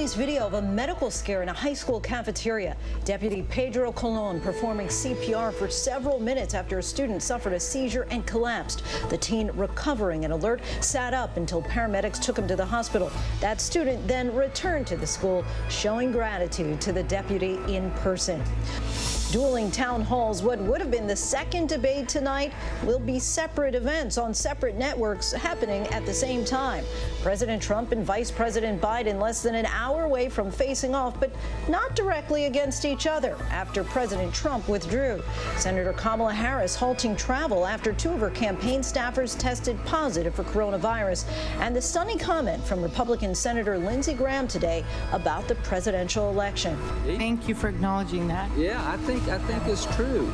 released video of a medical scare in a high school cafeteria. Deputy Pedro Colon performing CPR for several minutes after a student suffered a seizure and collapsed. The teen, recovering and alert, sat up until paramedics took him to the hospital. That student then returned to the school, showing gratitude to the deputy in person. Dueling town halls, what would have been the second debate tonight will be separate events on separate networks happening at the same time. President Trump and Vice President Biden less than an hour away from facing off, but not directly against each other after President Trump withdrew. Senator Kamala Harris halting travel after two of her campaign staffers tested positive for coronavirus, and the stunning comment from Republican Senator Lindsey Graham today about the presidential election. Thank you for acknowledging that. Yeah, I think it's true.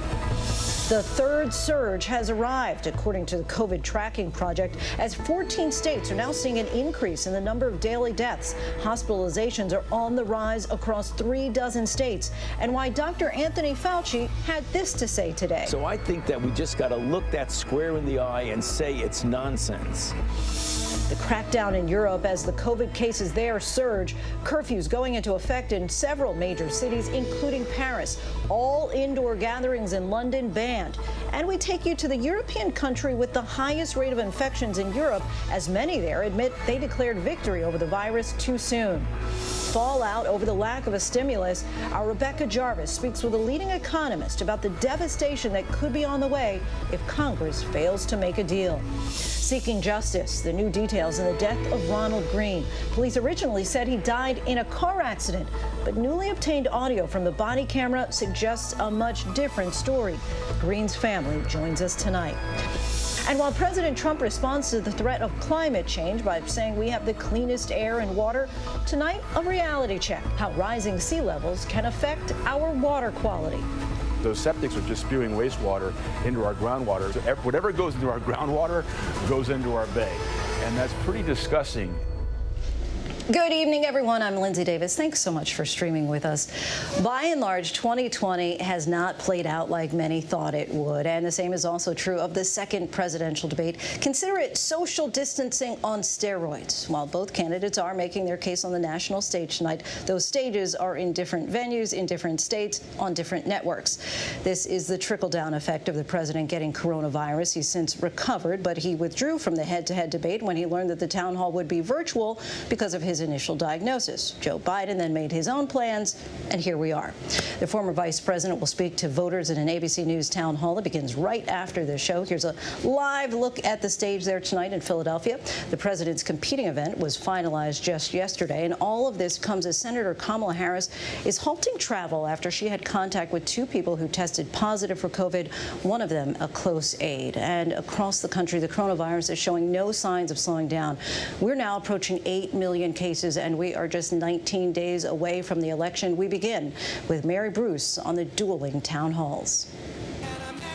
The third surge has arrived, according to the COVID tracking project, as 14 states are now seeing an increase in the number of daily deaths. Hospitalizations are on the rise across 36 states, and why Dr. Anthony Fauci had this to say today. So I think that we just got to look that square in the eye and say it's nonsense. The crackdown in Europe as the COVID cases there surge. Curfews going into effect in several major cities, including Paris. All indoor gatherings in London banned. And we take you to the European country with the highest rate of infections in Europe, as many there admit they declared victory over the virus too soon. Fallout over the lack of a stimulus. Our Rebecca Jarvis speaks with a leading economist about the devastation that could be on the way if Congress fails to make a deal. Seeking justice, the new details in the death of Ronald Green. Police originally said he died in a car accident, but newly obtained audio from the body camera suggests a much different story. Green's family joins us tonight. And while President Trump responds to the threat of climate change by saying we have the cleanest air and water, tonight a reality check, how rising sea levels can affect our water quality. Those septics are just spewing wastewater into our groundwater. So whatever goes into our groundwater goes into our bay. And that's pretty disgusting. Good evening, everyone. I'm Lindsay Davis. Thanks so much for streaming with us. By and large, 2020 has not played out like many thought it would. And the same is also true of the second presidential debate. Consider it social distancing on steroids. While both candidates are making their case on the national stage tonight, those stages are in different venues, in different states, on different networks. This is the trickle-down effect of the president getting coronavirus. He's since recovered, but he withdrew from the head-to-head debate when he learned that the town hall would be virtual because of his initial diagnosis. Joe Biden then made his own plans, and here we are. The former vice president will speak to voters in an ABC News town hall that begins right after the show. Here's a live look at the stage there tonight in Philadelphia. The president's competing event was finalized just yesterday, and all of this comes as Senator Kamala Harris is halting travel after she had contact with two people who tested positive for COVID, one of them a close aide. And across the country, the coronavirus is showing no signs of slowing down. We're now approaching 8 million cases, and we are just 19 days away from the election. We begin with Mary Bruce on the dueling town halls.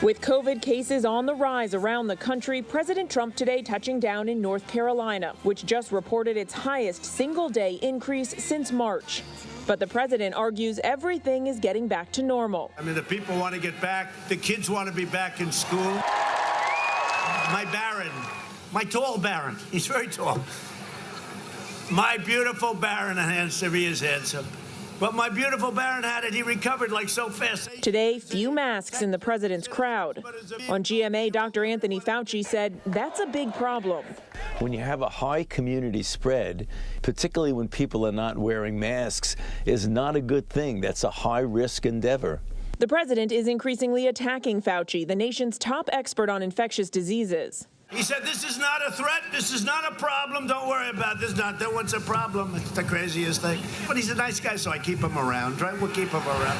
With COVID cases on the rise around the country, President Trump today touching down in North Carolina, which just reported its highest single-day increase since March. But the president argues everything is getting back to normal. I mean, the people want to get back. The kids want to be back in school. My Barron, my tall Barron, he's very tall. My beautiful Barron, he is handsome. But my beautiful Barron had it. He recovered like so fast. Today, few masks in the president's crowd. On GMA, Dr. Anthony Fauci said that's a big problem. When you have a high community spread, particularly when people are not wearing masks, is not a good thing. That's a high-risk endeavor. The president is increasingly attacking Fauci, the nation's top expert on infectious diseases. He said, this is not a threat. This is not a problem. Don't worry about this. Not that one's a problem. It's the craziest thing. But he's a nice guy, so I keep him around, right? We'll keep him around.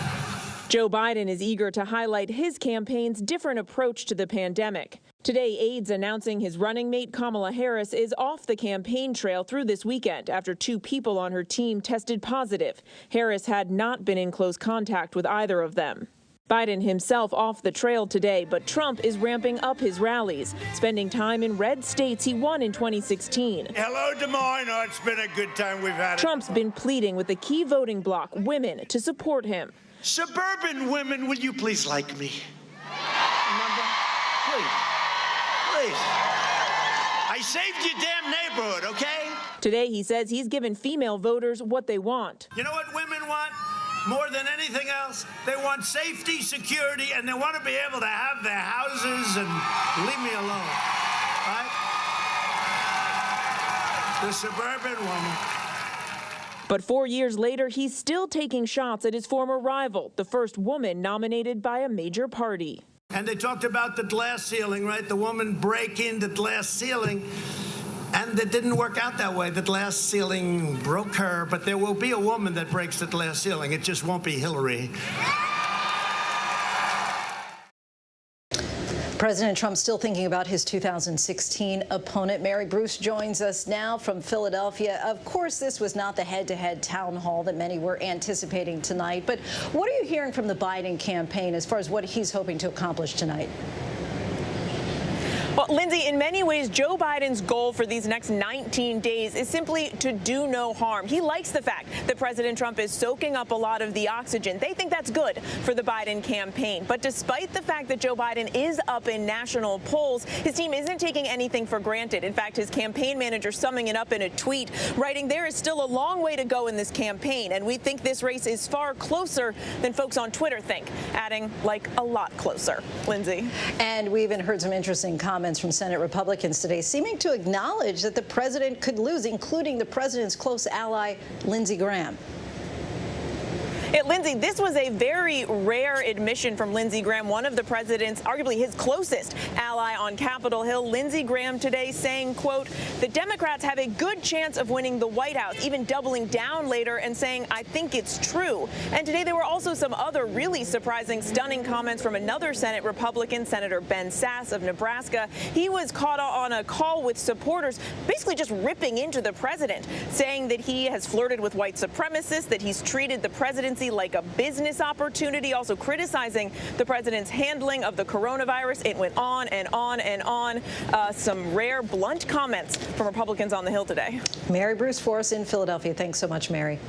Joe Biden is eager to highlight his campaign's different approach to the pandemic. Today, aides announcing his running mate Kamala Harris is off the campaign trail through this weekend after two people on her team tested positive. Harris had not been in close contact with either of them. Biden himself off the trail today, but Trump is ramping up his rallies, spending time in red states he won in 2016. Hello, Des Moines. Oh, it's been a good time we've had. Trump's been pleading with the key voting bloc, women, to support him. Suburban women, will you please like me? Remember? Please. I saved your damn neighborhood, okay? Today, he says he's given female voters what they want. You know what women want more than anything else? They want safety, security, and they want to be able to have their houses and leave me alone, right? The suburban woman. But 4 years later, he's still taking shots at his former rival, the first woman nominated by a major party. And they talked about the glass ceiling, right? The woman breaking the glass ceiling. And it didn't work out that way. The glass ceiling broke her, but there will be a woman that breaks the glass ceiling. It just won't be Hillary. President Trump still thinking about his 2016 opponent. Mary Bruce joins us now from Philadelphia. Of course, this was not the head-to-head town hall that many were anticipating tonight. But what are you hearing from the Biden campaign as far as what he's hoping to accomplish tonight? Well, Lindsay, in many ways, Joe Biden's goal for these next 19 days is simply to do no harm. He likes the fact that President Trump is soaking up a lot of the oxygen. They think that's good for the Biden campaign. But despite the fact that Joe Biden is up in national polls, his team isn't taking anything for granted. In fact, his campaign manager summing it up in a tweet, writing, "There is still a long way to go in this campaign, and we think this race is far closer than folks on Twitter think," adding, like, a lot closer. Lindsay. And we even heard some interesting comments from Senate Republicans today, seeming to acknowledge that the president could lose, including the president's close ally, Lindsey Graham. Yeah, Lindsay, this was a very rare admission from Lindsey Graham, one of the president's, arguably his closest ally on Capitol Hill. Lindsey Graham today saying, quote, "The Democrats have a good chance of winning the White House," even doubling down later and saying, "I think it's true." And today there were also some other really surprising, stunning comments from another Senate Republican, Senator Ben Sasse of Nebraska. He was caught on a call with supporters, basically just ripping into the president, saying that he has flirted with white supremacists, that he's treated the presidency like a business opportunity, also criticizing the president's handling of the coronavirus. It went on and on and on. Some rare, blunt comments from Republicans on the Hill today. Mary Bruce for us in Philadelphia. Thanks so much, Mary.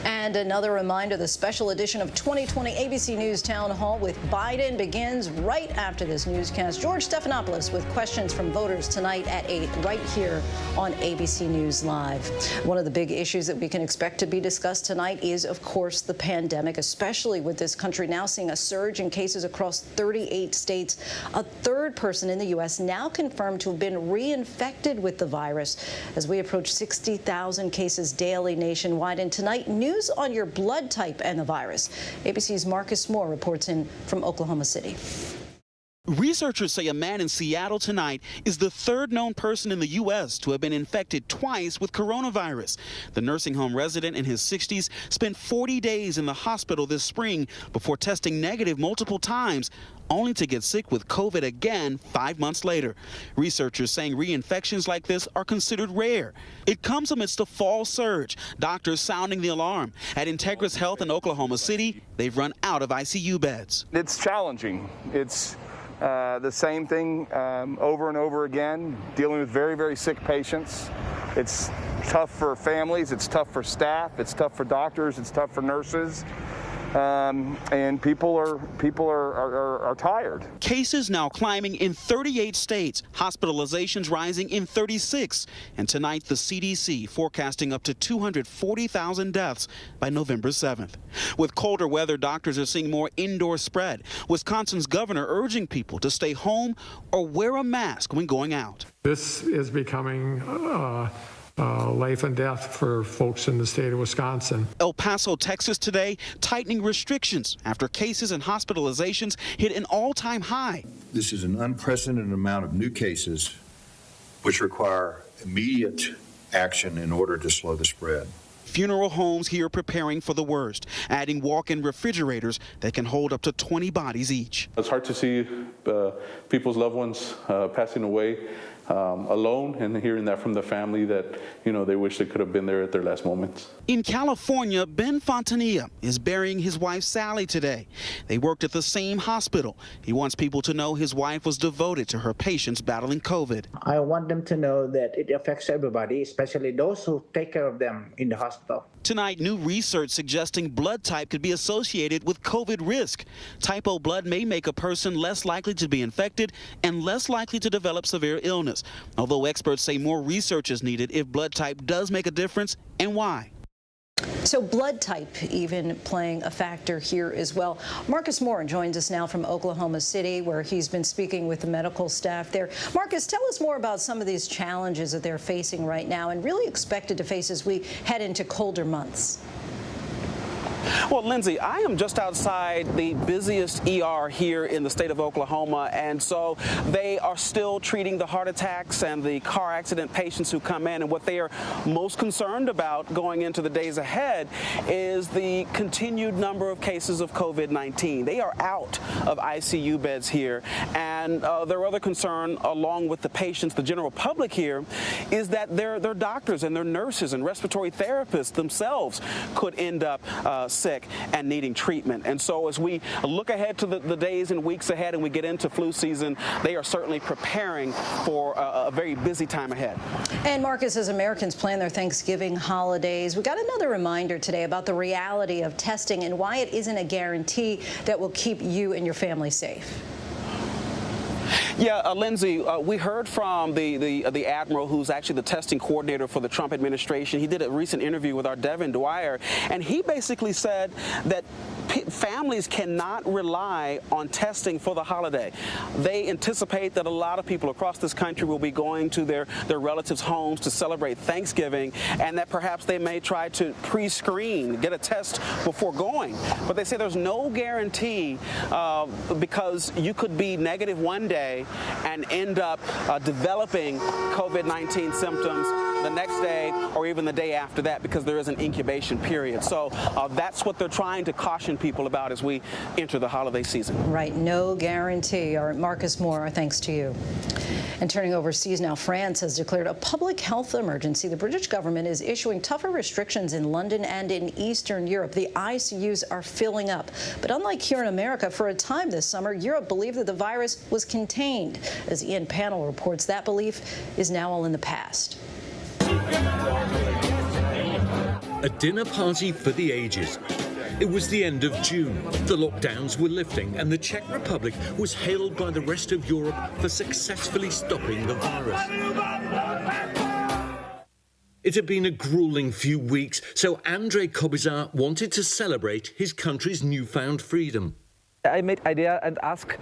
And another reminder, the special edition of 2020 ABC News Town Hall with Biden begins right after this newscast. George Stephanopoulos with questions from voters tonight at 8 right here on ABC News Live. One of the big issues that we can expect to be discussed tonight is, of course, the pandemic, especially with this country now seeing a surge in cases across 38 states. A third person in the U.S. now confirmed to have been reinfected with the virus as we approach 60,000 cases daily nationwide. And tonight, news on your blood type and the virus. ABC's Marcus Moore reports in from Oklahoma City. Researchers say a man in Seattle tonight is the third known person in the U.S. to have been infected twice with coronavirus. The nursing home resident in his 60s spent 40 days in the hospital this spring before testing negative multiple times, only to get sick with COVID again 5 months later. Researchers saying reinfections like this are considered rare. It comes amidst a fall surge, doctors sounding the alarm. At Integris Health in Oklahoma City, they've run out of ICU beds. It's challenging. It's the same thing over and over again, dealing with very, very sick patients. It's tough for families, it's tough for staff, it's tough for doctors, it's tough for nurses. And people are tired. Cases now climbing in 38 states, hospitalizations rising in 36. And tonight, the CDC forecasting up to 240,000 deaths by November 7th. With colder weather, doctors are seeing more indoor spread. Wisconsin's governor urging people to stay home or wear a mask when going out. This is becoming life and death for folks in the state of Wisconsin. El Paso, Texas today, tightening restrictions after cases and hospitalizations hit an all-time high. This is an unprecedented amount of new cases, which require immediate action in order to slow the spread. Funeral homes here preparing for the worst, adding walk-in refrigerators that can hold up to 20 bodies each. It's hard to see people's loved ones passing away alone, and hearing that from the family that, you know, they wish they could have been there at their last moments. In California, Ben Fontanilla is burying his wife Sally today. They worked at the same hospital. He wants people to know his wife was devoted to her patients battling COVID. I want them to know that it affects everybody, especially those who take care of them in the hospital. Tonight, new research suggesting blood type could be associated with COVID risk. Type O blood may make a person less likely to be infected and less likely to develop severe illness. virus, although experts say more research is needed if blood type does make a difference and why. So blood type even playing a factor here as well. Marcus Moore joins us now from Oklahoma City, where he's been speaking with the medical staff there. Marcus, tell us more about some of these challenges that they're facing right now and really expected to face as we head into colder months. Well, Lindsay, I am just outside the busiest ER here in the state of Oklahoma, and so they are still treating the heart attacks and the car accident patients who come in, and what they are most concerned about going into the days ahead is the continued number of cases of COVID-19. They are out of ICU beds here, and their other concern, along with the patients, the general public here, is that their doctors and their nurses and respiratory therapists themselves could end up sick and needing treatment. And so as we look ahead to the days and weeks ahead and we get into flu season, they are certainly preparing for a very busy time ahead. And Marcus, as Americans plan their Thanksgiving holidays, we got another reminder today about the reality of testing and why it isn't a guarantee that will keep you and your family safe. Yeah, Lindsay, we heard from the Admiral, who's actually the testing coordinator for the Trump administration. He did a recent interview with our Devin Dwyer, and he basically said that families cannot rely on testing for the holiday. They anticipate that a lot of people across this country will be going to their relatives' homes to celebrate Thanksgiving, and that perhaps they may try to pre-screen, get a test before going. But they say there's no guarantee because you could be negative one day and end up developing COVID-19 symptoms the next day or even the day after that, because there is an incubation period. So that's what they're trying to caution people about as we enter the holiday season. Right, no guarantee. All right, Marcus Moore, our thanks to you. And turning overseas now, France has declared a public health emergency. The British government is issuing tougher restrictions in London and in Eastern Europe. The ICUs are filling up. But unlike here in America, for a time this summer, Europe believed that the virus was contained. As Ian Pannell reports, that belief is now all in the past. A dinner party for the ages. It was the end of June. The lockdowns were lifting, and the Czech Republic was hailed by the rest of Europe for successfully stopping the virus. It had been a grueling few weeks, so Andrej Kobizar wanted to celebrate his country's newfound freedom. I made idea and asked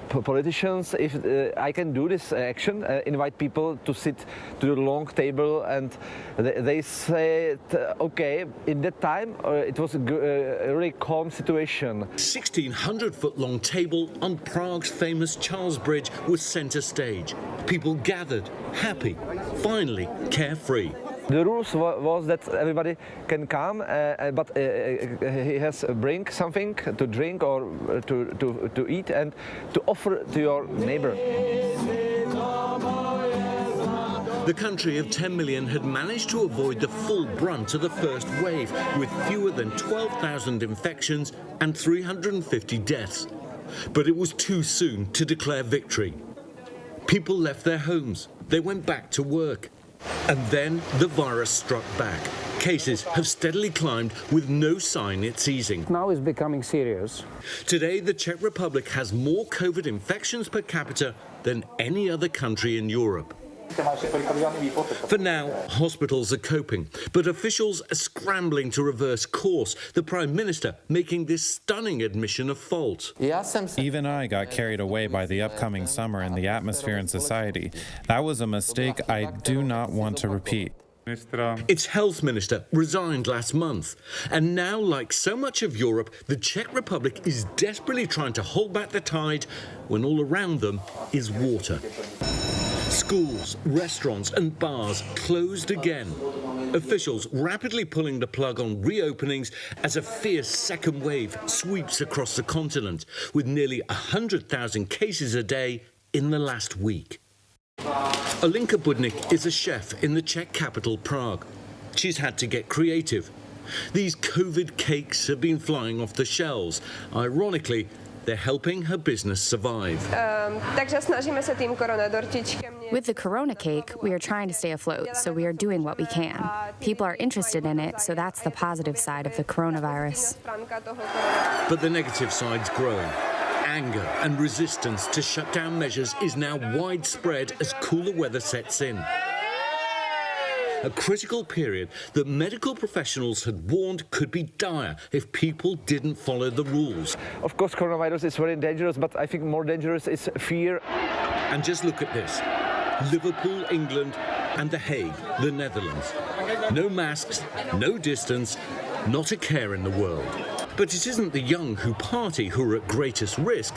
politicians if I can do this action, invite people to sit to the long table, and they said, okay. In that time, it was a really calm situation. 1,600-foot-long table on Prague's famous Charles Bridge was center stage. People gathered, happy, finally carefree. The rules was that everybody can come, but he has to bring something to drink or to eat and to offer to your neighbor. The country of 10 million had managed to avoid the full brunt of the first wave, with fewer than 12,000 infections and 350 deaths. But it was too soon to declare victory. People left their homes. They went back to work. And then the virus struck back. Cases have steadily climbed with no sign it's easing. Now it's becoming serious. Today, the Czech Republic has more COVID infections per capita than any other country in Europe. For now, hospitals are coping, but officials are scrambling to reverse course, the Prime Minister making this stunning admission of fault. Even I got carried away by the upcoming summer and the atmosphere in society. That was a mistake I do not want to repeat. Its health minister resigned last month. And now, like so much of Europe, the Czech Republic is desperately trying to hold back the tide when all around them is water. Schools, restaurants and bars closed again. Officials rapidly pulling the plug on reopenings as a fierce second wave sweeps across the continent, with nearly 100,000 cases a day in the last week. Olinka Budnik is a chef in the Czech capital, Prague. She's had to get creative. These COVID cakes have been flying off the shelves. Ironically, they're helping her business survive. With the Corona cake, we are trying to stay afloat, so we are doing what we can. People are interested in it, so that's the positive side of the coronavirus. But the negative side's growing. Anger and resistance to shutdown measures is now widespread as cooler weather sets in. A critical period that medical professionals had warned could be dire if people didn't follow the rules. Of course, coronavirus is very dangerous, but I think more dangerous is fear. And just look at this. Liverpool, England, and The Hague, the Netherlands. No masks, no distance, not a care in the world. But it isn't the young who party who are at greatest risk,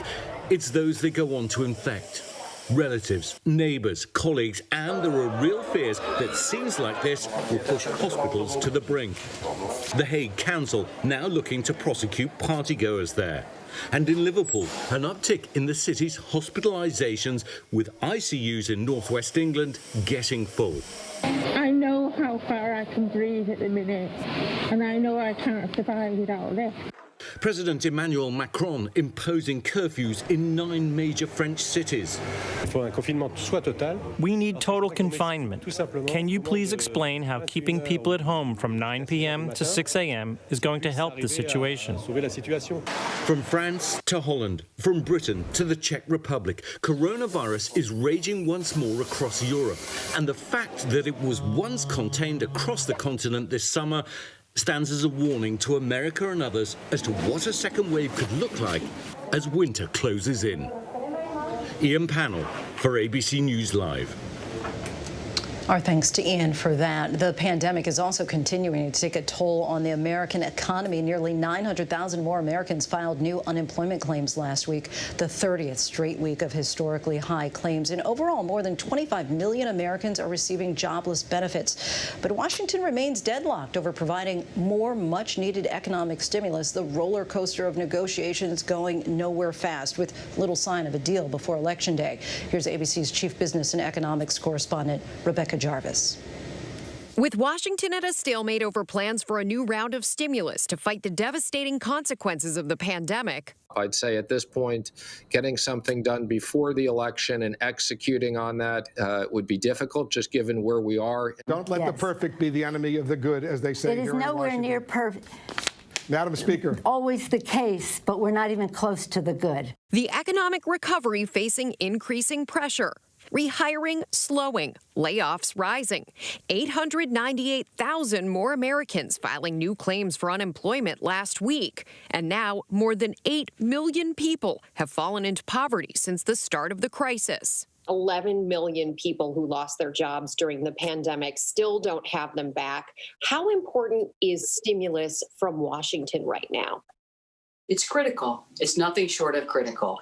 it's those they go on to infect. Relatives, neighbours, colleagues, and there are real fears that scenes like this will push hospitals to the brink. The Hague Council now looking to prosecute partygoers there. And in Liverpool, an uptick in the city's hospitalisations, with ICUs in northwest England getting full. I know how far I can breathe at the minute, and I know I can't survive without this. President Emmanuel Macron imposing curfews in 9 major French cities. We need total confinement. Can you please explain how keeping people at home from 9 p.m. to 6 a.m. is going to help the situation? From France to Holland, from Britain to the Czech Republic, coronavirus is raging once more across Europe. And the fact that it was once contained across the continent this summer stands as a warning to America and others as to what a second wave could look like as winter closes in. Ian Pannell for ABC News Live. Our thanks to Ian for that. The pandemic is also continuing to take a toll on the American economy. Nearly 900,000 more Americans filed new unemployment claims last week, the 30th straight week of historically high claims. And overall, more than 25 million Americans are receiving jobless benefits. But Washington remains deadlocked over providing more much-needed economic stimulus, the roller coaster of negotiations going nowhere fast, with little sign of a deal before Election Day. Here's ABC's chief business and economics correspondent, Rebecca Jarvis. With Washington at a stalemate over plans for a new round of stimulus to fight the devastating consequences of the pandemic, I'd say at this point, getting something done before the election and executing on that would be difficult, just given where we are. Don't let the perfect be the enemy of the good, as they say It is here in nowhere Washington. near perfect. Madam Speaker. Always the case, but we're not even close to the good. the economic recovery facing increasing pressure. Rehiring slowing, layoffs rising, 898,000 more Americans filing new claims for unemployment last week. And now more than 8 million people have fallen into poverty since the start of the crisis. 11 million people who lost their jobs during the pandemic still don't have them back. How important is stimulus from Washington right now? It's critical. It's nothing short of critical.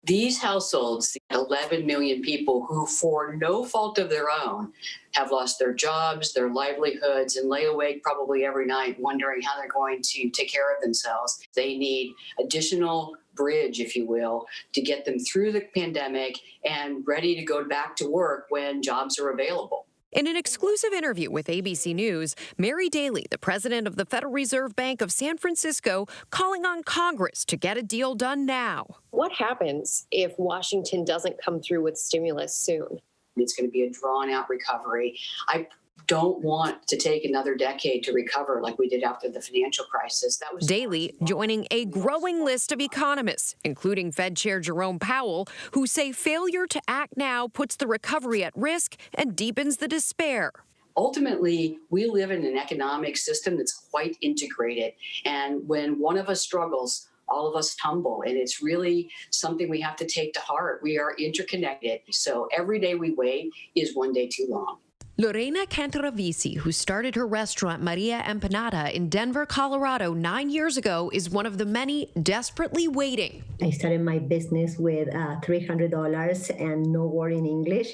These households, 11 million people who, for no fault of their own, have lost their jobs, their livelihoods, and lay awake probably every night wondering how they're going to take care of themselves. They need additional bridge, if you will, to get them through the pandemic and ready to go back to work when jobs are available. In an exclusive interview with ABC News, Mary Daly, the president of the Federal Reserve Bank of San Francisco, calling on Congress to get a deal done now. What happens if Washington doesn't come through with stimulus soon? It's going to be a drawn-out recovery. I don't want to take another decade to recover like we did after the financial crisis. That was Daly joining a growing list of economists, including Fed Chair Jerome Powell, who say failure to act now puts the recovery at risk and deepens the despair. Ultimately, we live in an economic system that's quite integrated. And when one of us struggles, all of us tumble. And it's really something we have to take to heart. We are interconnected. So every day we wait is one day too long. Lorena Cantaravisi, who started her restaurant Maria Empanada in Denver, Colorado 9 years ago, is one of the many desperately waiting. I started my business with $300 and no word in English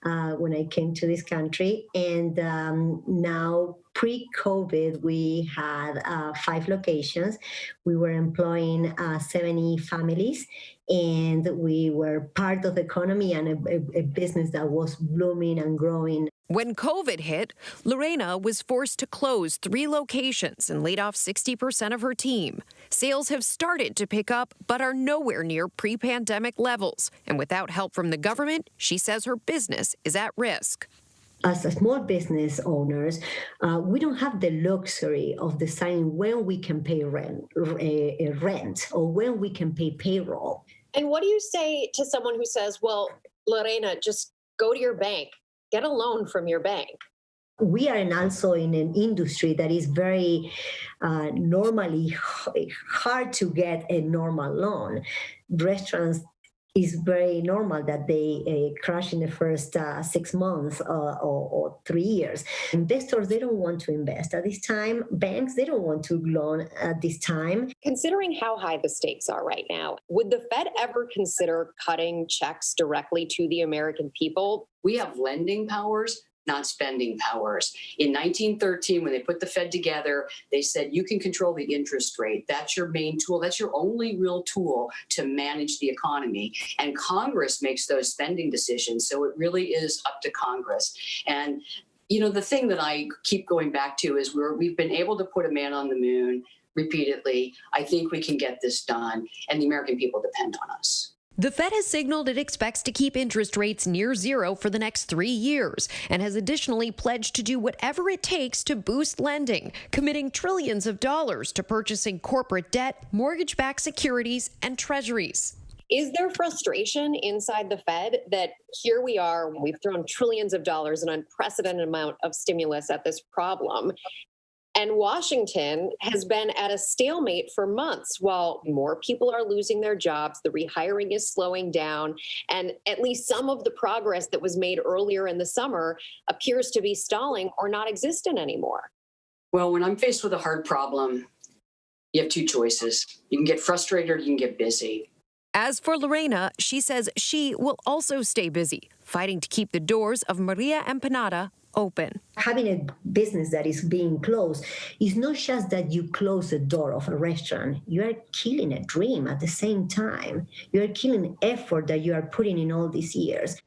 when I came to this country. And now, pre-COVID, we had 5 locations. We were employing 70 families, and we were part of the economy and a business that was blooming and growing. When COVID hit, Lorena was forced to close 3 locations and laid off 60% of her team. Sales have started to pick up, but are nowhere near pre-pandemic levels. And without help from the government, she says her business is at risk. as a small business owners, we don't have the luxury of deciding when we can pay rent or when we can pay payroll. And what do you say to someone who says, well, Lorena, just go to your bank, get a loan from your bank? We are also in an industry that is very normally hard to get a normal loan. Restaurants is very normal that they crash in the first 6 months or 3 years. Investors, they don't want to invest at this time. Banks, they don't want to loan at this time. Considering how high the stakes are right now, would the Fed ever consider cutting checks directly to the American people? We have lending powers, not spending powers. In 1913, when they put the Fed together, they said you can control the interest rate. That's your main tool. That's your only real tool to manage the economy. And Congress makes those spending decisions. So it really is up to Congress. And, you know, the thing that I keep going back to is we've been able to put a man on the moon repeatedly. I think we can get this done, and the American people depend on us. The Fed has signaled it expects to keep interest rates near zero for the next 3 years and has additionally pledged to do whatever it takes to boost lending, committing trillions of dollars to purchasing corporate debt, mortgage-backed securities, and treasuries. Is there frustration inside the Fed that here we are, we've thrown trillions of dollars, an unprecedented amount of stimulus at this problem, and Washington has been at a stalemate for months while more people are losing their jobs, the rehiring is slowing down, and at least some of the progress that was made earlier in the summer appears to be stalling or not existent anymore? Well, when I'm faced with a hard problem, you have two choices. You can get frustrated or you can get busy. As for Lorena, she says she will also stay busy, fighting to keep the doors of Maria Empanada open. Having a business that is being closed is not just that you close the door of a restaurant. You are killing a dream at the same time. You are killing effort that you are putting in all these years.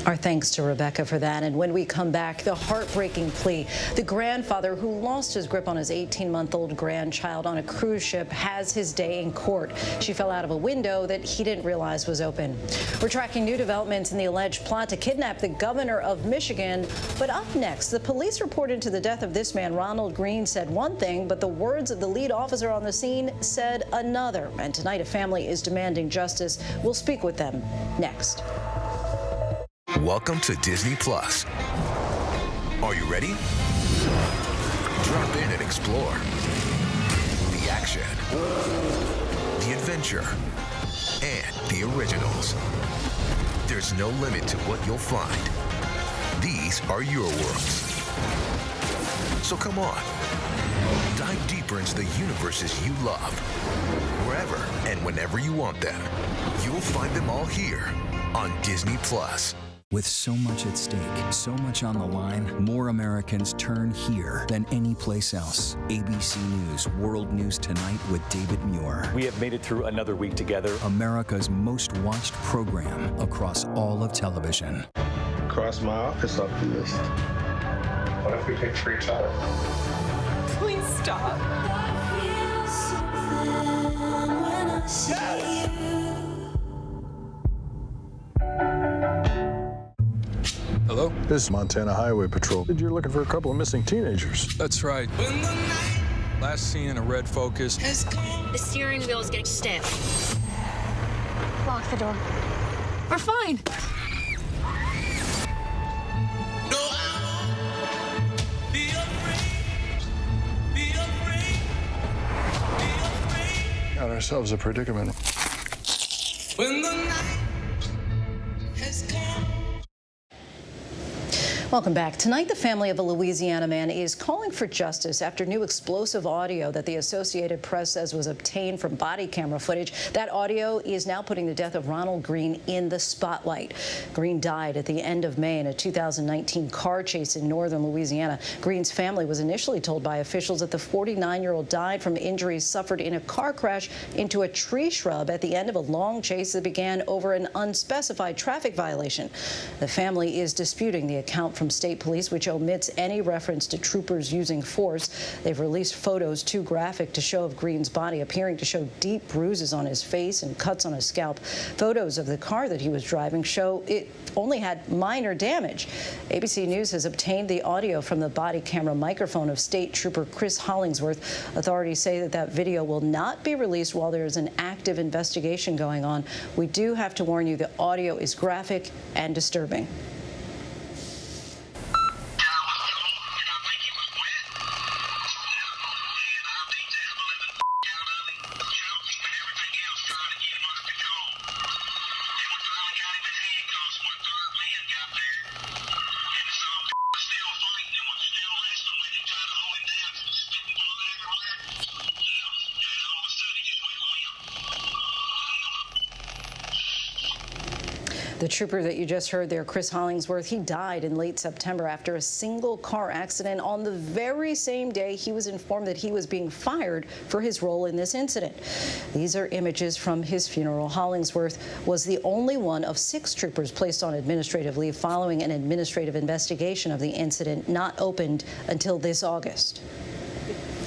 Our thanks to Rebecca for that. And when we come back, the heartbreaking plea. The grandfather who lost his grip on his 18-month-old grandchild on a cruise ship has his day in court. She fell out of a window that he didn't realize was open. We're tracking new developments in the alleged plot to kidnap the governor of Michigan. But up next, the police report into the death of this man. Ronald Green said one thing, but the words of the lead officer on the scene said another. And tonight, a family is demanding justice. We'll speak with them next. Welcome to Disney Plus. Are you ready? Drop in and explore. The action, the adventure, and the originals. There's no limit to what you'll find. These are your worlds. So come on, dive deeper into the universes you love. Wherever and whenever you want them, you'll find them all here on Disney Plus. With so much at stake, so much on the line, more Americans turn here than any place else. ABC News World News Tonight with David Muir. We have made it through another week together. America's most watched program across all of television. Cross my office off the list. What if we pick for each other? Please stop. Hello? This is Montana Highway Patrol. You're looking for a couple of missing teenagers. That's right. Last seen in a red Focus. The steering wheel is getting stiff. Lock the door. We're fine. Got ourselves a predicament. When the night has come. Welcome back. Tonight, the family of a Louisiana man is calling for justice after new explosive audio that the Associated Press says was obtained from body camera footage. That audio is now putting the death of Ronald Green in the spotlight. Green died at the end of May in a 2019 car chase in northern Louisiana. Green's family was initially told by officials that the 49-year-old died from injuries suffered in a car crash into a tree shrub at the end of a long chase that began over an unspecified traffic violation. The family is disputing the account from from state police, which omits any reference to troopers using force. They've released photos too graphic to show of Green's body, appearing to show deep bruises on his face and cuts on his scalp. Photos of the car that he was driving show it only had minor damage. ABC News has obtained the audio from the body camera microphone of State Trooper Chris Hollingsworth. Authorities say that that video will not be released while there is an active investigation going on. We do have to warn you, the audio is graphic and disturbing. The trooper that you just heard there, Chris Hollingsworth, he died in late September after a single car accident on the very same day he was informed that he was being fired for his role in this incident. These are images from his funeral. Hollingsworth was the only one of 6 troopers placed on administrative leave following an administrative investigation of the incident, not opened until this August.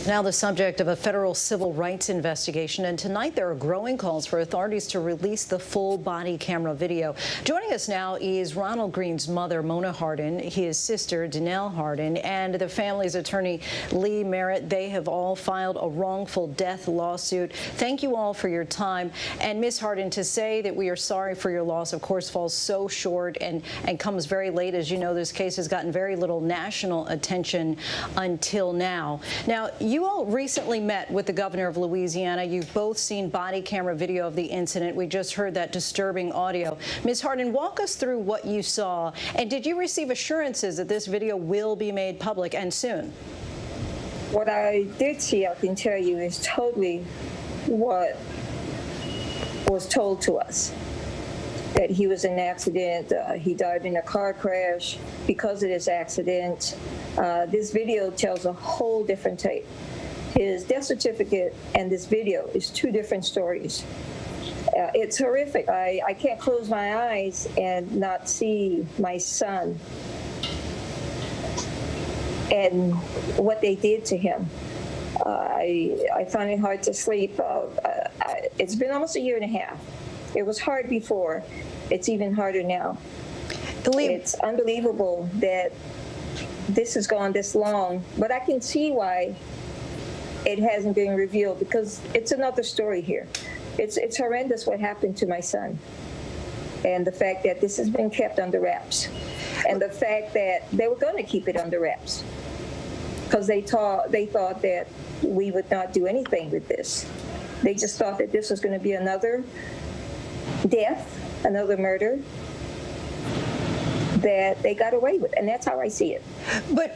Now the subject of a federal civil rights investigation, and tonight there are growing calls for authorities to release the full body camera video. Joining us now is Ronald Green's mother, Mona Hardin, his sister, Danelle Hardin, and the family's attorney, Lee Merritt. They have all filed a wrongful death lawsuit. Thank you all for your time. And Ms. Hardin, to say that we are sorry for your loss, of course, falls so short and comes very late. As you know, this case has gotten very little national attention until now. Now, you all recently met with the governor of Louisiana. You've both seen body camera video of the incident. We just heard that disturbing audio. Ms. Hardin, walk us through what you saw. And did you receive assurances that this video will be made public and soon? What I did see, I can tell you, is totally what was told to us. That he was in an accident, he died in a car crash because of this accident. This video tells a whole different tape. His death certificate and this video is 2 different stories. It's horrific. I can't close my eyes and not see my son and what they did to him. I find it hard to sleep. It's been almost 1.5 years. It was hard before. It's even harder now. It's unbelievable that this has gone this long, but I can see why it hasn't been revealed, because it's another story here. It's horrendous what happened to my son, and the fact that this has been kept under wraps, and the fact that they were going to keep it under wraps because they thought that we would not do anything with this. They just thought that this was going to be another death, another murder that they got away with, and that's how I see it. But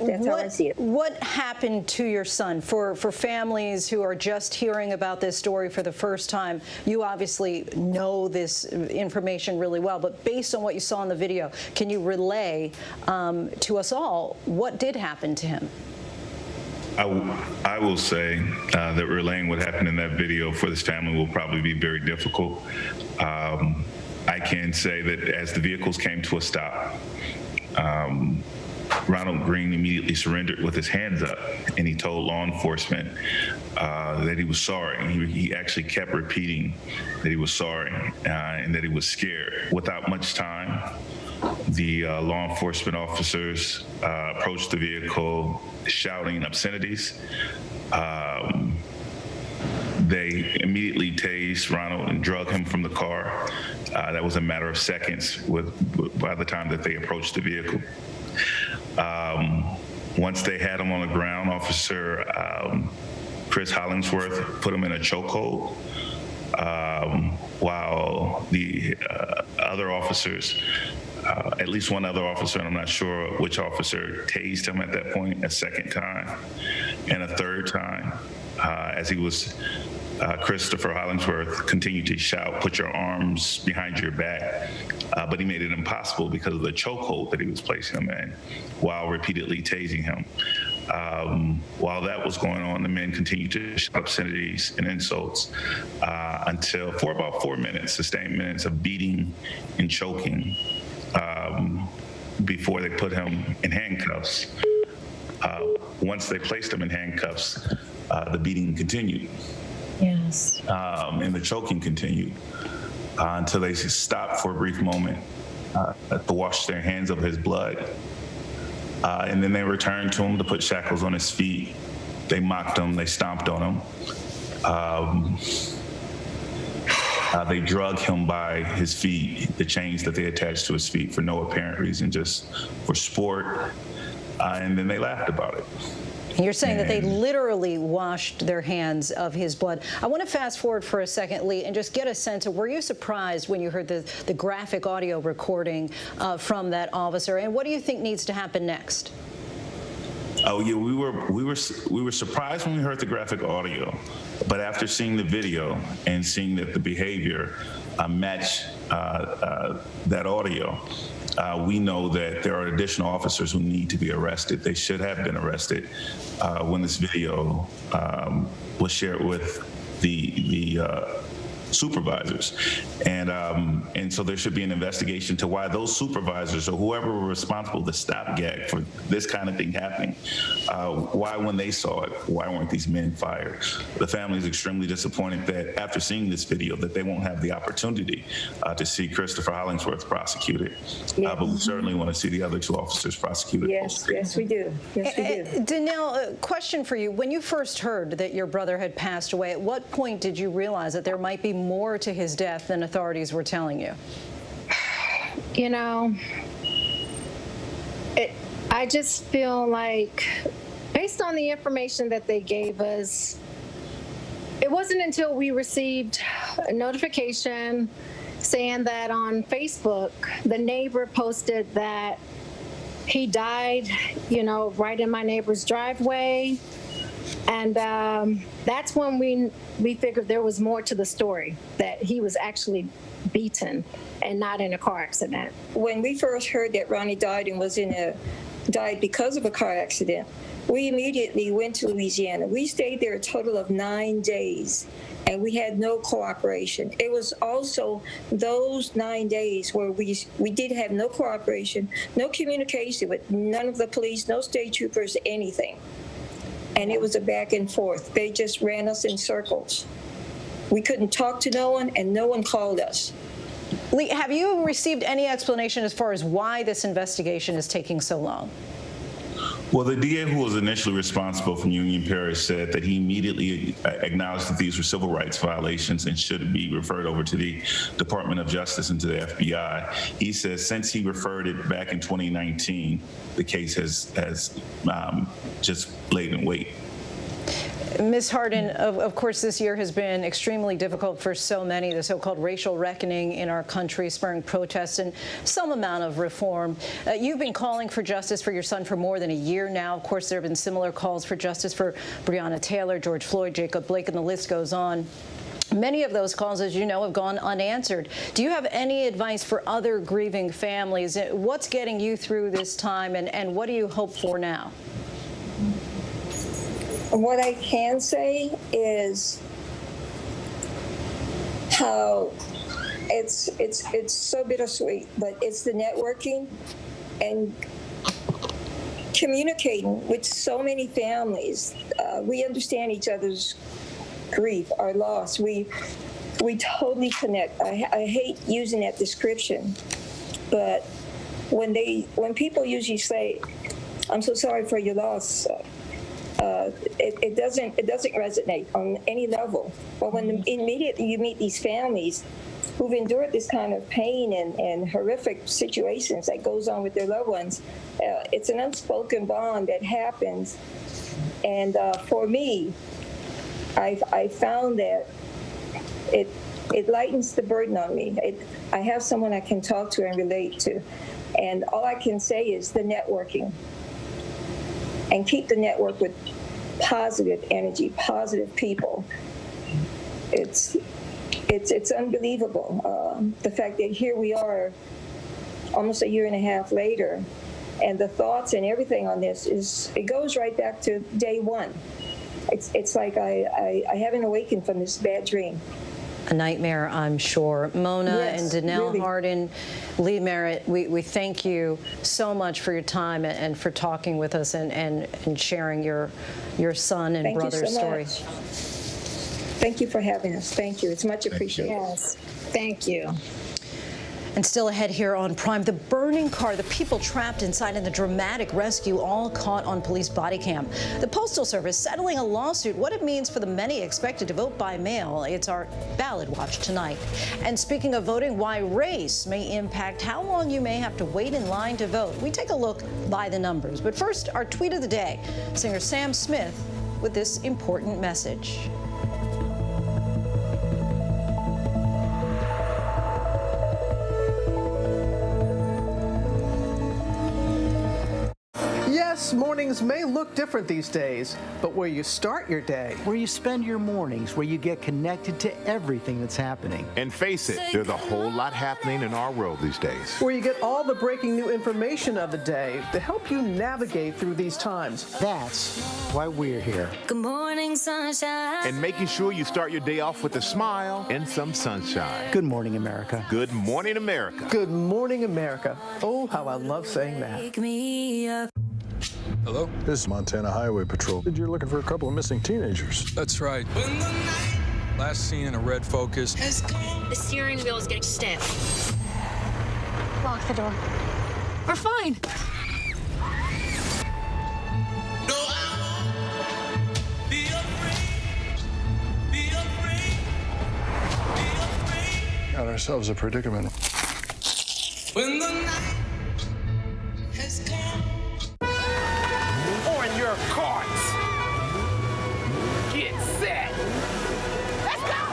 what happened to your son? For families who are just hearing about this story for the first time, you obviously know this information really well, but based on what you saw in the video, can you relay to us all what did happen to him? I will say that relaying what happened in that video for this family will probably be very difficult. I can say that as the vehicles came to a stop, Ronald Green immediately surrendered with his hands up, and he told law enforcement that he was sorry. He actually kept repeating that he was sorry and that he was scared. Without much time, the law enforcement officers approached the vehicle shouting obscenities. They immediately tased Ronald and drug him from the car. That was a matter of seconds by the time that they approached the vehicle. Once they had him on the ground, Officer Chris Hollingsworth put him in a chokehold while the other officers, at least one other officer, and I'm not sure which officer, tased him at that point a second time and a third time as he was Christopher Hollingsworth continued to shout, "Put your arms behind your back," but he made it impossible because of the chokehold that he was placing him in while repeatedly tasing him. While that was going on, the men continued to shout obscenities and insults until for about 4 minutes, sustained minutes of beating and choking. before they put him in handcuffs. Once they placed him in handcuffs, the beating continued. Yes. And the choking continued until they stopped for a brief moment to wash their hands of his blood. And then they returned to him to put shackles on his feet. They mocked him. They stomped on him. They drug him by his feet, the chains that they attached to his feet for no apparent reason, just for sport. And then they laughed about it. You're saying that they literally washed their hands of his blood. I want to fast forward for a second, Lee, and just get a sense of, were you surprised when you heard the graphic audio recording from that officer? And what do you think needs to happen next? Oh yeah, we were surprised when we heard the graphic audio, but after seeing the video and seeing that the behavior matched that audio, we know that there are additional officers who need to be arrested. They should have been arrested when this video was shared with the supervisors, and so there should be an investigation to why those supervisors or whoever were responsible, the stopgap for this kind of thing happening, why when they saw it, why weren't these men fired? The family is extremely disappointed that after seeing this video that they won't have the opportunity to see Christopher Hollingsworth prosecuted, but we certainly want to see the other two officers prosecuted. Yes, yes, we do. Yes, we do. Danelle, a question for you. When you first heard that your brother had passed away, at what point did you realize that there might be more to his death than authorities were telling you? You know, I just feel like, based on the information that they gave us, it wasn't until we received a notification saying that on Facebook, the neighbor posted that he died, you know, right in my neighbor's driveway. And that's when we figured there was more to the story, that he was actually beaten and not in a car accident. When we first heard that Ronnie died and died because of a car accident, we immediately went to Louisiana. We stayed there a total of 9 days, and we had no cooperation. It was also those 9 days where we did have no cooperation, no communication with none of the police, no state troopers, anything. And it was a back and forth. They just ran us in circles. We couldn't talk to no one, and no one called us. Lee, have you received any explanation as far as why this investigation is taking so long? Well, the DA who was initially responsible from Union Parish said that he immediately acknowledged that these were civil rights violations and should be referred over to the Department of Justice and to the FBI. He says since he referred it back in 2019, the case has just laid in wait. Ms. Hardin, of course, this year has been extremely difficult for so many, the so-called racial reckoning in our country, spurring protests and some amount of reform. You've been calling for justice for your son for more than a year now. Of course, there have been similar calls for justice for Breonna Taylor, George Floyd, Jacob Blake, and the list goes on. Many of those calls, as you know, have gone unanswered. Do you have any advice for other grieving families? What's getting you through this time, and what do you hope for now? What I can say is how it's so bittersweet, but it's the networking and communicating with so many families. We understand each other's grief, our loss. We totally connect. I hate using that description, but when people usually say, "I'm so sorry for your loss," it doesn't resonate on any level. But when immediately you meet these families who've endured this kind of pain and horrific situations that goes on with their loved ones, it's an unspoken bond that happens. And for me, I found that it lightens the burden on me. I have someone I can talk to and relate to. And all I can say is the networking. And keep the network with positive energy, positive people. It's unbelievable. The fact that here we are almost a year and a half later, and the thoughts and everything on this it goes right back to day one. It's like I haven't awakened from this bad dream. a nightmare, I'm sure. Mona Yes, and Danelle really. Hardin, Lee Merritt, we thank you so much for your time and for talking with us and sharing your son and Thank you brother's so story. much. Thank you for having us. Thank you. It's much appreciated. Yes, thank you. And still ahead here on Prime, the burning car, the people trapped inside, and the dramatic rescue, all caught on police body cam. The Postal Service settling a lawsuit, what it means for the many expected to vote by mail. It's our ballot watch tonight. And speaking of voting, why race may impact how long you may have to wait in line to vote. We take a look by the numbers. But first, our tweet of the day. Singer Sam Smith with this important message. Yes, mornings may look different these days, but where you start your day, where you spend your mornings, where you get connected to everything that's happening. And face it, there's a whole lot happening in our world these days. where you get all the breaking new information of the day to help you navigate through these times. That's why we're here. Good morning, sunshine. And making sure you start your day off with a smile and some sunshine. Good morning, America. Good morning, America. Good morning, America. Oh, how I love saying that. Wake me up. Hello? This is Montana Highway Patrol. You're looking for a couple of missing teenagers. That's right. Last seen in a red Focus. The steering wheel is getting stiff. Lock the door. We're fine. Got ourselves a predicament. When the night has come. On your carts. Get set. Let's go.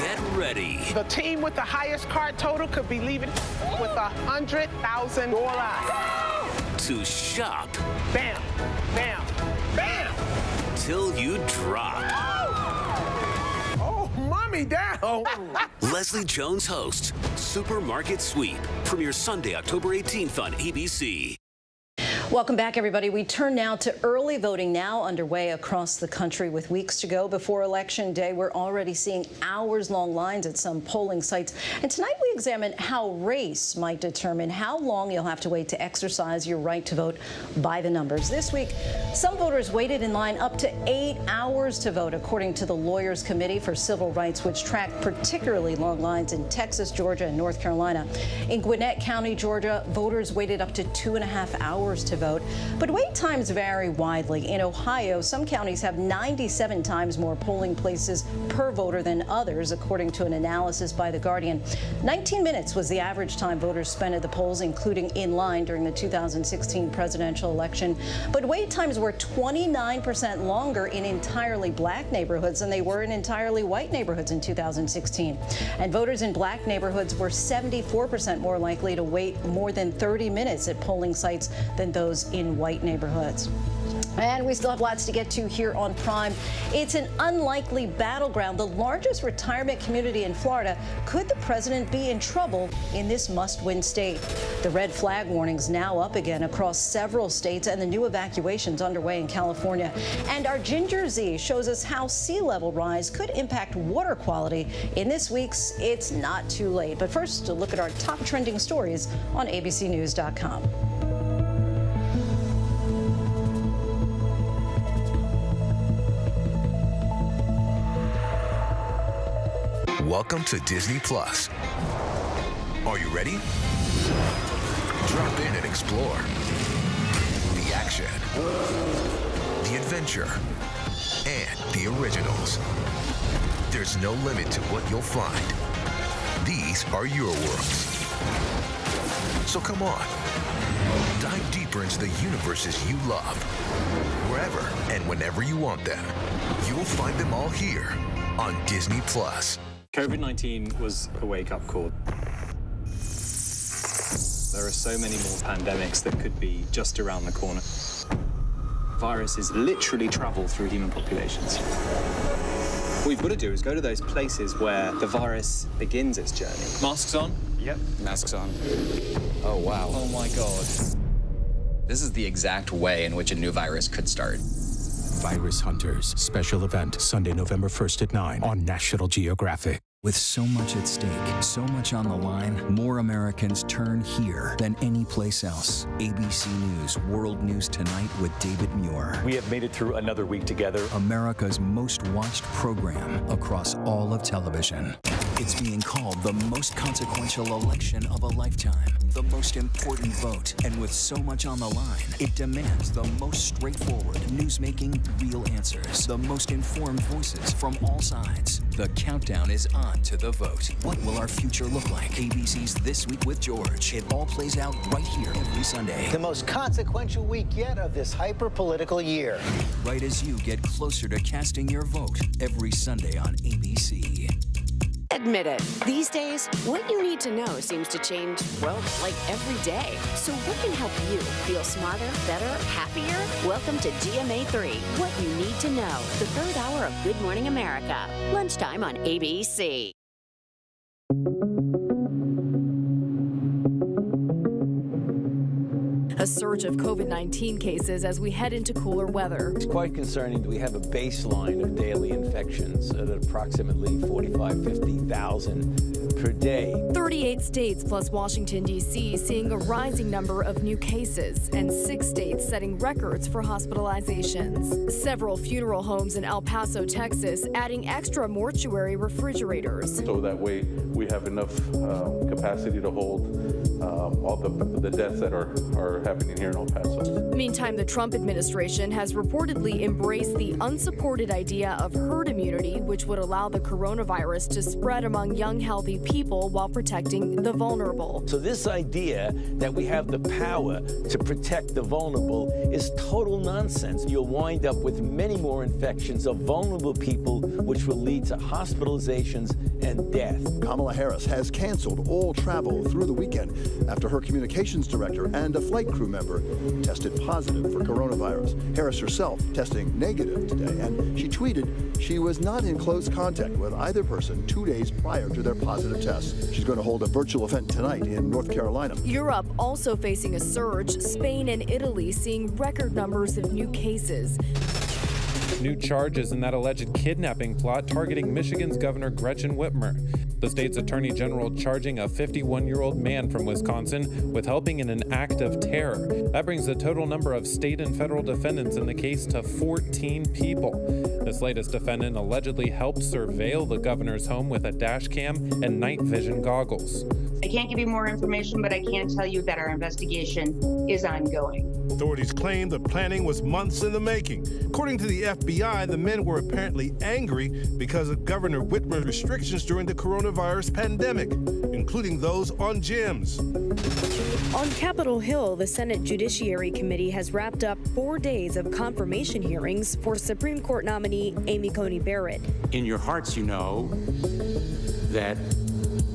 Get ready The team with the highest card total could be leaving with $100,000. to shop Bam, bam, bam. till you drop. Oh, mommy down. Leslie Jones hosts Supermarket Sweep. Premieres Sunday, October 18th on ABC. Welcome back, everybody. We turn now to early voting, now underway across the country with weeks to go before Election Day. We're already seeing hours-long lines at some polling sites. And tonight we examine how race might determine how long you'll have to wait to exercise your right to vote by the numbers. This week, some voters waited in line up to 8 hours to vote, according to the Lawyers Committee for Civil Rights, which tracked particularly long lines in Texas, Georgia, and North Carolina. In Gwinnett County, Georgia, voters waited up to 2.5 hours to vote. But wait times vary widely. In Ohio, some counties have 97 times more polling places per voter than others, according to an analysis by The Guardian. 19 minutes was the average time voters spent at the polls, including in line during the 2016 presidential election. But wait times were 29% longer in entirely black neighborhoods than they were in entirely white neighborhoods in 2016. And voters in black neighborhoods were 74% more likely to wait more than 30 minutes at polling sites than those in white neighborhoods. And we still have lots to get to here on Prime. It's an unlikely battleground, the largest retirement community in Florida. Could the president be in trouble in this must-win state? The red flag warnings now up again across several states, and the new evacuations underway in California. And our Ginger Z shows us how sea level rise could impact water quality in this week's It's Not Too Late. But first, a look at our top trending stories on abcnews.com. Welcome to Disney Plus. Are you ready? Drop in and explore. The action, the adventure, and the originals. There's no limit to what you'll find. These are your worlds. So come on, dive deeper into the universes you love. Wherever and whenever you want them, you'll find them all here on Disney Plus. COVID-19 was a wake-up call. There are so many more pandemics that could be just around the corner. Viruses literally travel through human populations. What we've got to do is go to those places where the virus begins its journey. Masks on? Yep. Masks on. Oh, wow. Oh, my God. This is the exact way in which a new virus could start. Virus Hunters. Special event, Sunday, November 1st at 9 on National Geographic. With so much at stake, so much on the line, more Americans turn here than any place else. ABC News World News Tonight with David Muir. We have made it through another week together. America's most watched program across all of television. It's being called the most consequential election of a lifetime, the most important vote. And with so much on the line, it demands the most straightforward, news-making, real answers, the most informed voices from all sides. The countdown is on to the vote. What will our future look like? ABC's This Week with George. It all plays out right here every Sunday. The most consequential week yet of this hyper-political year. Right as you get closer to casting your vote every Sunday on ABC. Admit it. These days, what you need to know seems to change, well, like every day. So what can help you feel smarter, better, happier? Welcome to GMA 3, What You Need to Know, the third hour of Good Morning America. Lunchtime on ABC. A surge of COVID-19 cases as we head into cooler weather. It's quite concerning that we have a baseline of daily infections at approximately 50,000 per day. 38 states plus Washington, D.C. seeing a rising number of new cases, and 6 states setting records for hospitalizations. Several funeral homes in El Paso, Texas, adding extra mortuary refrigerators. So that way we have enough capacity to hold all the deaths that are happening here in El Paso. Meantime, the Trump administration has reportedly embraced the unsupported idea of herd immunity, which would allow the coronavirus to spread among young, healthy people while protecting the vulnerable. So this idea that we have the power to protect the vulnerable is total nonsense. You'll wind up with many more infections of vulnerable people, which will lead to hospitalizations and death. Kamala Harris has canceled all travel through the weekend after her communications director and a flight crew member tested positive for coronavirus. Harris herself testing negative today, and she tweeted she was not in close contact with either person 2 days prior to their positive test. She's going to hold a virtual event tonight in North Carolina. Europe also facing a surge, Spain and Italy seeing record numbers of new cases. New charges in that alleged kidnapping plot targeting Michigan's Governor Gretchen Whitmer. The state's attorney general charging a 51-year-old man from Wisconsin with helping in an act of terror. That brings the total number of state and federal defendants in the case to 14 people. This latest defendant allegedly helped surveil the governor's home with a dash cam and night vision goggles. I can't give you more information, but I can tell you that our investigation is ongoing. Authorities claim the planning was months in the making. According to the FBI, the men were apparently angry because of Governor Whitmer's restrictions during the coronavirus pandemic, including those on gyms. On Capitol Hill, the Senate Judiciary Committee has wrapped up 4 days of confirmation hearings for Supreme Court nominee Amy Coney Barrett. In your hearts, you know that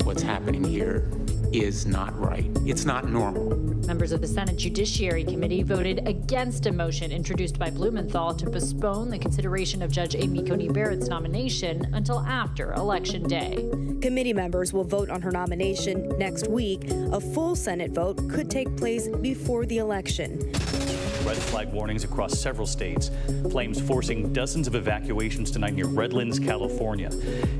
what's happening here is not right. It's not normal. Members of the Senate Judiciary Committee voted against a motion introduced by Blumenthal to postpone the consideration of Judge Amy Coney Barrett's nomination until after Election Day. Committee members will vote on her nomination next week. A full Senate vote could take place before the election. Red flag warnings across several states. Flames forcing dozens of evacuations tonight near Redlands, California.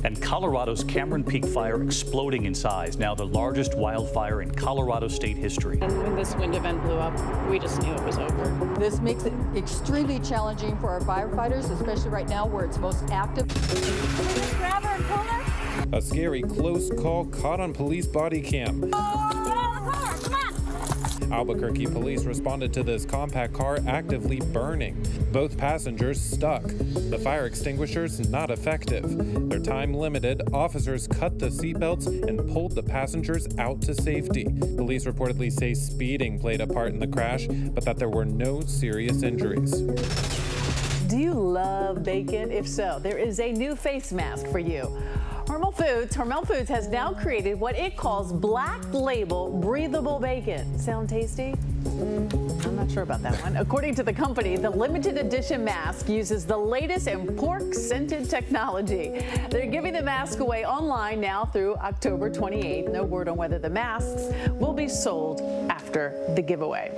And Colorado's Cameron Peak fire exploding in size, now the largest wildfire in Colorado state history. And when this wind event blew up, we just knew it was over. This makes it extremely challenging for our firefighters, especially right now where it's most active. Grab her and pull her. A scary close call caught on police body cam. Albuquerque police responded to this compact car actively burning. Both passengers stuck. The fire extinguishers not effective. Their time limited, officers cut the seatbelts and pulled the passengers out to safety. Police reportedly say speeding played a part in the crash, but that there were no serious injuries. Do you love bacon? If so, there is a new face mask for you. Hormel Foods has now created what it calls Black Label Breathable Bacon. Sound tasty? I'm not sure about that one. According to the company, the limited edition mask uses the latest in pork-scented technology. They're giving the mask away online now through October 28th. No word on whether the masks will be sold after the giveaway.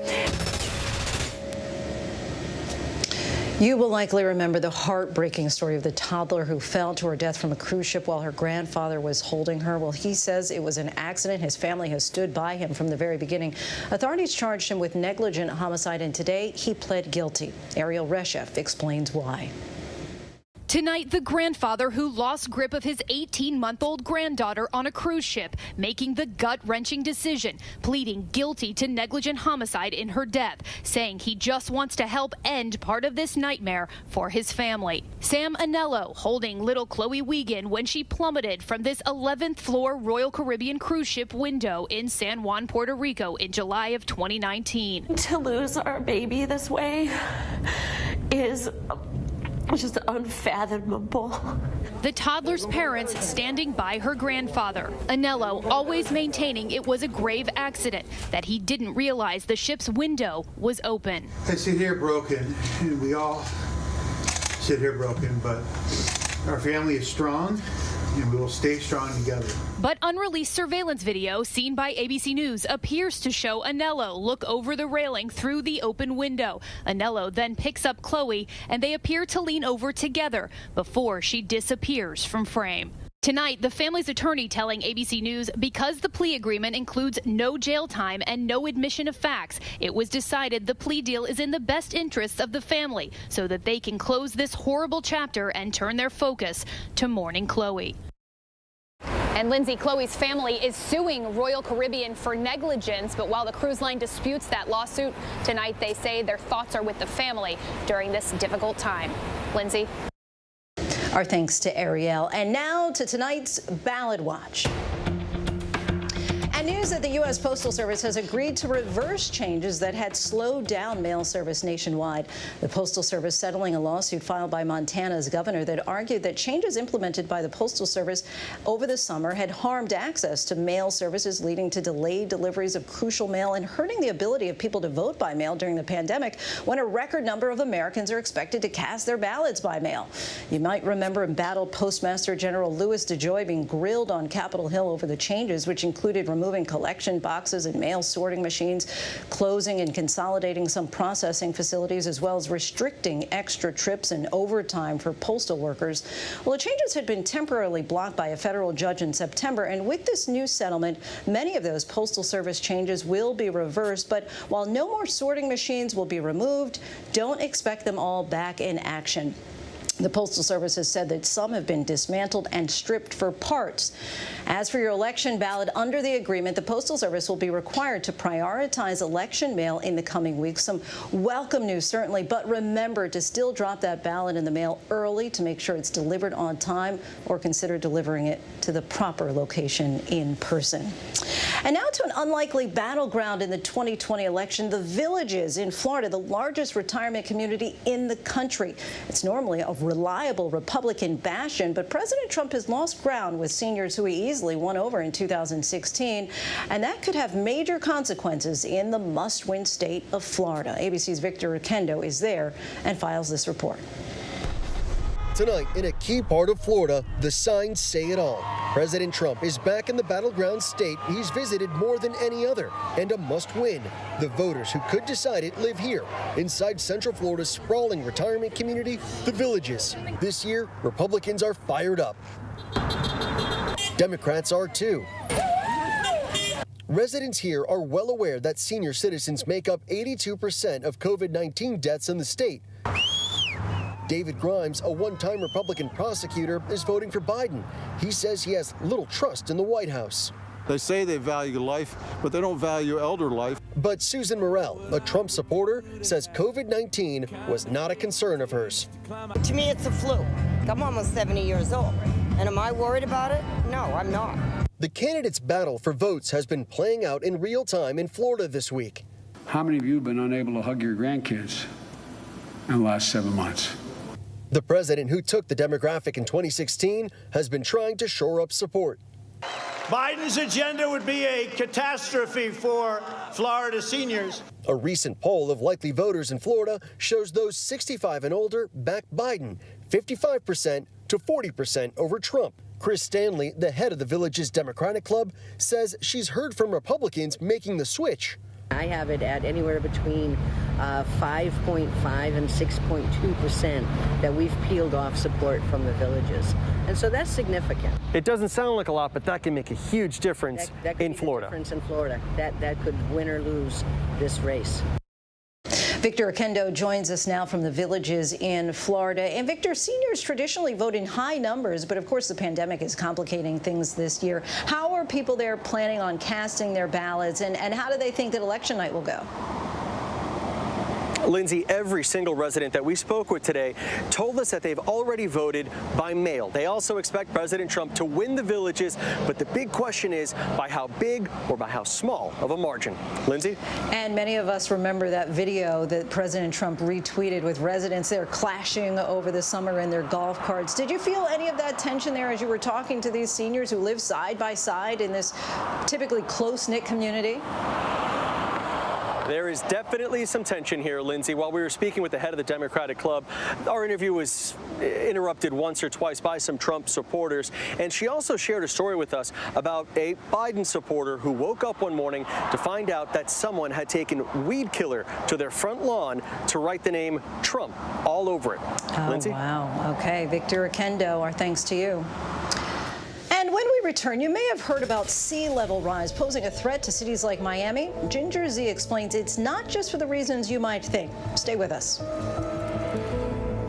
You will likely remember the heartbreaking story of the toddler who fell to her death from a cruise ship while her grandfather was holding her. Well, he says it was an accident. His family has stood by him from the very beginning. Authorities charged him with negligent homicide, and today he pled guilty. Ariel Reshef explains why. Tonight, the grandfather who lost grip of his 18-month-old granddaughter on a cruise ship, making the gut-wrenching decision, pleading guilty to negligent homicide in her death, saying he just wants to help end part of this nightmare for his family. Sam Anello holding little Chloe Wiegand when she plummeted from this 11th floor Royal Caribbean cruise ship window in San Juan, Puerto Rico in July of 2019. To lose our baby this way is just unfathomable. The toddler's parents standing by her grandfather. Anello always maintaining it was a grave accident, that he didn't realize the ship's window was open. I sit here broken, and we all sit here broken, but our family is strong, and we will stay strong together. But unreleased surveillance video seen by ABC News appears to show Anello look over the railing through the open window. Anello then picks up Chloe, and they appear to lean over together before she disappears from frame. Tonight, the family's attorney telling ABC News because the plea agreement includes no jail time and no admission of facts, it was decided the plea deal is in the best interests of the family so that they can close this horrible chapter and turn their focus to mourning Chloe. And Lindsay, Chloe's family is suing Royal Caribbean for negligence, but while the cruise line disputes that lawsuit, tonight they say their thoughts are with the family during this difficult time. Lindsay? Our thanks to Ariel. And now to tonight's Ballot Watch. And news that the U.S. Postal Service has agreed to reverse changes that had slowed down mail service nationwide. The Postal Service settling a lawsuit filed by Montana's governor that argued that changes implemented by the Postal Service over the summer had harmed access to mail services, leading to delayed deliveries of crucial mail and hurting the ability of people to vote by mail during the pandemic when a record number of Americans are expected to cast their ballots by mail. You might remember embattled Postmaster General Louis DeJoy being grilled on Capitol Hill over the changes, which included removing collection boxes and mail sorting machines, closing and consolidating some processing facilities, as well as restricting extra trips and overtime for postal workers. Well, the changes had been temporarily blocked by a federal judge in September, and with this new settlement, many of those Postal Service changes will be reversed. But while no more sorting machines will be removed, don't expect them all back in action. The Postal Service has said that some have been dismantled and stripped for parts. As for your election ballot, under the agreement, the Postal Service will be required to prioritize election mail in the coming weeks. Some welcome news, certainly, but remember to still drop that ballot in the mail early to make sure it's delivered on time, or consider delivering it to the proper location in person. And now to an unlikely battleground in the 2020 election, the Villages in Florida, the largest retirement community in the country. It's normally a reliable Republican bastion, but President Trump has lost ground with seniors who he easily won over in 2016, and that could have major consequences in the must-win state of Florida. ABC's Victor Oquendo is there and files this report. Tonight, in a key part of Florida, the signs say it all. President Trump is back in the battleground state he's visited more than any other, and a must-win. The voters who could decide it live here, inside Central Florida's sprawling retirement community, the Villages. This year, Republicans are fired up. Democrats are too. Residents here are well aware that senior citizens make up 82% of COVID-19 deaths in the state. David Grimes, a one-time Republican prosecutor, is voting for Biden. He says he has little trust in the White House. They say they value life, but they don't value elder life. But Susan Morrell, a Trump supporter, says COVID-19 was not a concern of hers. To me, it's a flu. I'm almost 70 years old. And am I worried about it? No, I'm not. The candidates' battle for votes has been playing out in real time in Florida this week. How many of you have been unable to hug your grandkids in the last 7 months? The president, who took the demographic in 2016, has been trying to shore up support. Biden's agenda would be a catastrophe for Florida seniors. A recent poll of likely voters in Florida shows those 65 and older back Biden, 55% to 40% over Trump. Chris Stanley, the head of the Villages Democratic Club, says she's heard from Republicans making the switch. I have it at anywhere between 5.5 and 6.2% that we've peeled off support from the villages. And so that's significant. It doesn't sound like a lot, but that can make a huge difference that could in be Florida. The difference in Florida. That could win or lose this race. Victor Oquendo joins us now from the Villages in Florida. And Victor, seniors traditionally vote in high numbers, but of course the pandemic is complicating things this year. How are people there planning on casting their ballots, and how do they think that election night will go? Lindsay, every single resident that we spoke with today told us that they've already voted by mail. They also expect President Trump to win the Villages, but the big question is by how big or by how small of a margin. Lindsay? And many of us remember that video that President Trump retweeted with residents there clashing over the summer in their golf carts. Did you feel any of that tension there as you were talking to these seniors who live side by side in this typically close-knit community? There is definitely some tension here, Lindsay. While we were speaking with the head of the Democratic Club, our interview was interrupted once or twice by some Trump supporters. And she also shared a story with us about a Biden supporter who woke up one morning to find out that someone had taken weed killer to their front lawn to write the name Trump all over it. Oh, Lindsay? Wow. Okay. Victor Oquendo, our thanks to you. And when we return, you may have heard about sea level rise posing a threat to cities like Miami. Ginger Zee explains it's not just for the reasons you might think. Stay with us.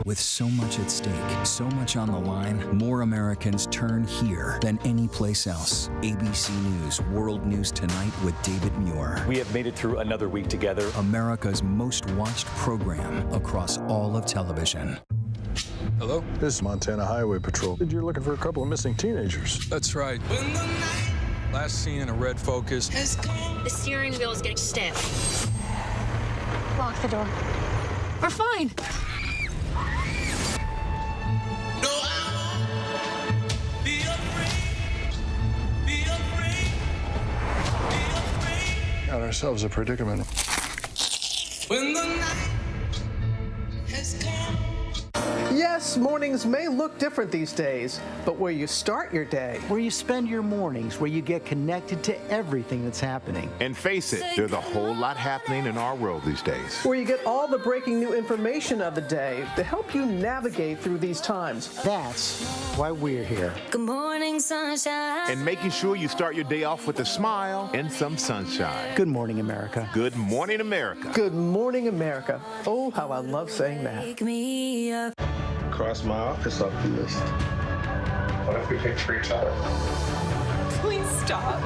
With so much at stake, so much on the line, more Americans turn here than any place else. ABC News World News Tonight with David Muir. We have made it through another week together. America's most watched program across all of television. Hello? This is Montana Highway Patrol. You're looking for a couple of missing teenagers. That's right. Last seen in a red Focus. The steering wheel is getting stiff. Lock the door. We're fine. Got ourselves a predicament. When the night has come. Yes, mornings may look different these days, but where you start your day, where you spend your mornings, where you get connected to everything that's happening. And face it, there's a whole lot happening in our world these days. Where you get all the breaking new information of the day to help you navigate through these times. That's why we're here. Good morning, sunshine. And making sure you start your day off with a smile and some sunshine. Good morning, America. Good morning, America. Good morning, America. Oh, how I love saying that. Wake me up. Cross my office off the list. What if we picked for each other? Please stop.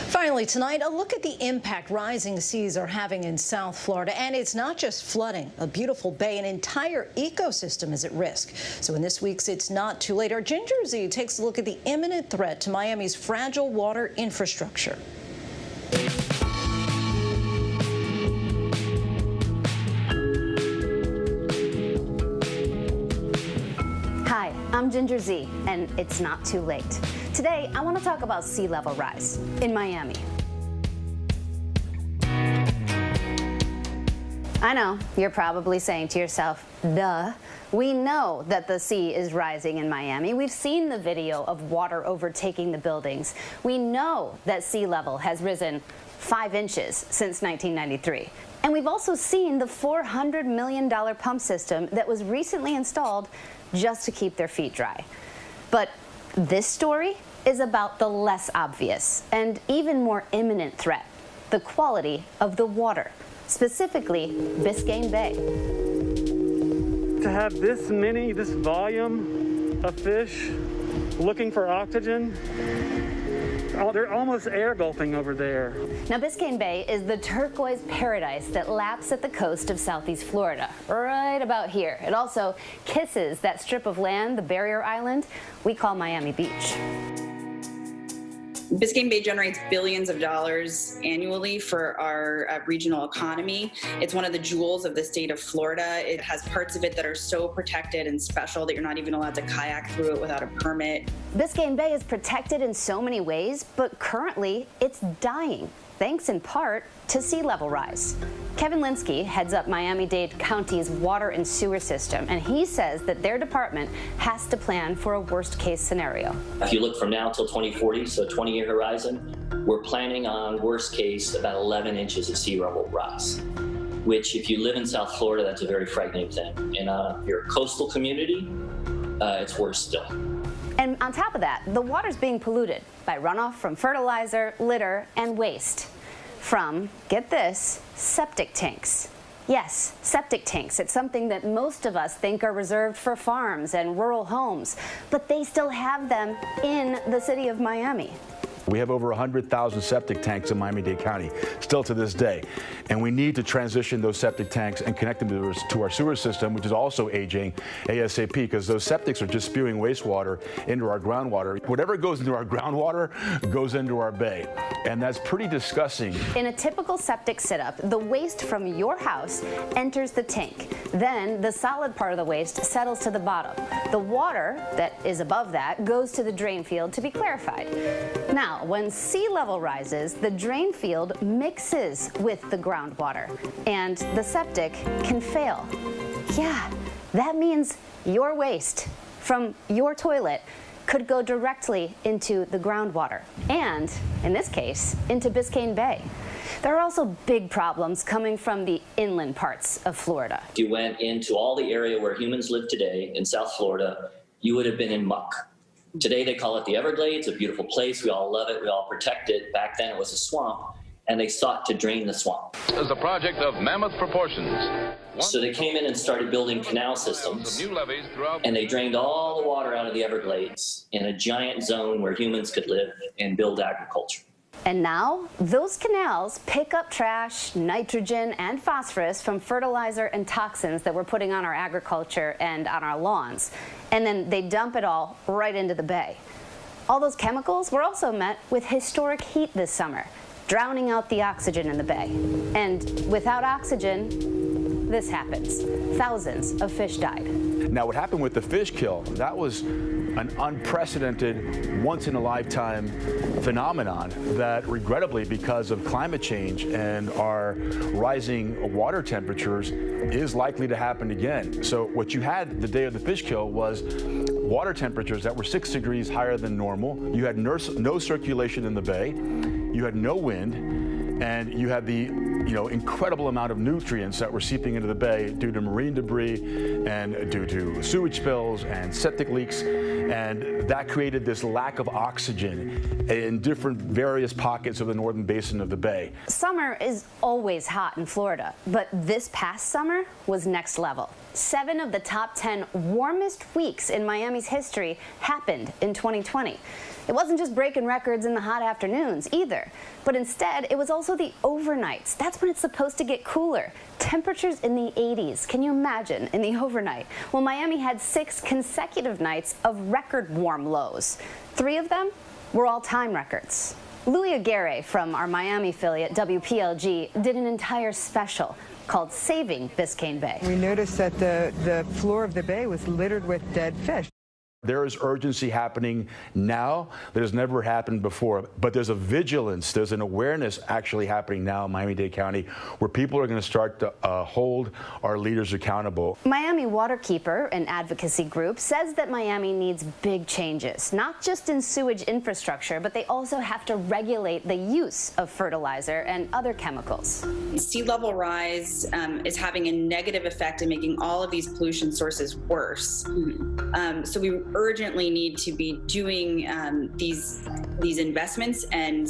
Finally tonight, a look at the impact rising seas are having in South Florida. And it's not just flooding. A beautiful bay, an entire ecosystem is at risk. So in this week's It's Not Too Late, our Ginger Zee takes a look at the imminent threat to Miami's fragile water infrastructure. Hi, I'm Ginger Zee, and it's not too late. Today, I want to talk about sea level rise in Miami. I know, you're probably saying to yourself, duh. We know that the sea is rising in Miami. We've seen the video of water overtaking the buildings. We know that sea level has risen 5 inches since 1993. And we've also seen the $400 million pump system that was recently installed just to keep their feet dry. But this story is about the less obvious and even more imminent threat, the quality of the water, specifically Biscayne Bay. To have this volume of fish looking for oxygen, they're almost air gulping over there. Now, Biscayne Bay is the turquoise paradise that laps at the coast of southeast Florida, right about here. It also kisses that strip of land, the barrier island, we call Miami Beach. Biscayne Bay generates billions of dollars annually for our regional economy. It's one of the jewels of the state of Florida. It has parts of it that are so protected and special that you're not even allowed to kayak through it without a permit. Biscayne Bay is protected in so many ways, but currently it's dying. thanks in part to sea level rise. Kevin Linsky heads up Miami-Dade County's water and sewer system, and he says that their department has to plan for a worst-case scenario. If you look from now till 2040, so 20-year horizon, we're planning on worst case about 11 inches of sea level rise, which if you live in South Florida, that's a very frightening thing. And if you're a coastal community, it's worse still. And on top of that, the water's being polluted by runoff from fertilizer, litter, and waste from, get this, septic tanks. Yes, septic tanks. It's something that most of us think are reserved for farms and rural homes, but they still have them in the city of Miami. We have over 100,000 septic tanks in Miami-Dade County, still to this day. And we need to transition those septic tanks and connect them to our sewer system, which is also aging ASAP, because those septics are just spewing wastewater into our groundwater. Whatever goes into our groundwater goes into our bay. And that's pretty disgusting. In a typical septic setup, the waste from your house enters the tank. Then the solid part of the waste settles to the bottom. The water that is above that goes to the drain field to be clarified. Now, when sea level rises, the drain field mixes with the groundwater, and the septic can fail. Yeah, that means your waste from your toilet could go directly into the groundwater, and, in this case, into Biscayne Bay. There are also big problems coming from the inland parts of Florida. If you went into all the area where humans live today in South Florida, you would have been in muck. Today they call it the Everglades, a beautiful place. We all love it. We all protect it. Back then it was a swamp, and they sought to drain the swamp. It was a project of mammoth proportions. So they came in and started building canal systems, and they drained all the water out of the Everglades in a giant zone where humans could live and build agriculture. And now, those canals pick up trash, nitrogen, and phosphorus from fertilizer and toxins that we're putting on our agriculture and on our lawns. And then they dump it all right into the bay. All those chemicals were also met with historic heat this summer, drowning out the oxygen in the bay. And without oxygen, this happens. Thousands of fish died. Now, what happened with the fish kill, that was an unprecedented, once-in-a-lifetime phenomenon that, regrettably, because of climate change and our rising water temperatures, is likely to happen again. So what you had the day of the fish kill was water temperatures that were 6 degrees higher than normal. You had no circulation in the bay. You had no wind, and you had the incredible amount of nutrients that were seeping into the bay due to marine debris and due to sewage spills and septic leaks. And that created this lack of oxygen in different various pockets of the northern basin of the bay. Summer is always hot in Florida, but this past summer was next level. 7 of the top 10 warmest weeks in Miami's history happened in 2020. It wasn't just breaking records in the hot afternoons either, but instead it was also the overnights. That's when it's supposed to get cooler. Temperatures in the 80s. Can you imagine in the overnight? Well, Miami had 6 consecutive nights of record warm lows. 3 of them were all-time records. Louis Aguirre from our Miami affiliate WPLG did an entire special called Saving Biscayne Bay. We noticed that the floor of the bay was littered with dead fish. There is urgency happening now that has never happened before, but there's a vigilance, there's an awareness actually happening now in Miami-Dade County where people are going to start to hold our leaders accountable. Miami Waterkeeper, an advocacy group, says that Miami needs big changes, not just in sewage infrastructure, but they also have to regulate the use of fertilizer and other chemicals. Sea level rise is having a negative effect in making all of these pollution sources worse. So we urgently need to be doing these investments and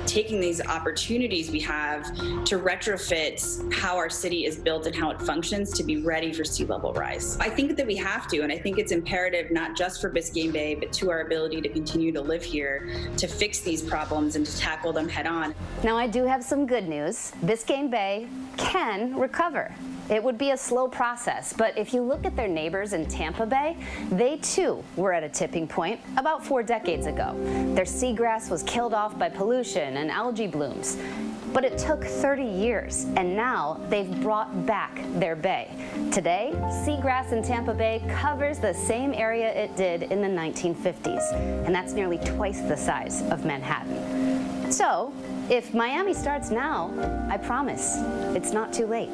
taking these opportunities we have to retrofit how our city is built and how it functions to be ready for sea level rise. I think that we have to, and I think it's imperative not just for Biscayne Bay, but to our ability to continue to live here, to fix these problems and to tackle them head on. Now, I do have some good news. Biscayne Bay can recover. It would be a slow process, but if you look at their neighbors in Tampa Bay, they too were at a tipping point about 4 decades ago. Their seagrass was killed off by pollution and algae blooms. But it took 30 years, and now they've brought back their bay. Today, seagrass in Tampa Bay covers the same area it did in the 1950s, and that's nearly twice the size of Manhattan. So, if Miami starts now, I promise it's not too late.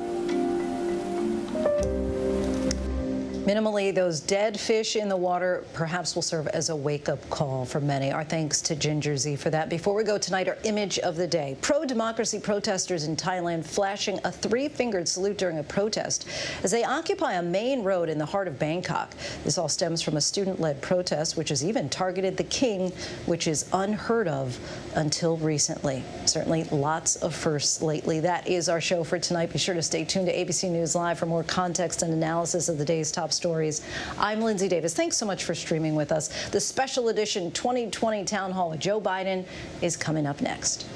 Minimally, those dead fish in the water perhaps will serve as a wake-up call for many. Our thanks to Ginger Z for that. Before we go tonight, our image of the day. Pro-democracy protesters in Thailand flashing a three-fingered salute during a protest as they occupy a main road in the heart of Bangkok. This all stems from a student-led protest, which has even targeted the king, which is unheard of until recently. Certainly lots of firsts lately. That is our show for tonight. Be sure to stay tuned to ABC News Live for more context and analysis of the day's top stories. I'm Lindsay Davis. Thanks so much for streaming with us. The special edition 2020 Town Hall with Joe Biden is coming up next.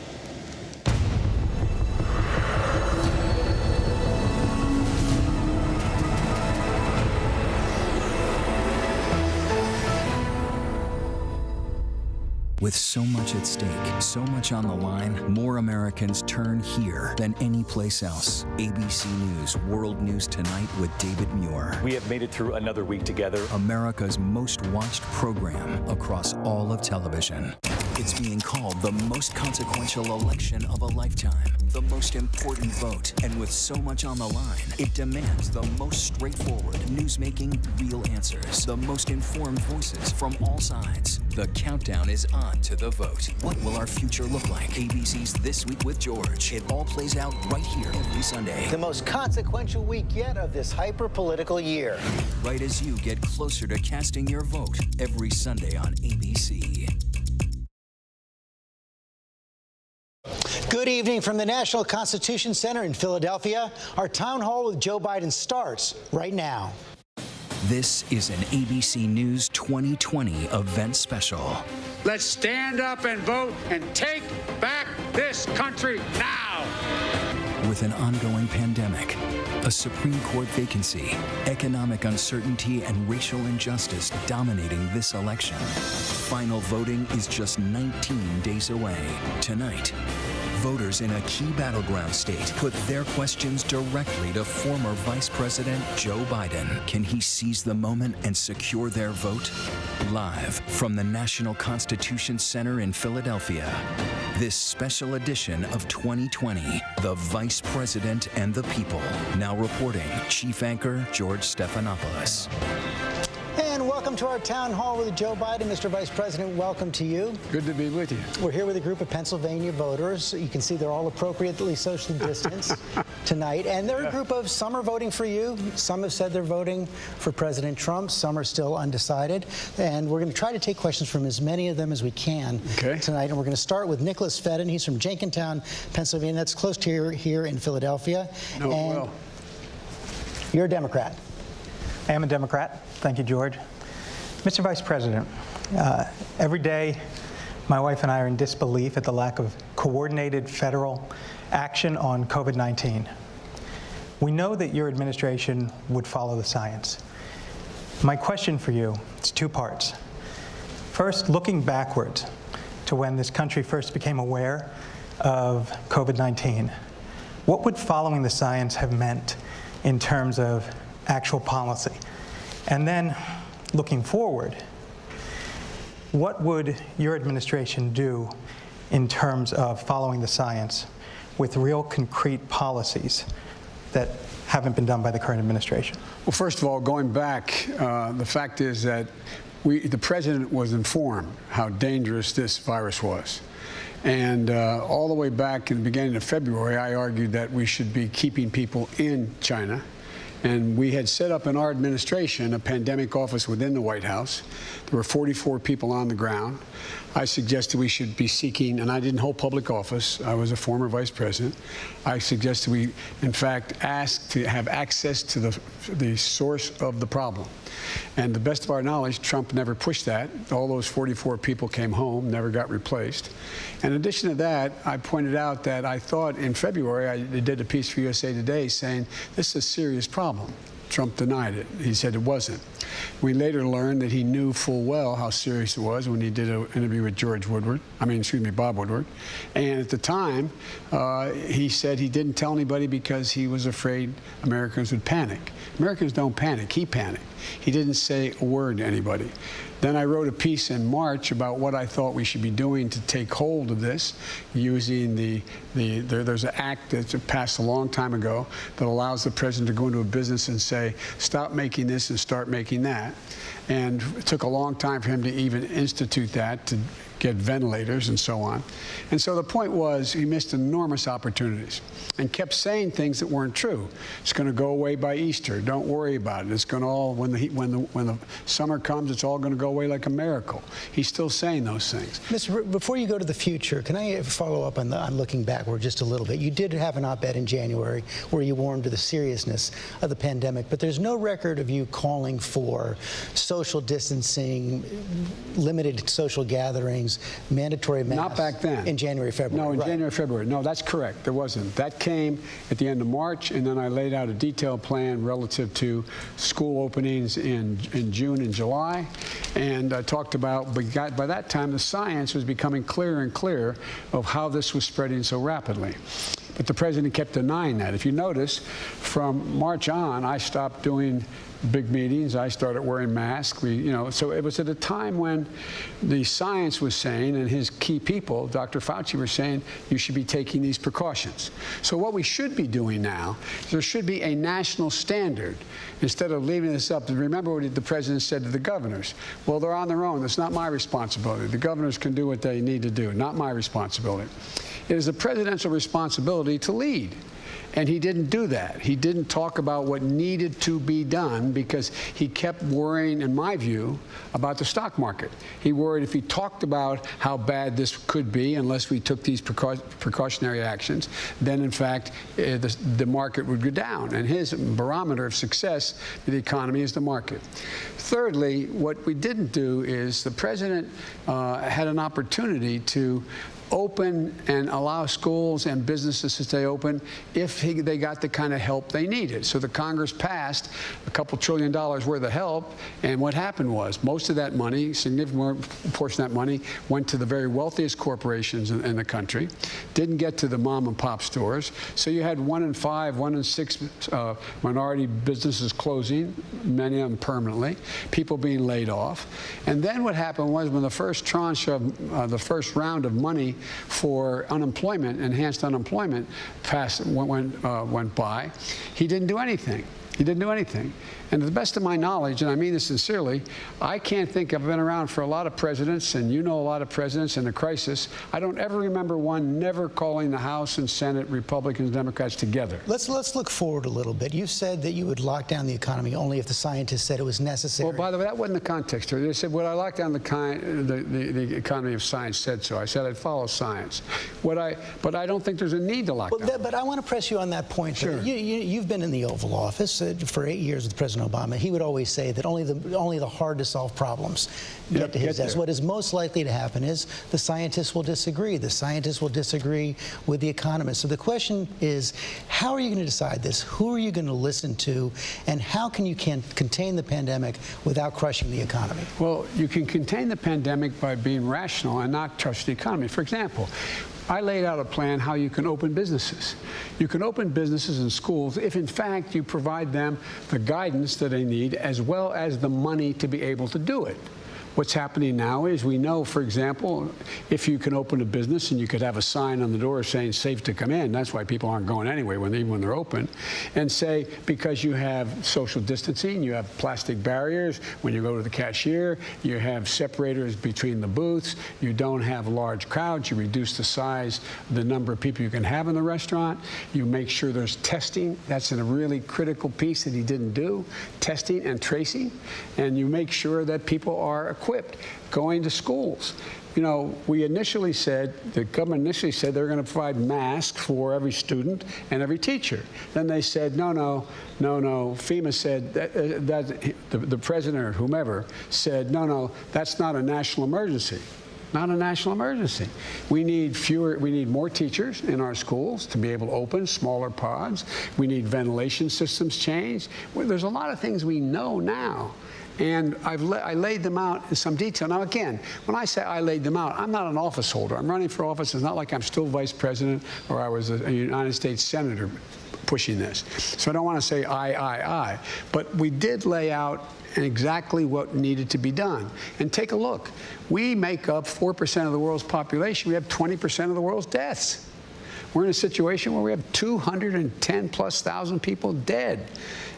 With so much at stake, so much on the line, more Americans turn here than any place else. ABC News World News Tonight with David Muir. We have made it through another week together. America's most watched program across all of television. It's being called the most consequential election of a lifetime, the most important vote. And with so much on the line, it demands the most straightforward, newsmaking, real answers, the most informed voices from all sides. The countdown is on to the vote. What will our future look like? ABC's This Week with George. It all plays out right here every Sunday. The most consequential week yet of this hyper-political year. Right as you get closer to casting your vote every Sunday on ABC. Good evening from the National Constitution Center in Philadelphia. Our town hall with Joe Biden starts right now. This is an ABC News 2020 event special. Let's stand up and vote and take back this country now. With an ongoing pandemic, a Supreme Court vacancy, economic uncertainty, and racial injustice dominating this election, final voting is just 19 days away. Tonight, voters in a key battleground state put their questions directly to former Vice President Joe Biden. Can he seize the moment and secure their vote? Live from the National Constitution Center in Philadelphia, this special edition of 2020, The Vice President and the People. Now reporting, Chief Anchor George Stephanopoulos. And welcome to our town hall with Joe Biden. Mr. Vice President, welcome to you. Good to be with you. We're here with a group of Pennsylvania voters. You can see they're all appropriately socially distanced tonight. And they're a group of, some are voting for you. Some have said they're voting for President Trump. Some are still undecided. And we're going to try to take questions from as many of them as we can tonight. And we're going to start with Nicholas Fedden. He's from Jenkintown, Pennsylvania. That's close to here in Philadelphia. Well. You're a Democrat. I am a Democrat. Thank you, George. Mr. Vice President, every day my wife and I are in disbelief at the lack of coordinated federal action on COVID-19. We know that your administration would follow the science. My question for you is two parts. First, looking backwards to when this country first became aware of COVID-19, what would following the science have meant in terms of actual policy? And then, looking forward, what would your administration do in terms of following the science with real concrete policies that haven't been done by the current administration? Well, first of all, going back, the fact is that the president was informed how dangerous this virus was. And all the way back in the beginning of February, I argued that we should be keeping people in China. And we had set up in our administration a pandemic office within the White House. There were 44 people on the ground. I suggested we should be seeking, and I didn't hold public office. I was a former vice president. I suggested we, in fact, ask to have access to the source of the problem. And to the best of our knowledge, Trump never pushed that. All those 44 people came home, never got replaced. In addition to that, I pointed out that I thought in February, I did a piece for USA Today saying this is a serious problem. Trump denied it. He said it wasn't. We later learned that he knew full well how serious it was when he did an interview with Bob Woodward. And at the time, he said he didn't tell anybody because he was afraid Americans would panic. Americans don't panic. He panicked. He didn't say a word to anybody. Then I wrote a piece in March about what I thought we should be doing to take hold of this, using there's an act that's passed a long time ago that allows the president to go into a business and say, stop making this and start making that. And it took a long time for him to even institute that, to get ventilators and so on. And so the point was, he missed enormous opportunities and kept saying things that weren't true. It's going to go away by Easter. Don't worry about it. It's going to all, when the summer comes, it's all going to go away like a miracle. He's still saying those things. Before you go to the future, can I follow up on looking backward just a little bit? You did have an op-ed in January where you warned to the seriousness of the pandemic, but there's no record of you calling for social distancing, limited social gatherings, mandatory masks. Not back then. In January, February. No, in January, February. No, that's correct. There wasn't. That came at the end of March, and then I laid out a detailed plan relative to school openings in June and July. And I talked about, by that time, the science was becoming clearer and clearer of how this was spreading so rapidly. But the president kept denying that. If you notice, from March on, I stopped doing big meetings. I started wearing masks. So it was at a time when the science was saying, and his key people, Dr. Fauci, were saying, you should be taking these precautions. So what we should be doing now, there should be a national standard instead of leaving this up. Remember what the president said to the governors. Well, they're on their own. It's not my responsibility. The governors can do what they need to do, not my responsibility. It is a presidential responsibility to lead. And he didn't do that. He didn't talk about what needed to be done because he kept worrying, in my view, about the stock market. He worried if he talked about how bad this could be unless we took these precautionary actions, then in fact the market would go down. And his barometer of success in the economy is the market. Thirdly, what we didn't do is the president had an opportunity to open and allow schools and businesses to stay open if they got the kind of help they needed. So the Congress passed a couple $2 trillion worth of help, and what happened was most of that money, significant portion of that money, went to the very wealthiest corporations in the country, didn't get to the mom and pop stores. So you had 1 in 5, 1 in 6 minority businesses closing, many of them permanently, people being laid off. And then what happened was when the first tranche of the first round of money for unemployment, enhanced unemployment, went by, he didn't do anything. He didn't do anything. And to the best of my knowledge, and I mean this sincerely, I can't think, I've been around for a lot of presidents, and you know a lot of presidents in a crisis. I don't ever remember one never calling the House and Senate, Republicans, Democrats together. Let's look forward a little bit. You said that you would lock down the economy only if the scientists said it was necessary. Well, by the way, that wasn't the context here. They said, would I lock down the economy if science said so? I said I'd follow science. But I don't think there's a need to lock down. But I want to press you on that point. Sure. You've been in the Oval Office for 8 years with President Obama. He would always say that only the hard to solve problems get to his desk. What is most likely to happen is the scientists will disagree. The scientists will disagree with the economists. So the question is, how are you going to decide this? Who are you going to listen to? And how can you contain the pandemic without crushing the economy? Well, you can contain the pandemic by being rational and not crush the economy. For example, I laid out a plan how you can open businesses. You can open businesses and schools if, in fact, you provide them the guidance that they need as well as the money to be able to do it. What's happening now is we know, for example, if you can open a business and you could have a sign on the door saying safe to come in, that's why people aren't going anyway even when they're open, and say because you have social distancing, you have plastic barriers, when you go to the cashier, you have separators between the booths, you don't have large crowds, you reduce the size, the number of people you can have in the restaurant, you make sure there's testing. That's a really critical piece that he didn't do, testing and tracing, and you make sure that people are equipped, going to schools. You know, we initially said, the government initially said they were going to provide masks for every student and every teacher. Then they said, no. FEMA said, the president or whomever said, no, that's not a national emergency. not a national emergency. We need more teachers in our schools to be able to open smaller pods. We need ventilation systems changed. Well, there's a lot of things we know now. And I laid them out in some detail. Now, again, when I say I laid them out, I'm not an office holder. I'm running for office. It's not like I'm still vice president or I was a United States senator pushing this. So I don't want to say I. But we did lay out exactly what needed to be done. And take a look. We make up 4% of the world's population. We have 20% of the world's deaths. We're in a situation where we have 210,000+ people dead.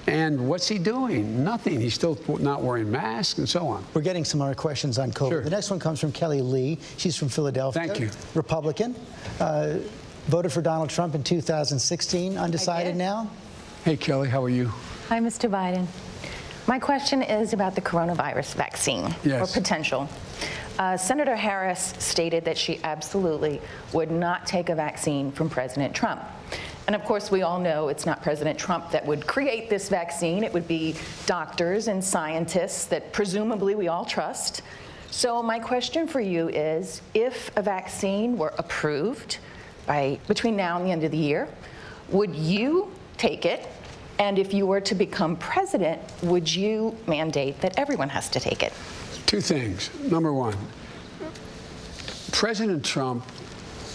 And what's he doing? Nothing. He's still not wearing masks and so on. We're getting some more questions on COVID. Sure. The next one comes from Kelly Lee. She's from Philadelphia. Thank you. Republican. Voted for Donald Trump in 2016. Undecided now? Hey, Kelly, how are you? Hi, Mr. Biden. My question is about the coronavirus vaccine, or potential. Senator Harris stated that she absolutely would not take a vaccine from President Trump. And of course, we all know it's not President Trump that would create this vaccine. It would be doctors and scientists that presumably we all trust. So my question for you is, if a vaccine were approved between now and the end of the year, would you take it? And if you were to become president, would you mandate that everyone has to take it? Two things. Number one, President Trump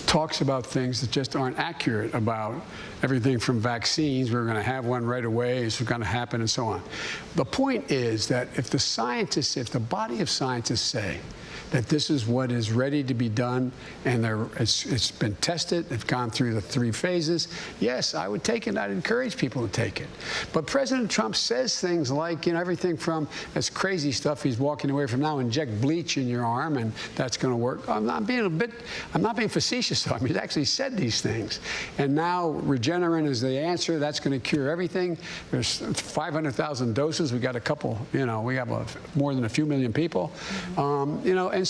talks about things that just aren't accurate about everything from vaccines. We're going to have one right away. It's going to happen and so on. The point is that if the body of scientists say that this is what is ready to be done and it's been tested, they've gone through the 3 phases, yes, I would take it. I'd encourage people to take it. But President Trump says things like, everything from this crazy stuff he's walking away from now, inject bleach in your arm and that's going to work. I'm not being facetious though. I mean, he's actually said these things. And now Regeneron is the answer. That's going to cure everything. There's 500,000 doses. We got a couple, we have more than a few million people. And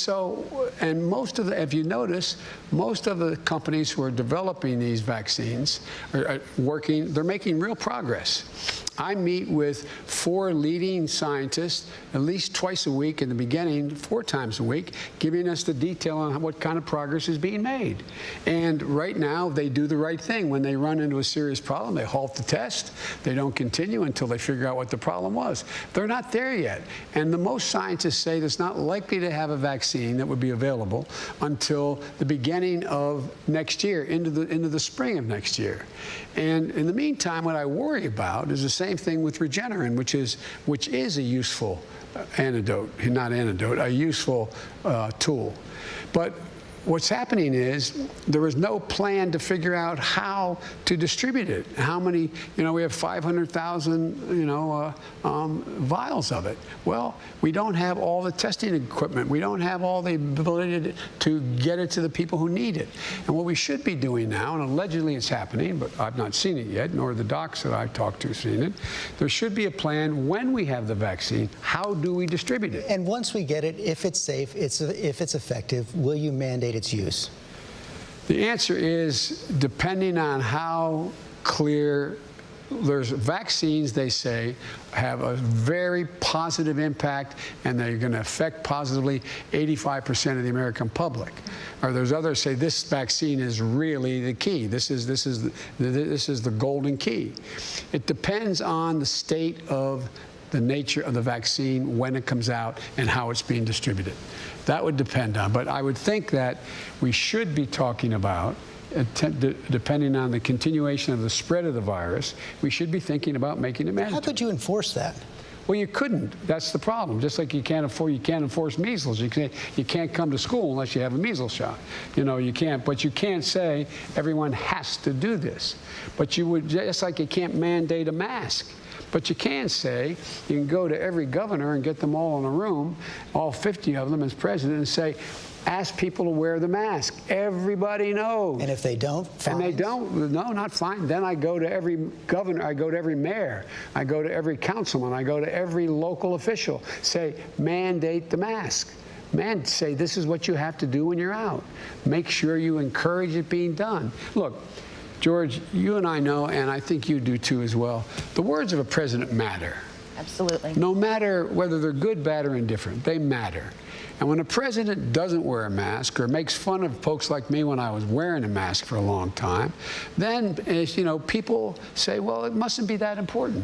most of if you notice, most of the companies who are developing these vaccines are they're making real progress. I meet with 4 leading scientists at least twice a week in the beginning, 4 times a week, giving us the detail on what kind of progress is being made. And right now, they do the right thing. When they run into a serious problem, they halt the test. They don't continue until they figure out what the problem was. They're not there yet. And the most scientists say there's not likely to have a vaccine that would be available until the beginning of next year, into the spring of next year. And in the meantime, what I worry about is the same thing with Regeneron, which is a useful a useful tool. But what's happening is there is no plan to figure out how to distribute it. How many, we have 500,000, vials of it. Well, we don't have all the testing equipment. We don't have all the ability to get it to the people who need it. And what we should be doing now, and allegedly it's happening, but I've not seen it yet, nor the docs that I've talked to seen it, there should be a plan when we have the vaccine, how do we distribute it? And once we get it, if it's safe, if it's effective, will you mandate its use? The answer is depending on how clear. There's vaccines, they say, have a very positive impact, and they're going to affect positively 85% of the American public. Or there's others say this vaccine is really the key. This is the golden key. It depends on the state of the nature of the vaccine, when it comes out, and how it's being distributed. That would depend on. But I would think that we should be talking about, depending on the continuation of the spread of the virus, we should be thinking about making it mandatory. How could you enforce that? Well, you couldn't. That's the problem. Just like you can't enforce measles. You can't come to school unless you have a measles shot. You can't. But you can't say everyone has to do this. But you would, just like you can't mandate a mask. But you can say, you can go to every governor and get them all in a room, all 50 of them as president, and say, ask people to wear the mask. Everybody knows. And if they don't, fines? And they don't, no, not fine. Then I go to every governor, I go to every mayor, I go to every councilman, I go to every local official, say, mandate the mask. Say, this is what you have to do when you're out. Make sure you encourage it being done. Look, George, you and I know, and I think you do too as well, the words of a president matter. Absolutely. No matter whether they're good, bad, or indifferent, they matter. And when a president doesn't wear a mask or makes fun of folks like me when I was wearing a mask for a long time, then, you know, people say, well, it mustn't be that important.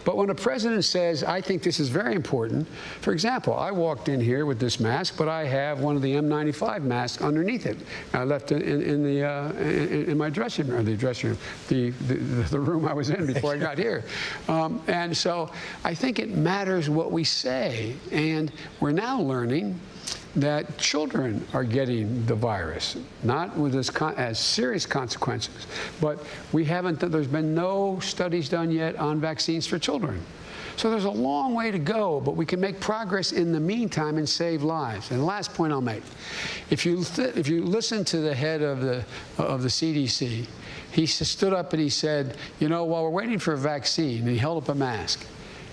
But when a president says, I think this is very important, for example, I walked in here with this mask, but I have one of the M95 masks underneath it. I left it in my dressing room, the room I was in before I got here. And so I think it matters what we say. And we're now learning that children are getting the virus, not with as serious consequences, but there's been no studies done yet on vaccines for children. So there's a long way to go, but we can make progress in the meantime and save lives. And the last point I'll make, if you listen to the head of the CDC, he stood up and he said, you know, while we're waiting for a vaccine, and he held up a mask.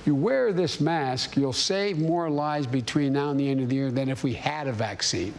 You wear this mask, you'll save more lives between now and the end of the year than if we had a vaccine.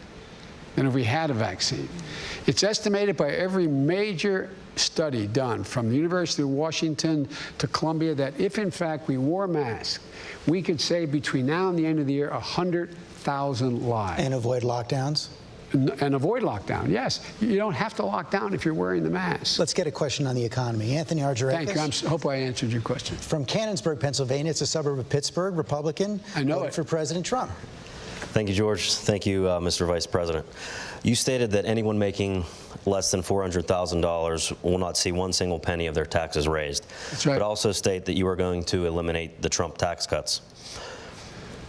It's estimated by every major study done, from the University of Washington to Columbia, that if in fact we wore masks, we could save between now and the end of the year 100,000 lives. And avoid lockdowns? And avoid lockdown, yes. You don't have to lock down if you're wearing the mask. Let's get a question on the economy. Anthony Argyrakis. Thank you. I hope I answered your question. From Canonsburg, Pennsylvania. It's a suburb of Pittsburgh, Republican. I know it. For President Trump. Thank you, George. Thank you, Mr. Vice President. You stated that anyone making less than $400,000 will not see one single penny of their taxes raised. That's right. But also state that you are going to eliminate the Trump tax cuts.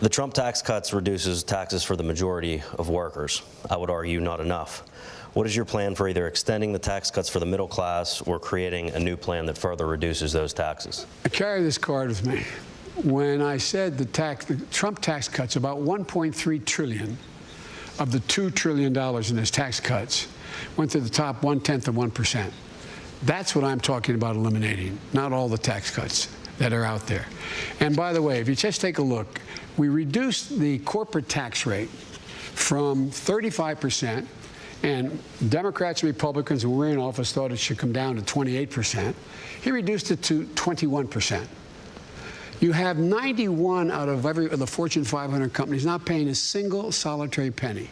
The Trump tax cuts reduces taxes for the majority of workers. I would argue not enough. What is your plan for either extending the tax cuts for the middle class or creating a new plan that further reduces those taxes? I carry this card with me. When I said the Trump tax cuts, about $1.3 trillion of the $2 trillion in his tax cuts went to the top 1/10 of 1%. That's what I'm talking about eliminating, not all the tax cuts that are out there. And by the way, if you just take a look, we reduced the corporate tax rate from 35%, and Democrats and Republicans who were in office thought it should come down to 28%. He reduced it to 21%. You have 91 out of the Fortune 500 companies not paying a single solitary penny.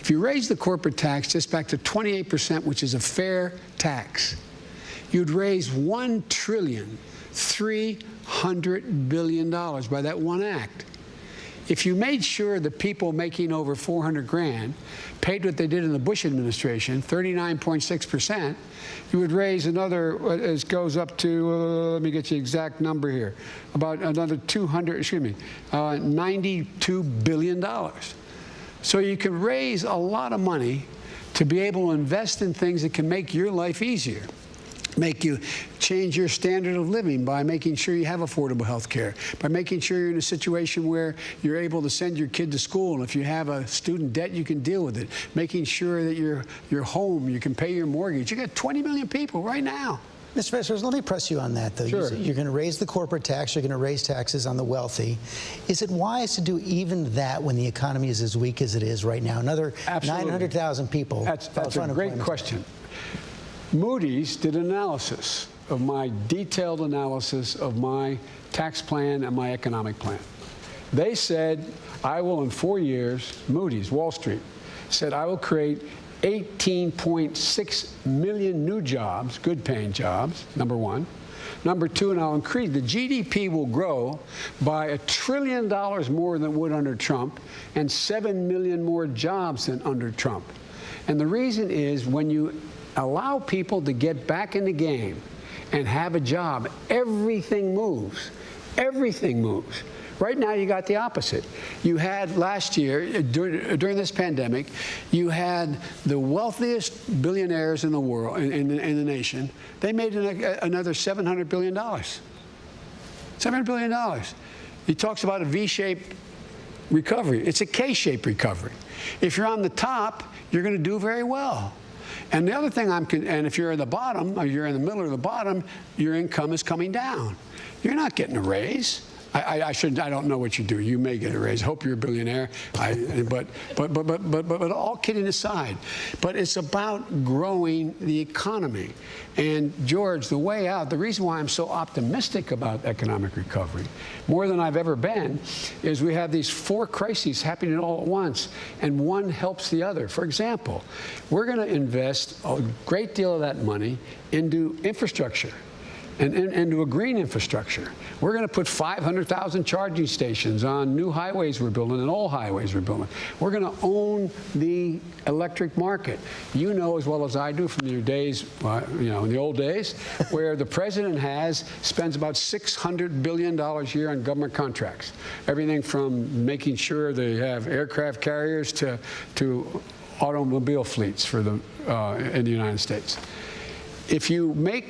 If you raise the corporate tax just back to 28%, which is a fair tax, you'd raise $1.3 trillion by that one act. If you made sure that people making over 400 grand paid what they did in the Bush administration, 39.6%, you would raise another, it goes up to, let me get you the exact number here, about another $92 billion. So you can raise a lot of money to be able to invest in things that can make your life easier. Make you change your standard of living by making sure you have affordable health care, by making sure you're in a situation where you're able to send your kid to school, and if you have a student debt, you can deal with it, making sure that your home, you can pay your mortgage. You got 20 million people right now. Mr. Vice President, let me press you on that, though. Sure. You're going to raise the corporate tax. You're going to raise taxes on the wealthy. Is it wise to do even that when the economy is as weak as it is right now? Another 900,000 people. That's a great question. Moody's did an analysis of my detailed analysis of my tax plan and my economic plan. They said, I will in 4 years, Moody's, Wall Street, said I will create 18.6 million new jobs, good paying jobs, number one. Number two, and I'll increase, the GDP will grow by $1 trillion more than it would under Trump, and 7 million more jobs than under Trump. And the reason is when you allow people to get back in the game and have a job, everything moves. Everything moves. Right now, you got the opposite. You had last year, during this pandemic, you had the wealthiest billionaires in the world, in the nation. They made another $700 billion. $700 billion. He talks about a V-shaped recovery. It's a K-shaped recovery. If you're on the top, you're going to do very well. And the other thing and if you're in the bottom, or you're in the middle or the bottom, your income is coming down. You're not getting a raise. I don't know what you do. You may get a raise. Hope you're a billionaire. But all kidding aside, but it's about growing the economy. And George, the way out, the reason why I'm so optimistic about economic recovery, more than I've ever been, is we have these 4 crises happening all at once, and one helps the other. For example, we're going to invest a great deal of that money into infrastructure. And into a green infrastructure. We're going to put 500,000 charging stations on new highways we're building and old highways we're building. We're going to own the electric market. You know as well as I do from your days, in the old days, where the president spends about $600 billion a year on government contracts. Everything from making sure they have aircraft carriers to automobile fleets for in the United States. If you and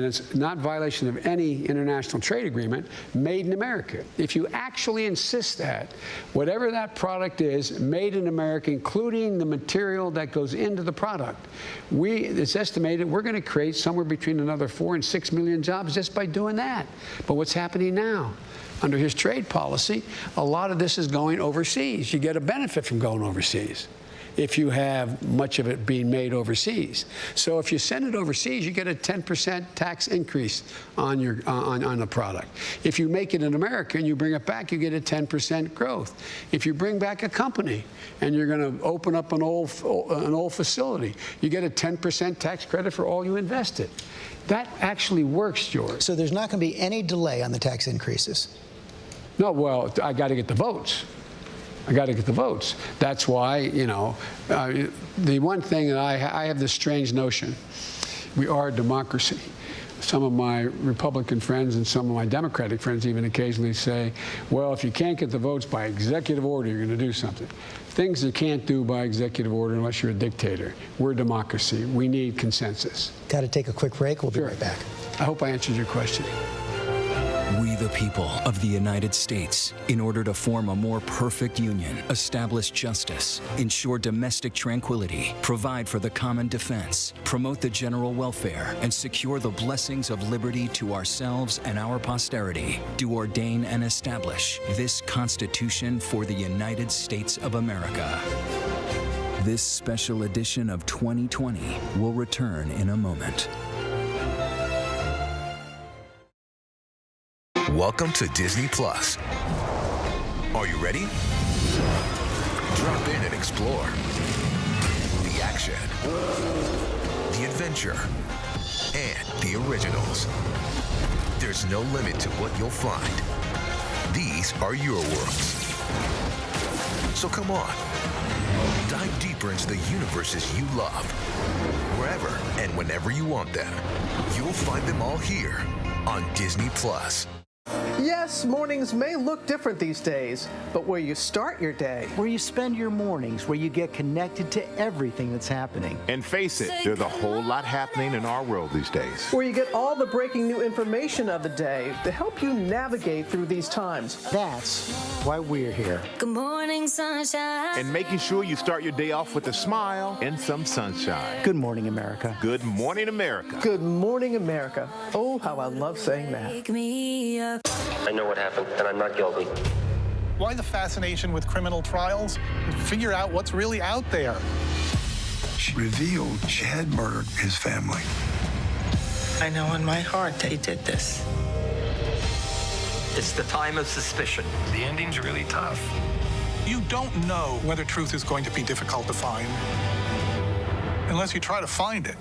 it's not violation of any international trade agreement, made in America. If you actually insist that, whatever that product is, made in America, including the material that goes into the product, it's estimated we're going to create somewhere between another 4 and 6 million jobs just by doing that. But what's happening now? Under his trade policy, a lot of this is going overseas. You get a benefit from going overseas if you have much of it being made overseas. So if you send it overseas, you get a 10% tax increase on the product. If you make it in America and you bring it back, you get a 10% growth. If you bring back a company and you're going to open up an old facility, you get a 10% tax credit for all you invested. That actually works, George. So there's not going to be any delay on the tax increases? No, well, I got to get the votes. That's why, the one thing that I have this strange notion. We are a democracy. Some of my Republican friends and some of my Democratic friends even occasionally say, well, if you can't get the votes by executive order, you're going to do something. Things you can't do by executive order unless you're a dictator. We're a democracy. We need consensus. Got to take a quick break. We'll be right back. I hope I answered your question. We, the people of the United States, in order to form a more perfect union, establish justice, ensure domestic tranquility, provide for the common defense, promote the general welfare, and secure the blessings of liberty to ourselves and our posterity, do ordain and establish this Constitution for the United States of America. This special edition of 2020 will return in a moment. Welcome to Disney Plus. Are you ready? Drop in and explore. The action, the adventure, and the originals. There's no limit to what you'll find. These are your worlds. So come on, dive deeper into the universes you love. Wherever and whenever you want them, you'll find them all here on Disney Plus. Yes, mornings may look different these days, but where you start your day, where you spend your mornings, where you get connected to everything that's happening. And face it, there's a whole lot happening in our world these days. Where you get all the breaking new information of the day to help you navigate through these times. That's why we're here. Good morning, sunshine. And making sure you start your day off with a smile and some sunshine. Good morning, America. Good morning, America. Good morning, America. Oh, how I love saying that. Wake me up. I know what happened, and I'm not guilty. Why the fascination with criminal trials? Figure out what's really out there. She revealed she had murdered his family. I know in my heart they did this. It's the time of suspicion. The ending's really tough. You don't know whether truth is going to be difficult to find unless you try to find it.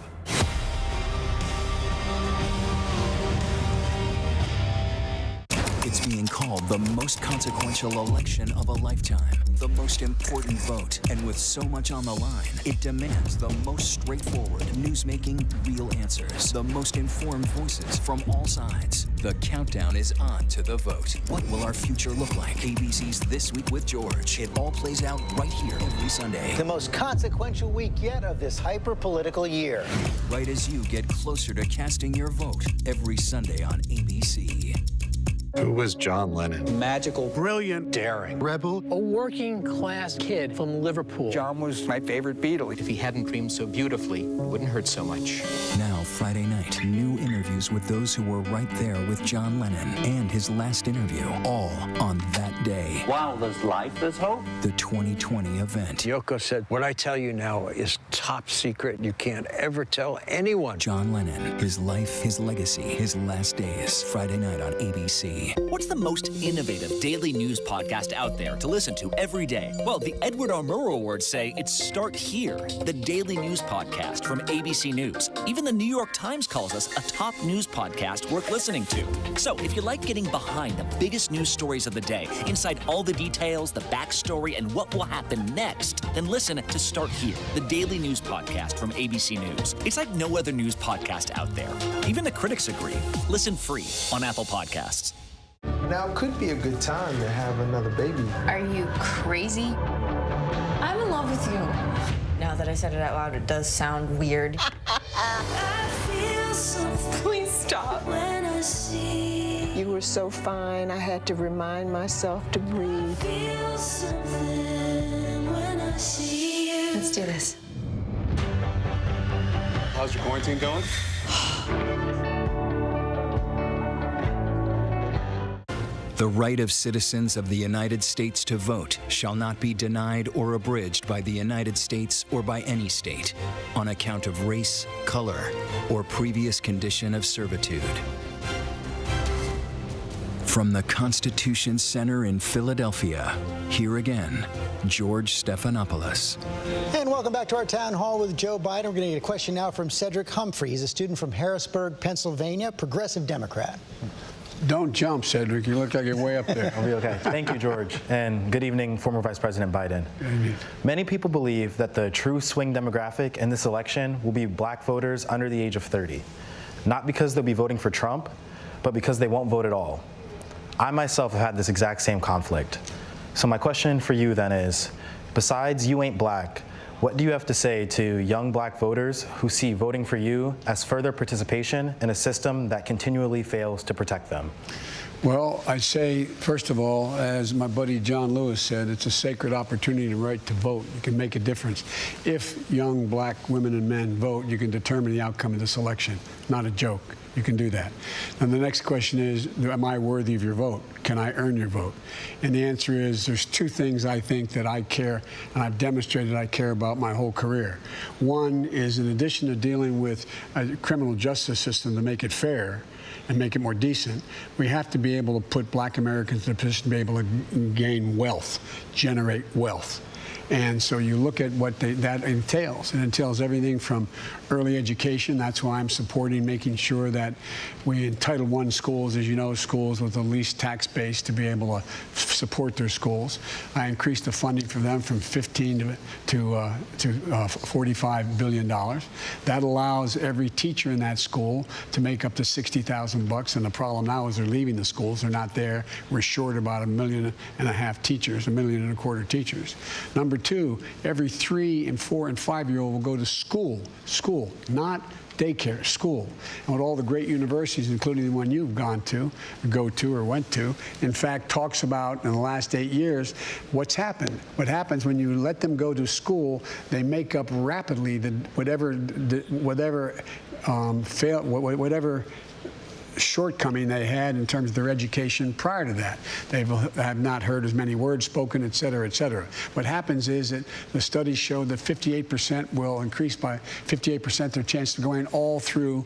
It's being called the most consequential election of a lifetime, the most important vote, and with so much on the line, it demands the most straightforward, newsmaking, real answers, the most informed voices from all sides. The countdown is on to the vote. What will our future look like? ABC's This Week with George. It all plays out right here every Sunday. The most consequential week yet of this hyper-political year. Right as you get closer to casting your vote every Sunday on ABC. Who was John Lennon? Magical, brilliant, daring, rebel, a working class kid from Liverpool. John was my favorite Beatle. If he hadn't dreamed so beautifully, it wouldn't hurt so much. Now, Friday night, new interviews with those who were right there with John Lennon and his last interview, all on that day. While there's life, there's hope. The 2020 event. Yoko said, "What I tell you now is top secret. You can't ever tell anyone." John Lennon, his life, his legacy, his last days. Friday night on ABC. What's the most innovative daily news podcast out there to listen to every day? Well, the Edward R. Murrow Awards say it's Start Here, the daily news podcast from ABC News. Even the New York Times calls us a top news podcast worth listening to. So if you like getting behind the biggest news stories of the day, inside all the details, the backstory, and what will happen next, then listen to Start Here, the daily news podcast from ABC News. It's like no other news podcast out there. Even the critics agree. Listen free on Apple Podcasts. Now could be a good time to have another baby. Are you crazy? I'm in love with you. Now that I said it out loud, it does sound weird. Please stop. You were so fine, I had to remind myself to breathe. Let's do this. How's your quarantine going? The right of citizens of the United States to vote shall not be denied or abridged by the United States or by any state on account of race, color, or previous condition of servitude. From the Constitution Center in Philadelphia, here again, George Stephanopoulos. And welcome back to our town hall with Joe Biden. We're going to get a question now from Cedric Humphrey. He's a student from Harrisburg, Pennsylvania, progressive Democrat. Don't jump, Cedric. You look like you're way up there. I'll be okay. Thank you, George. And good evening, former Vice President Biden. Many people believe that the true swing demographic in this election will be black voters under the age of 30. Not because they'll be voting for Trump, but because they won't vote at all. I myself have had this exact same conflict. So my question for you then is, besides You Ain't Black, what do you have to say to young black voters who see voting for you as further participation in a system that continually fails to protect them? Well, I say, first of all, as my buddy John Lewis said, it's a sacred opportunity and right to vote. You can make a difference. If young black women and men vote, you can determine the outcome of this election. Not a joke. You can do that. And the next question is, am I worthy of your vote? Can I earn your vote? And the answer is, there's two things I think that I care, and I've demonstrated I care about my whole career. One is, in addition to dealing with a criminal justice system to make it fair and make it more decent, we have to be able to put black Americans in a position to be able to gain wealth, generate wealth. And so you look at what that entails. It entails everything from early education. That's why I'm supporting making sure that we in Title I schools, as you know, schools with the least tax base to be able to support their schools. I increased the funding for them from $15 to $45 billion. That allows every teacher in that school to make up to $60,000. And the problem now is they're leaving the schools. They're not there. We're short about 1.5 million teachers, 1.25 million teachers. Number two, every 3-, 4-, and 5-year-old will go to school, not daycare, school. And what all the great universities, including the one you've gone to, or went to, in fact, talks about in the last 8 years, what's happened. What happens when you let them go to school, they make up rapidly whatever shortcoming they had in terms of their education prior to that. They have not heard as many words spoken, et cetera, et cetera. What happens is that the studies show that 58% will increase by 58% their chance of going all through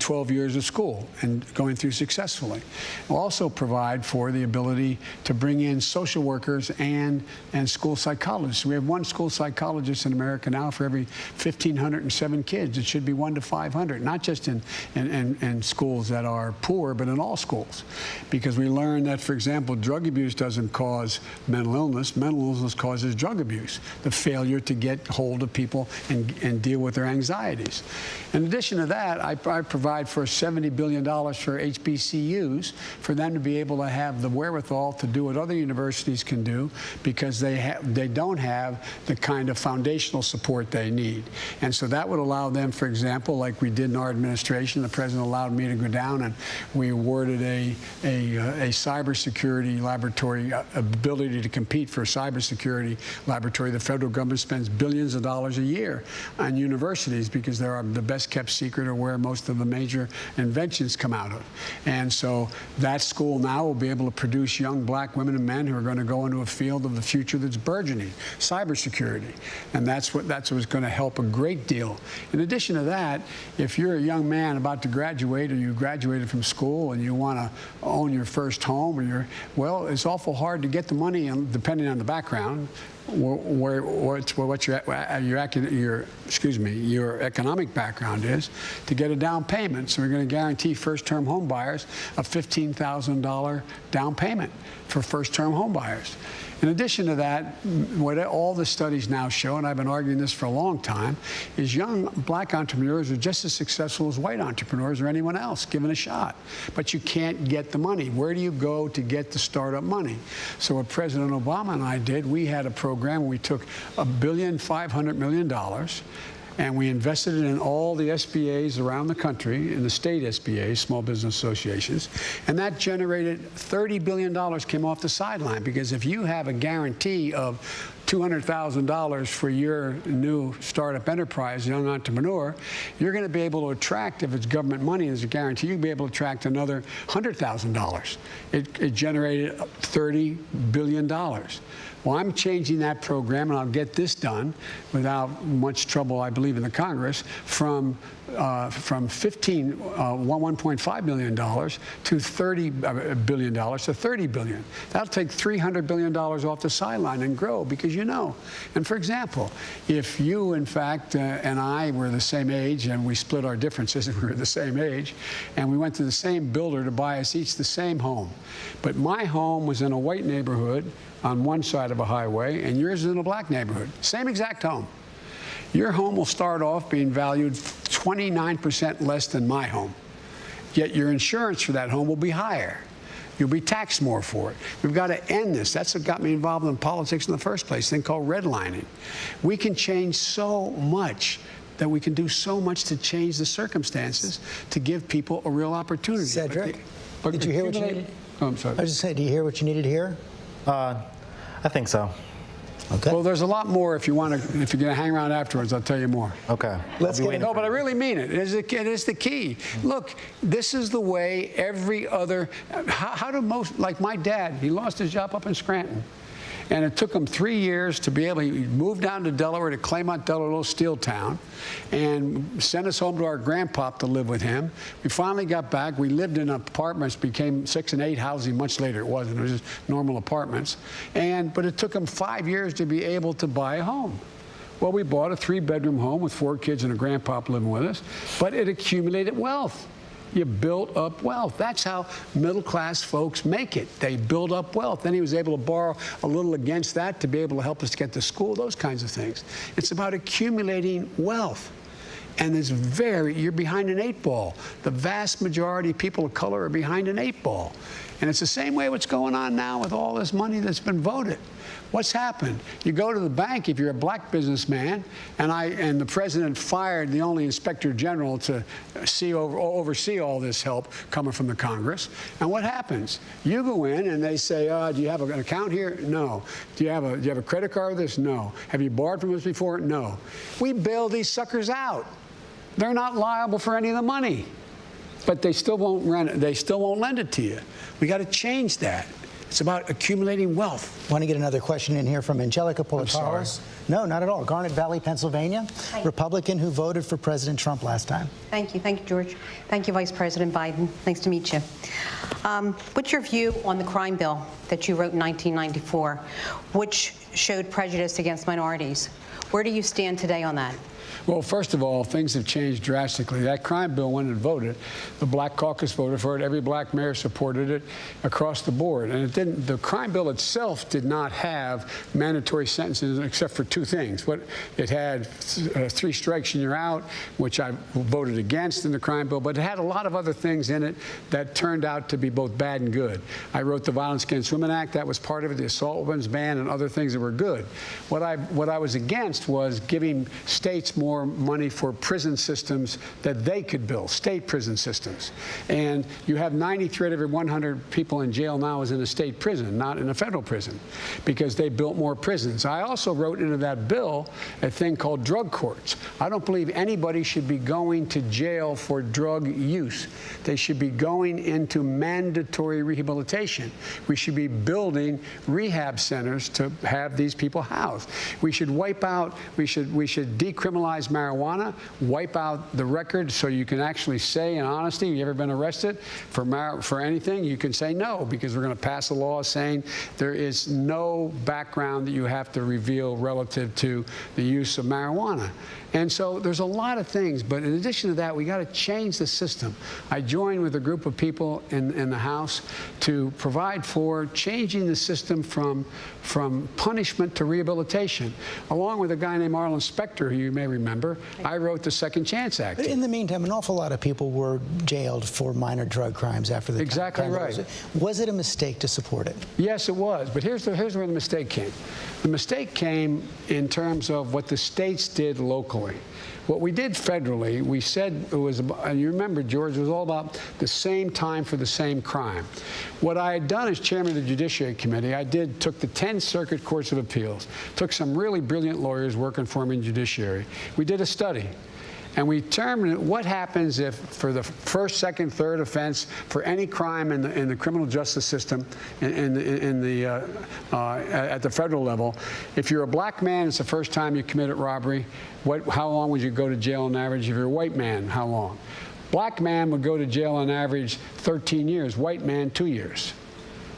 12 years of school and going through successfully. We'll also provide for the ability to bring in social workers and school psychologists. We have one school psychologist in America now for every 1,507 kids. It should be 1 to 500, not just in schools that are poor, but in all schools. Because we learned that, for example, drug abuse doesn't cause mental illness. Mental illness causes drug abuse, the failure to get hold of people and deal with their anxieties. In addition to that, I I provide for $70 billion for HBCUs, for them to be able to have the wherewithal to do what other universities can do, because they don't have the kind of foundational support they need. And so that would allow them, for example, like we did in our administration, the president allowed me to go down and we awarded a cybersecurity laboratory, ability to compete for a cybersecurity laboratory. The federal government spends billions of dollars a year on universities because they're the best kept secret, or where most of the major inventions come out of. And so that school now will be able to produce young black women and men who are going to go into a field of the future that's burgeoning, cybersecurity. And that's what's going to help a great deal. In addition to that, if you're a young man about to graduate, or you graduated from school and you want to own your first home, or well, it's awful hard to get the money, and depending on the background, what your economic background is, to get a down payment. So we're going to guarantee first-term home buyers a $15,000 down payment for first-term home buyers. In addition to that, what all the studies now show, and I've been arguing this for a long time, is young black entrepreneurs are just as successful as white entrepreneurs or anyone else given a shot. But you can't get the money. Where do you go to get the startup money? So what President Obama and I did, we had a program where we took $1.5 billion, and we invested it in all the SBAs around the country, in the state SBAs, Small Business Associations, and that generated $30 billion came off the sideline, because if you have a guarantee of $200,000 for your new startup enterprise, young entrepreneur, you're going to be able to attract, if it's government money as a guarantee, you'll be able to attract another $100,000. It generated $30 billion. Well, I'm changing that program, and I'll get this done without much trouble, I believe, in the Congress, from $1.5 billion to $30 billion to $30 billion. That'll take $300 billion off the sideline and grow, because and for example, if you, in fact, and I were the same age, and we split our differences, and we were the same age, and we went to the same builder to buy us each the same home, but my home was in a white neighborhood on one side of a highway, and yours is in a black neighborhood, same exact home. Your home will start off being valued 29% less than my home, yet your insurance for that home will be higher. You'll be taxed more for it. We've got to end this. That's what got me involved in politics in the first place, a thing called redlining. We can change so much, that we can do so much to change the circumstances to give people a real opportunity. Cedric, did you hear what you needed? Oh, I'm sorry. I was just saying, do you hear what you needed to hear? I think so. Okay. Well, there's a lot more. If you're going to hang around afterwards, I'll tell you more. Okay. Let's get it. No, but I really mean it. It is the key. Look, this is the way every other. How do most, like my dad, he lost his job up in Scranton. And it took him 3 years to be able, he moved down to Delaware, to Claymont, Delaware, a little steel town, and sent us home to our grandpop to live with him. We finally got back. We lived in apartments, became 6 and 8 housing much later. It wasn't. It was just normal apartments. But it took him 5 years to be able to buy a home. Well, we bought a 3-bedroom home with 4 kids and a grandpop living with us, but it accumulated wealth. You build up wealth. That's how middle-class folks make it. They build up wealth. Then he was able to borrow a little against that to be able to help us get to school, those kinds of things. It's about accumulating wealth. And you're behind an 8 ball. The vast majority of people of color are behind an 8 ball. And it's the same way what's going on now with all this money that's been voted. What's happened? You go to the bank, if you're a black businessman, and the president fired the only inspector general to oversee all this help coming from the Congress. And what happens? You go in and they say, do you have an account here? No. Do you have a credit card with this? No. Have you borrowed from us before? No. We bail these suckers out. They're not liable for any of the money, but they still won't lend it to you. We got to change that. It's about accumulating wealth. Want to get another question in here from Angelica Politaros? No, not at all. Garnet Valley, Pennsylvania. Hi. Republican who voted for President Trump last time. Thank you, George. Thank you, Vice President Biden. Nice to meet you. What's your view on the crime bill that you wrote in 1994, which showed prejudice against minorities? Where do you stand today on that? Well, first of all, things have changed drastically. That crime bill, when it voted, the Black Caucus voted for it. Every black mayor supported it across the board. And it didn't. The crime bill itself did not have mandatory sentences except for two things. It had 3 strikes and you're out, which I voted against in the crime bill, but it had a lot of other things in it that turned out to be both bad and good. I wrote the Violence Against Women Act. That was part of it, the assault weapons ban and other things that were good. What I was against was giving states more money for prison systems that they could build, state prison systems. And you have 93 out of every 100 people in jail now is in a state prison, not in a federal prison, because they built more prisons. I also wrote into that bill a thing called drug courts. I don't believe anybody should be going to jail for drug use. They should be going into mandatory rehabilitation. We should be building rehab centers to have these people housed. We should wipe out, we should decriminalize marijuana, wipe out the record so you can actually say in honesty, you ever been arrested for anything? You can say no, because we're going to pass a law saying there is no background that you have to reveal relative to the use of marijuana. And so there's a lot of things, but in addition to that, we got to change the system. I joined with a group of people in the House to provide for changing the system from punishment to rehabilitation. Along with a guy named Arlen Specter, who you may remember, I wrote the Second Chance Act. But in the meantime, an awful lot of people were jailed for minor drug crimes after the Exactly right. Was it a mistake to support it? Yes, it was. But here's where the mistake came. The mistake came in terms of what the states did locally. What we did federally, we said it was, and you remember, George, it was all about the same time for the same crime. What I had done as chairman of the Judiciary Committee, took the 10 circuit courts of appeals, took some really brilliant lawyers working for me in judiciary. We did a study. And we determined what happens if, for the first, second, third offense, for any crime in the criminal justice system, at the federal level, if you're a black man, it's the first time you committed robbery. How long would you go to jail on average? If you're a white man, how long? Black man would go to jail on average 13 years. White man, 2 years.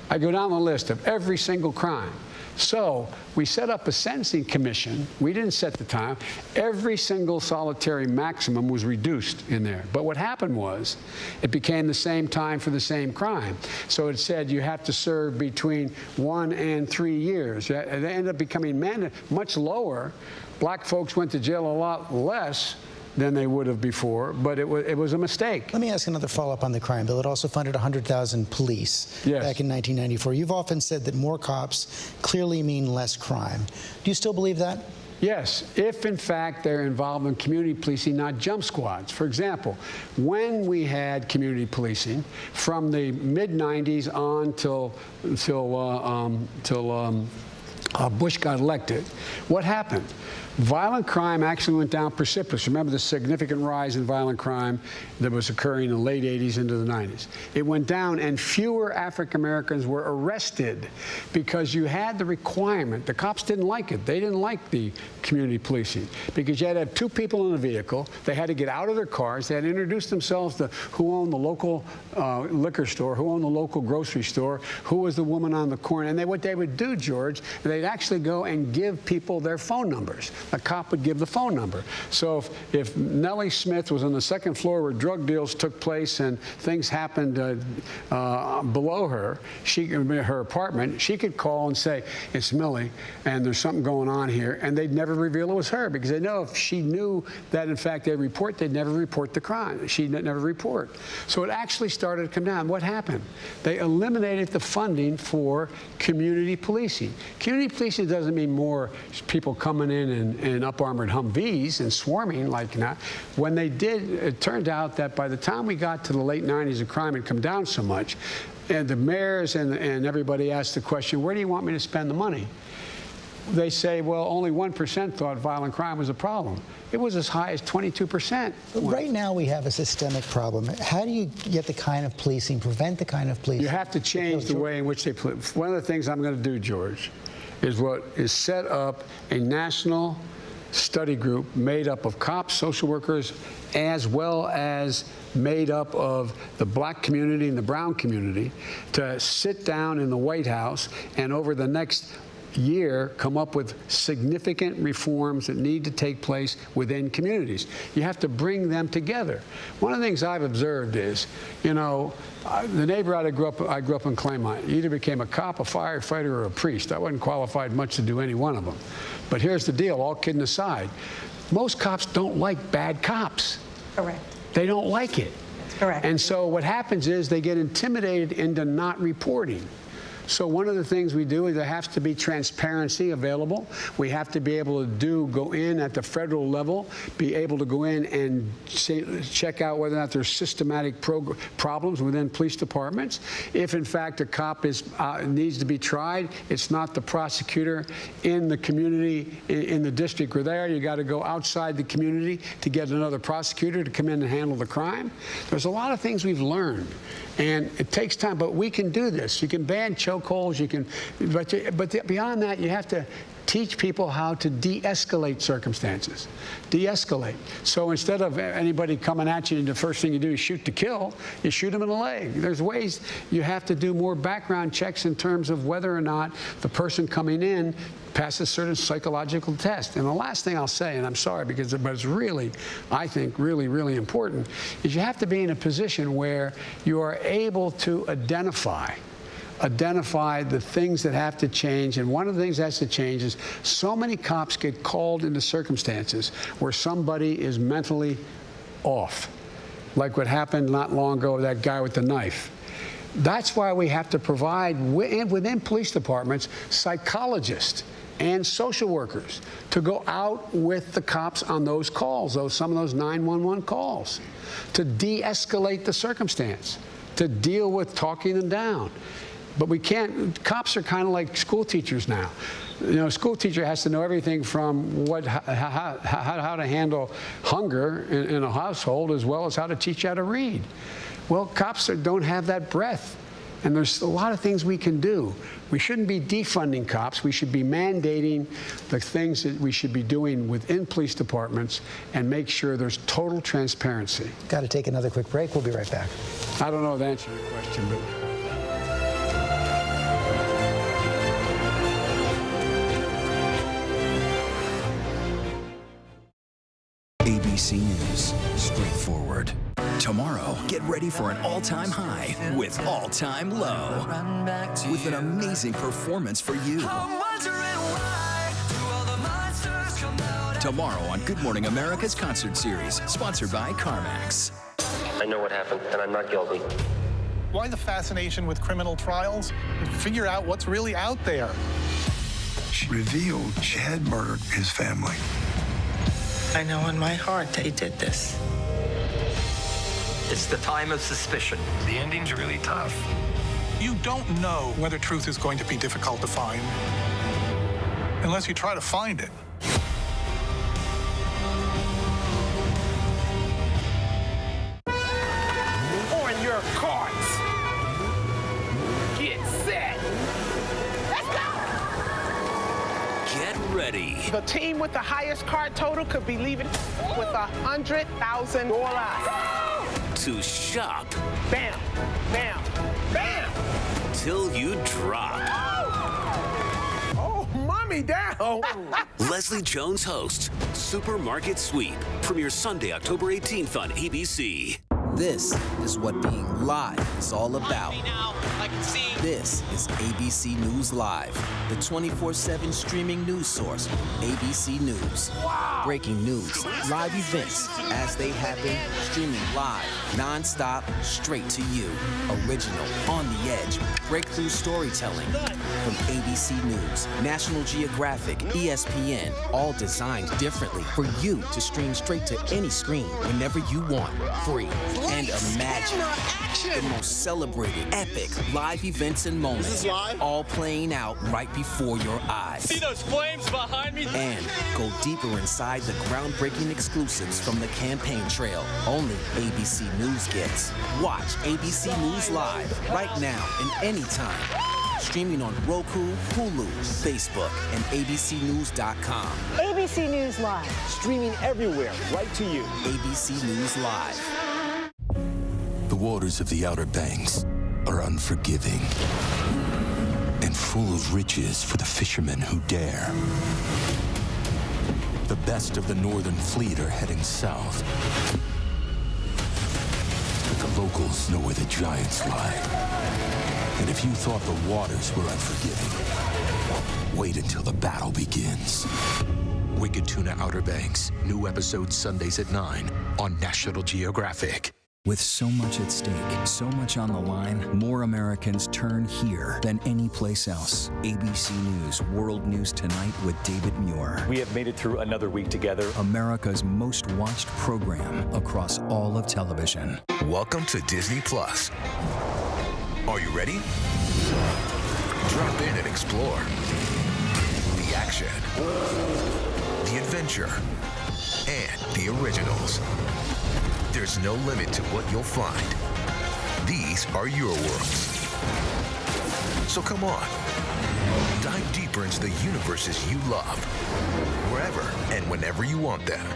I go down the list of every single crime. So we set up a sentencing commission. We didn't set the time. Every single solitary maximum was reduced in there. But what happened was it became the same time for the same crime. So it said you have to serve between 1 and 3 years. It ended up becoming much lower. Black folks went to jail a lot less than they would have before, but it was a mistake. Let me ask another follow-up on the crime bill. It also funded 100,000 police back in 1994. You've often said that more cops clearly mean less crime. Do you still believe that? Yes, if in fact they're involved in community policing, not jump squads. For example, when we had community policing from the mid-90s on till Bush got elected, what happened? Violent crime actually went down precipitously. Remember the significant rise in violent crime that was occurring in the late 80s into the 90s. It went down, and fewer African Americans were arrested because you had the requirement. The cops didn't like it. They didn't like the community policing because you had to have 2 people in a vehicle. They had to get out of their cars. They had to introduce themselves to who owned the local liquor store, who owned the local grocery store, who was the woman on the corner. And what they would do, George, they'd actually go and give people their phone numbers. A cop would give the phone number. So if Nellie Smith was on the second floor where drug deals took place and things happened below her, her apartment, she could call and say, it's Millie, and there's something going on here, and they'd never reveal it was her because they know if she knew that, in fact, they'd never report the crime. She'd never report. So it actually started to come down. What happened? They eliminated the funding for community policing. Community policing doesn't mean more people coming in up-armored Humvees and swarming like that. When they did, it turned out that by the time we got to the late 90s, the crime had come down so much, and the mayors and everybody asked the question, where do you want me to spend the money? They say, well, only 1% thought violent crime was a problem. It was as high as 22%. Right now we have a systemic problem. How do you get the kind of policing, prevent the kind of policing? You have to change the way in which they police. One of the things I'm going to do, George, is set up a national study group made up of cops, social workers, as well as made up of the black community and the brown community to sit down in the White House and over the next year come up with significant reforms that need to take place within communities. You have to bring them together. One of the things I've observed is, you know, the neighborhood I grew up in Claymont, you either became a cop, a firefighter, or a priest. I wasn't qualified much to do any one of them. But here's the deal, all kidding aside, most cops don't like bad cops. Correct. They don't like it. That's correct. And so what happens is they get intimidated into not reporting. So one of the things we do is there has to be transparency available. We have to be able to go in at the federal level, be able to go in and check out whether or not there's systematic problems within police departments. If in fact a cop needs to be tried, it's not the prosecutor in the community, in the district or there. You got to go outside the community to get another prosecutor to come in and handle the crime. There's a lot of things we've learned. And it takes time, but we can do this. You can ban chokeholds, but beyond that, you have to teach people how to de-escalate circumstances. De-escalate. So instead of anybody coming at you and the first thing you do is shoot to kill, you shoot them in the leg. There's ways you have to do more background checks in terms of whether or not the person coming in passes certain psychological tests. And the last thing I'll say, and I'm sorry but it's really, I think, really, really important, is you have to be in a position where you are able to identify the things that have to change. And one of the things that has to change is so many cops get called into circumstances where somebody is mentally off, like what happened not long ago with that guy with the knife. That's why we have to provide within police departments psychologists and social workers to go out with the cops on those calls, some of those 911 calls, to de-escalate the circumstance, to deal with talking them down. But we can't, cops are kind of like school teachers now. You know, a school teacher has to know everything from how to handle hunger in a household as well as how to teach you how to read. Well, cops don't have that breadth. And there's a lot of things we can do. We shouldn't be defunding cops. We should be mandating the things that we should be doing within police departments and make sure there's total transparency. Got to take another quick break. We'll be right back. I don't know the answer to your question, but... ABC News, straightforward. Tomorrow, get ready for an all-time high with all-time low. With an amazing performance for you. Tomorrow on Good Morning America's concert series, sponsored by CarMax. I know what happened, and I'm not guilty. Why the fascination with criminal trials? Figure out what's really out there. She revealed she had murdered his family. I know in my heart they did this. It's the time of suspicion. The ending's really tough. You don't know whether truth is going to be difficult to find unless you try to find it. On your carts. Get set. Let's go. Get ready. The team with the highest card total could be leaving with $100,000. To shop. Bam, bam, bam. Till you drop. Oh, mommy down. Leslie Jones hosts Supermarket Sweep. Premieres Sunday, October 18th on ABC. This is what being live is all about. This is ABC News Live, the 24/7 streaming news source, ABC News. Wow. Breaking news, live events as they happen, streaming live, non-stop, straight to you. Original, on the edge, breakthrough storytelling from ABC News, National Geographic, ESPN, all designed differently for you to stream straight to any screen whenever you want, free. And imagine the most celebrated, epic live events and moments, all playing out right before your eyes. See those flames behind me? And go deeper inside the groundbreaking exclusives from the campaign trail only ABC News gets. Watch ABC News Live right now and anytime. Streaming on Roku, Hulu, Facebook, and abcnews.com. ABC News Live. Streaming everywhere, right to you. ABC News Live. The waters of the Outer Banks are unforgiving and and full of riches for the fishermen who dare. The best of the Northern Fleet are heading south. But the locals know where the giants lie. And if you thought the waters were unforgiving, wait until the battle begins. Wicked Tuna Outer Banks. New episodes Sundays at 9 on National Geographic. With so much at stake, so much on the line, more Americans turn here than any place else. ABC News World News Tonight with David Muir. We have made it through another week together. America's most watched program across all of television. Welcome to Disney Plus. Are you ready? Drop in and explore. The action, the adventure, and the originals. There's no limit to what you'll find. These are your worlds. So come on, dive deeper into the universes you love. Wherever and whenever you want them,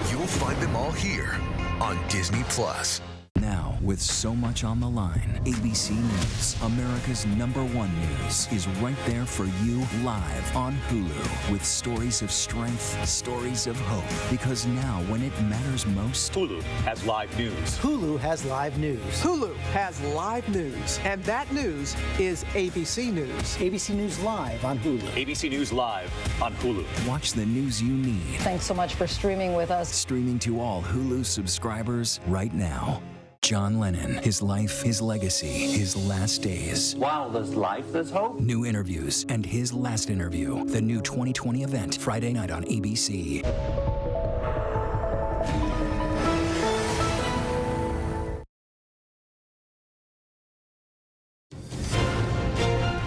you'll find them all here on Disney Plus. Now, with so much on the line, ABC News, America's #1 news, is right there for you live on Hulu with stories of strength, stories of hope. Because now, when it matters most, Hulu has live news. Hulu has live news. Hulu has live news, and that news is ABC News. ABC News Live on Hulu. ABC News Live on Hulu. watch the news you need. Thanks so much for streaming with us. Streaming to all Hulu subscribers right now. John Lennon, his life, his legacy, his last days. Wow, there's life, there's hope. New interviews and his last interview. The new 2020 event, Friday night on ABC.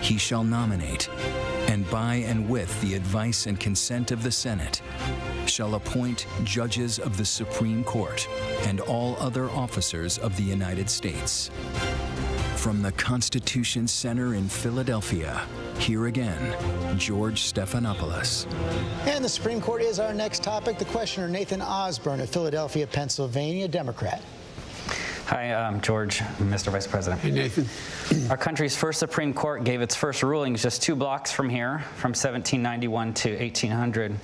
He shall nominate, and by and with the advice and consent of the Senate, shall appoint judges of the Supreme Court and all other officers of the United States. From the Constitution Center in Philadelphia, here again, George Stephanopoulos. And the Supreme Court is our next topic. The questioner, Nathan Osborne of Philadelphia, Pennsylvania, Democrat. Hi, I'm George, Mr. Vice President. Hey, Nathan. Our country's first Supreme Court gave its first rulings just 2 blocks from here, from 1791 to 1800,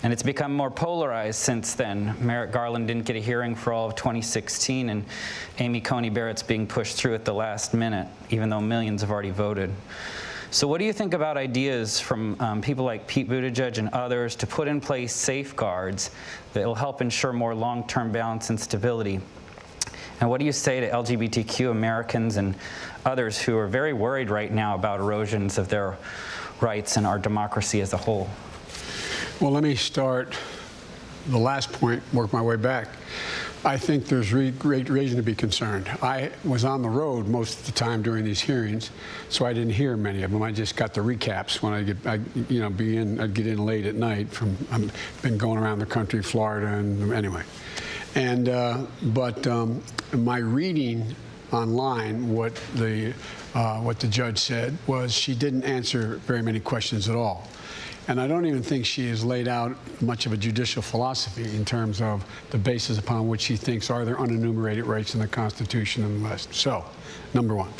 and it's become more polarized since then. Merrick Garland didn't get a hearing for all of 2016, and Amy Coney Barrett's being pushed through at the last minute, even though millions have already voted. So what do you think about ideas from people like Pete Buttigieg and others to put in place safeguards that will help ensure more long-term balance and stability? And what do you say to LGBTQ Americans and others who are very worried right now about erosions of their rights and our democracy as a whole? Well, let me start the last point, work my way back. I think there's great reason to be concerned. I was on the road most of the time during these hearings, so I didn't hear many of them. I just got the recaps when I'd get in late at night. I've been going around the country, Florida, and anyway. And but my reading online, what the judge said was she didn't answer very many questions at all. And I don't even think she has laid out much of a judicial philosophy in terms of the basis upon which she thinks are there unenumerated rights in the Constitution and the rest. So, number one.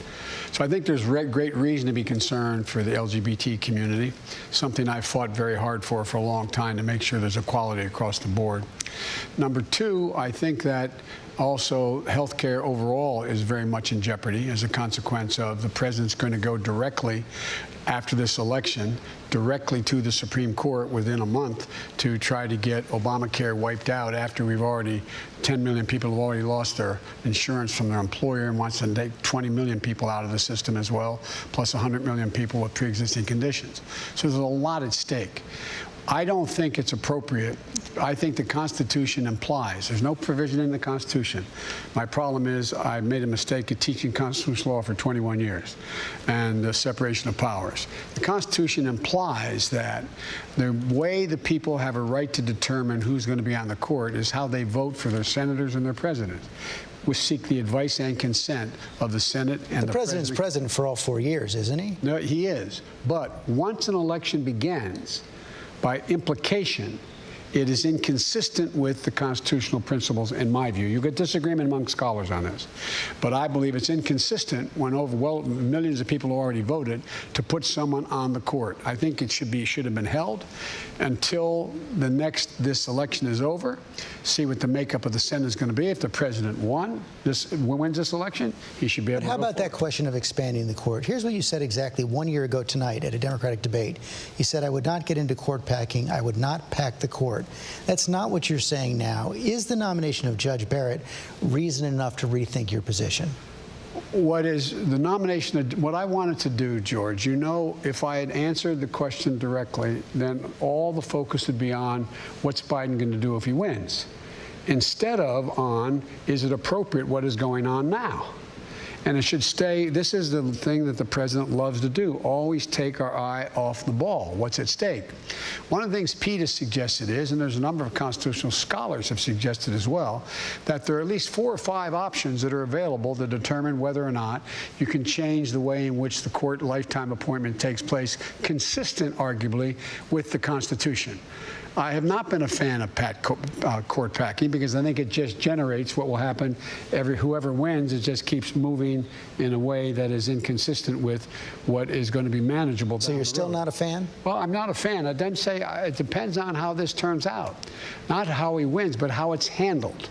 So I think there's great reason to be concerned for the LGBT community, something I've fought very hard for a long time to make sure there's equality across the board. Number two, I think that also healthcare overall is very much in jeopardy as a consequence of the president's going to go directly after this election, directly to the Supreme Court within a month to try to get Obamacare wiped out after 10 million people have already lost their insurance from their employer and wants to take 20 million people out of the system as well, plus 100 million people with pre-existing conditions. So there's a lot at stake. I don't think it's appropriate. I think the Constitution implies, there's no provision in the Constitution. My problem is I made a mistake of teaching constitutional law for 21 years and the separation of powers. The Constitution implies that the way the people have a right to determine who's going to be on the court is how they vote for their senators and their presidents. We seek the advice and consent of the Senate and the president's president for all 4 years, isn't he? No, he is. But once an election begins, by implication, it is inconsistent with the constitutional principles, in my view. You get disagreement among scholars on this, but I believe it's inconsistent when millions of people already voted to put someone on the court. I think it should have been held until this election is over, see what the makeup of the Senate is going to be. If the president wins this election, he should be able to. But how about that question of expanding the court? Here's what you said exactly 1 year ago tonight at a Democratic debate. You said, I would not get into court packing. I would not pack the court. That's not what you're saying now. Is the nomination of Judge Barrett reason enough to rethink your position? What is the nomination? What I wanted to do, George, if I had answered the question directly, then all the focus would be on what's Biden going to do if he wins, instead of on, is it appropriate what is going on now? And it should stay. This is the thing that the president loves to do, always take our eye off the ball. What's at stake? One of the things Pete has suggested is, and there's a number of constitutional scholars have suggested as well, that there are at least 4 or 5 options that are available to determine whether or not you can change the way in which the court lifetime appointment takes place, consistent, arguably, with the Constitution. I have not been a fan of court packing because I think it just generates what will happen. Whoever wins, it just keeps moving in a way that is inconsistent with what is going to be manageable. So you're still not a fan? Well, I'm not a fan. I then say it depends on how this turns out. Not how he wins, but how it's handled.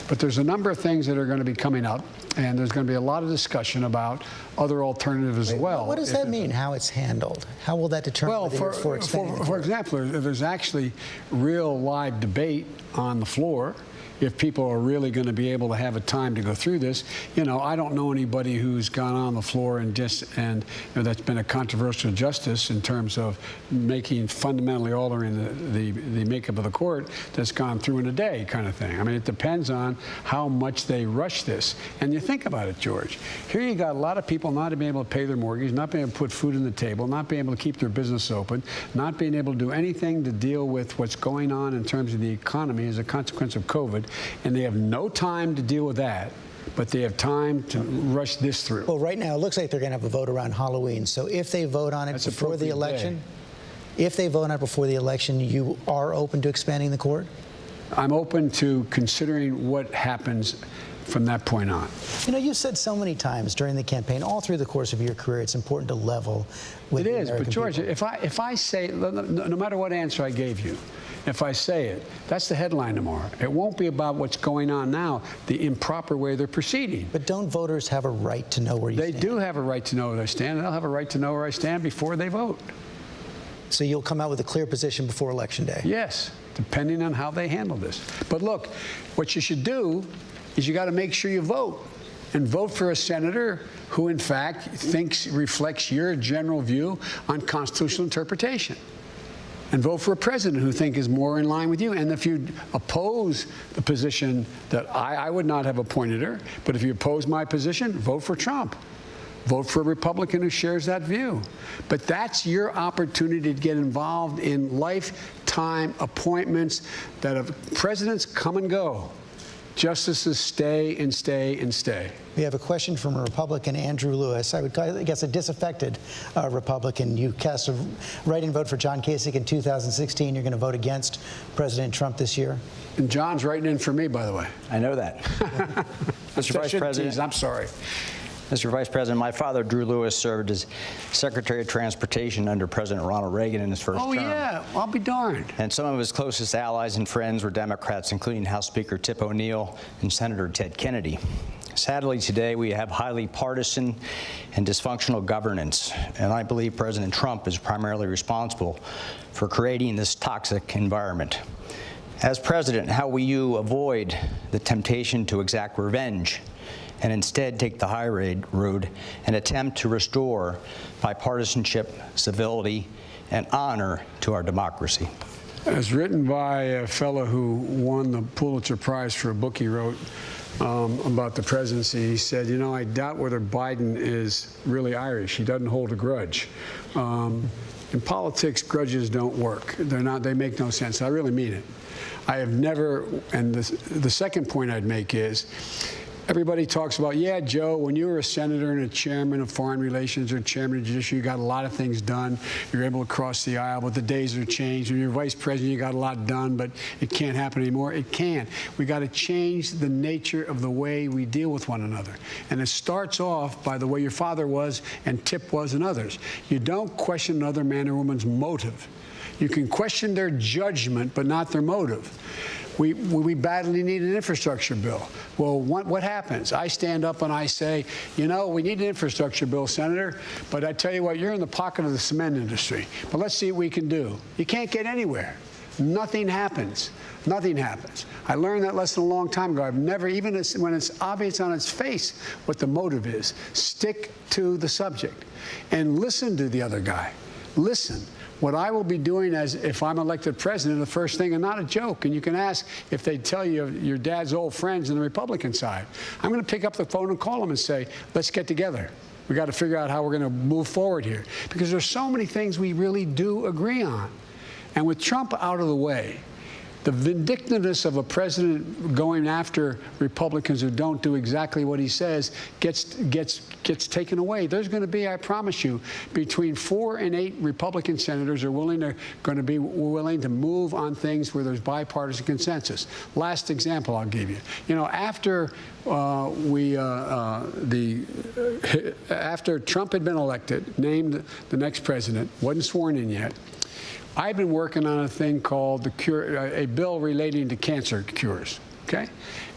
But there's a number of things that are going to be coming up, and there's going to be a lot of discussion about other alternatives as well. What does that mean, how it's handled? How will that determine whether you're for expanding? For example, there's actually real live debate on the floor. If people are really going to be able to have a time to go through this, I don't know anybody who's gone on the floor and that's been a controversial justice in terms of fundamentally altering the makeup of the court that's gone through in a day, kind of thing. I mean, it depends on how much they rush this. And you think about it, George. Here you got a lot of people not being able to pay their mortgage, not being able to put food on the table, not being able to keep their business open, not being able to do anything to deal with what's going on in terms of the economy as a consequence of COVID. And they have no time to deal with that, but they have time to rush this through. Well, right now, it looks like they're going to have a vote around Halloween. So if they vote on it before the election, you are open to expanding the court? I'm open to considering what happens from that point on. You said so many times during the campaign, all through the course of your career, it's important to level with the American It is, but George, people. if I say, no matter what answer I gave you, if I say it, that's the headline tomorrow. It won't be about what's going on now, the improper way they're proceeding. But don't voters have a right to know where you stand? They do have a right to know where they stand, and they'll have a right to know where I stand before they vote. So you'll come out with a clear position before Election Day? Yes, depending on how they handle this. But look, what you should do is you got to make sure you vote. And vote for a senator who, in fact, reflects your general view on constitutional interpretation. And vote for a president who is more in line with you. And if you oppose the position that I would not have appointed her, but if you oppose my position, vote for Trump. Vote for a Republican who shares that view. But that's your opportunity to get involved in lifetime appointments that presidents come and go. Justices stay and stay and stay. We have a question from a Republican, Andrew Lewis. I guess a disaffected Republican. You cast a write-in vote for John Kasich in 2016. You're going to vote against President Trump this year. And John's writing in for me, by the way. I know that. Mr. Vice President. I'm sorry. Mr. Vice President, my father, Drew Lewis, served as Secretary of Transportation under President Ronald Reagan in his first term. Oh, yeah. I'll be darned. And some of his closest allies and friends were Democrats, including House Speaker Tip O'Neill and Senator Ted Kennedy. Sadly, today we have highly partisan and dysfunctional governance, and I believe President Trump is primarily responsible for creating this toxic environment. As president, how will you avoid the temptation to exact revenge and instead take the high road and attempt to restore bipartisanship, civility, and honor to our democracy? As written by a fellow who won the Pulitzer Prize for a book he wrote about the presidency, he said, I doubt whether Biden is really Irish. He doesn't hold a grudge. In politics, grudges don't work. They make no sense. I really mean it. I have never, and the second point I'd make is, Everybody talks about, yeah, Joe, when you were a senator and a chairman of foreign relations or chairman of judiciary, you got a lot of things done. You're able to cross the aisle, but the days are changed. When you're vice president, you got a lot done, but it can't happen anymore. It can. We got to change the nature of the way we deal with one another. And it starts off by the way your father was and Tip was and others. You don't question another man or woman's motive. You can question their judgment, but not their motive. We badly need an infrastructure bill. Well, what happens? I stand up and I say, you know, we need an infrastructure bill, Senator, but I tell you what, you're in the pocket of the cement industry. But let's see what we can do. You can't get anywhere. Nothing happens. Nothing happens. I learned that lesson a long time ago. I've never, even when it's obvious on its face what the motive is, stick to the subject and listen to the other guy. Listen. What I will be doing as if I'm elected president, the first thing, and not a joke, and you can ask if they tell you your dad's old friends on the Republican side. I'm going to pick up the phone and call them and say, let's get together. We got to figure out how we're going to move forward here. Because there's so many things we really do agree on. And with Trump out of the way, the vindictiveness of a president going after Republicans who don't do exactly what he says gets taken away. There's going to be, I promise you, between 4 and 8 Republican senators are going to be willing to move on things where there's bipartisan consensus. Last example I'll give you. You know, after after Trump had been elected, named the next president, wasn't sworn in yet, I've been working on a thing called a bill relating to cancer cures, okay?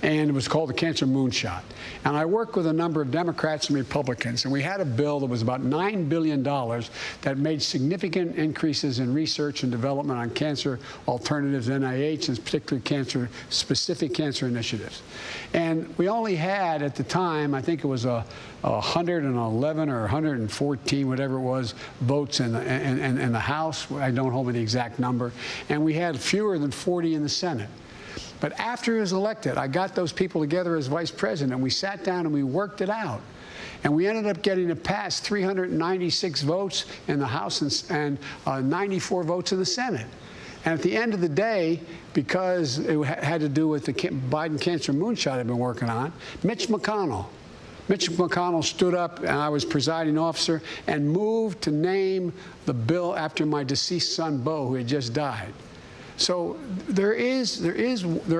And it was called the Cancer Moonshot. And I worked with a number of Democrats and Republicans, and we had a bill that was about $9 billion that made significant increases in research and development on cancer alternatives, NIH, and particularly specific cancer initiatives. And we only had, at the time, I think it was 111 or 114, whatever it was, votes in the House. I don't hold me the exact number. And we had fewer than 40 in the Senate. But after he was elected, I got those people together as vice president, and we sat down and we worked it out. And we ended up getting it passed 396 votes in the House and 94 votes in the Senate. And at the end of the day, because it had to do with the Biden Cancer Moonshot I've been working on, Mitch McConnell stood up, and I was presiding officer, and moved to name the bill after my deceased son, Bo, who had just died. So there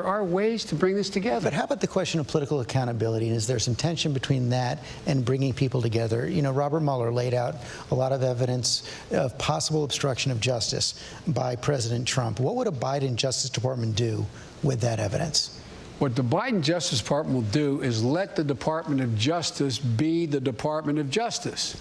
are ways to bring this together. But how about the question of political accountability? And is there some tension between that and bringing people together? You know, Robert Mueller laid out a lot of evidence of possible obstruction of justice by President Trump. What would a Biden Justice Department do with that evidence? What the Biden Justice Department will do is let the Department of Justice be the Department of Justice.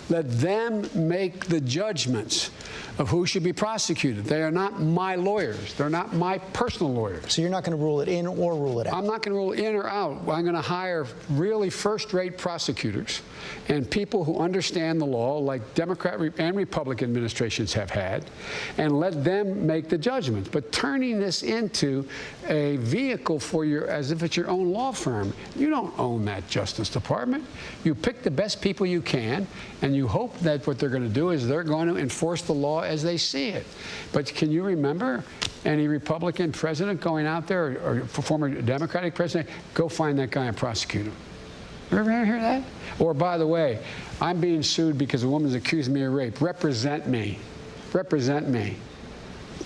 Let them make the judgments of who should be prosecuted. They are not my lawyers. They're not my personal lawyers. So you're not going to rule it in or rule it out? I'm not going to rule in or out. I'm going to hire really first-rate prosecutors and people who understand the law, like Democrat and Republican administrations have had, and let them make the judgments. But turning this into a vehicle for as if it's your own law firm, you don't own that Justice Department. You pick the best people you can, and you hope that what they're going to do is they're going to enforce the law as they see it. But can you remember any Republican president going out there, or former Democratic president, go find that guy and prosecute him? Ever hear that? Or, by the way, I'm being sued because a woman's accused me of rape. Represent me. Represent me.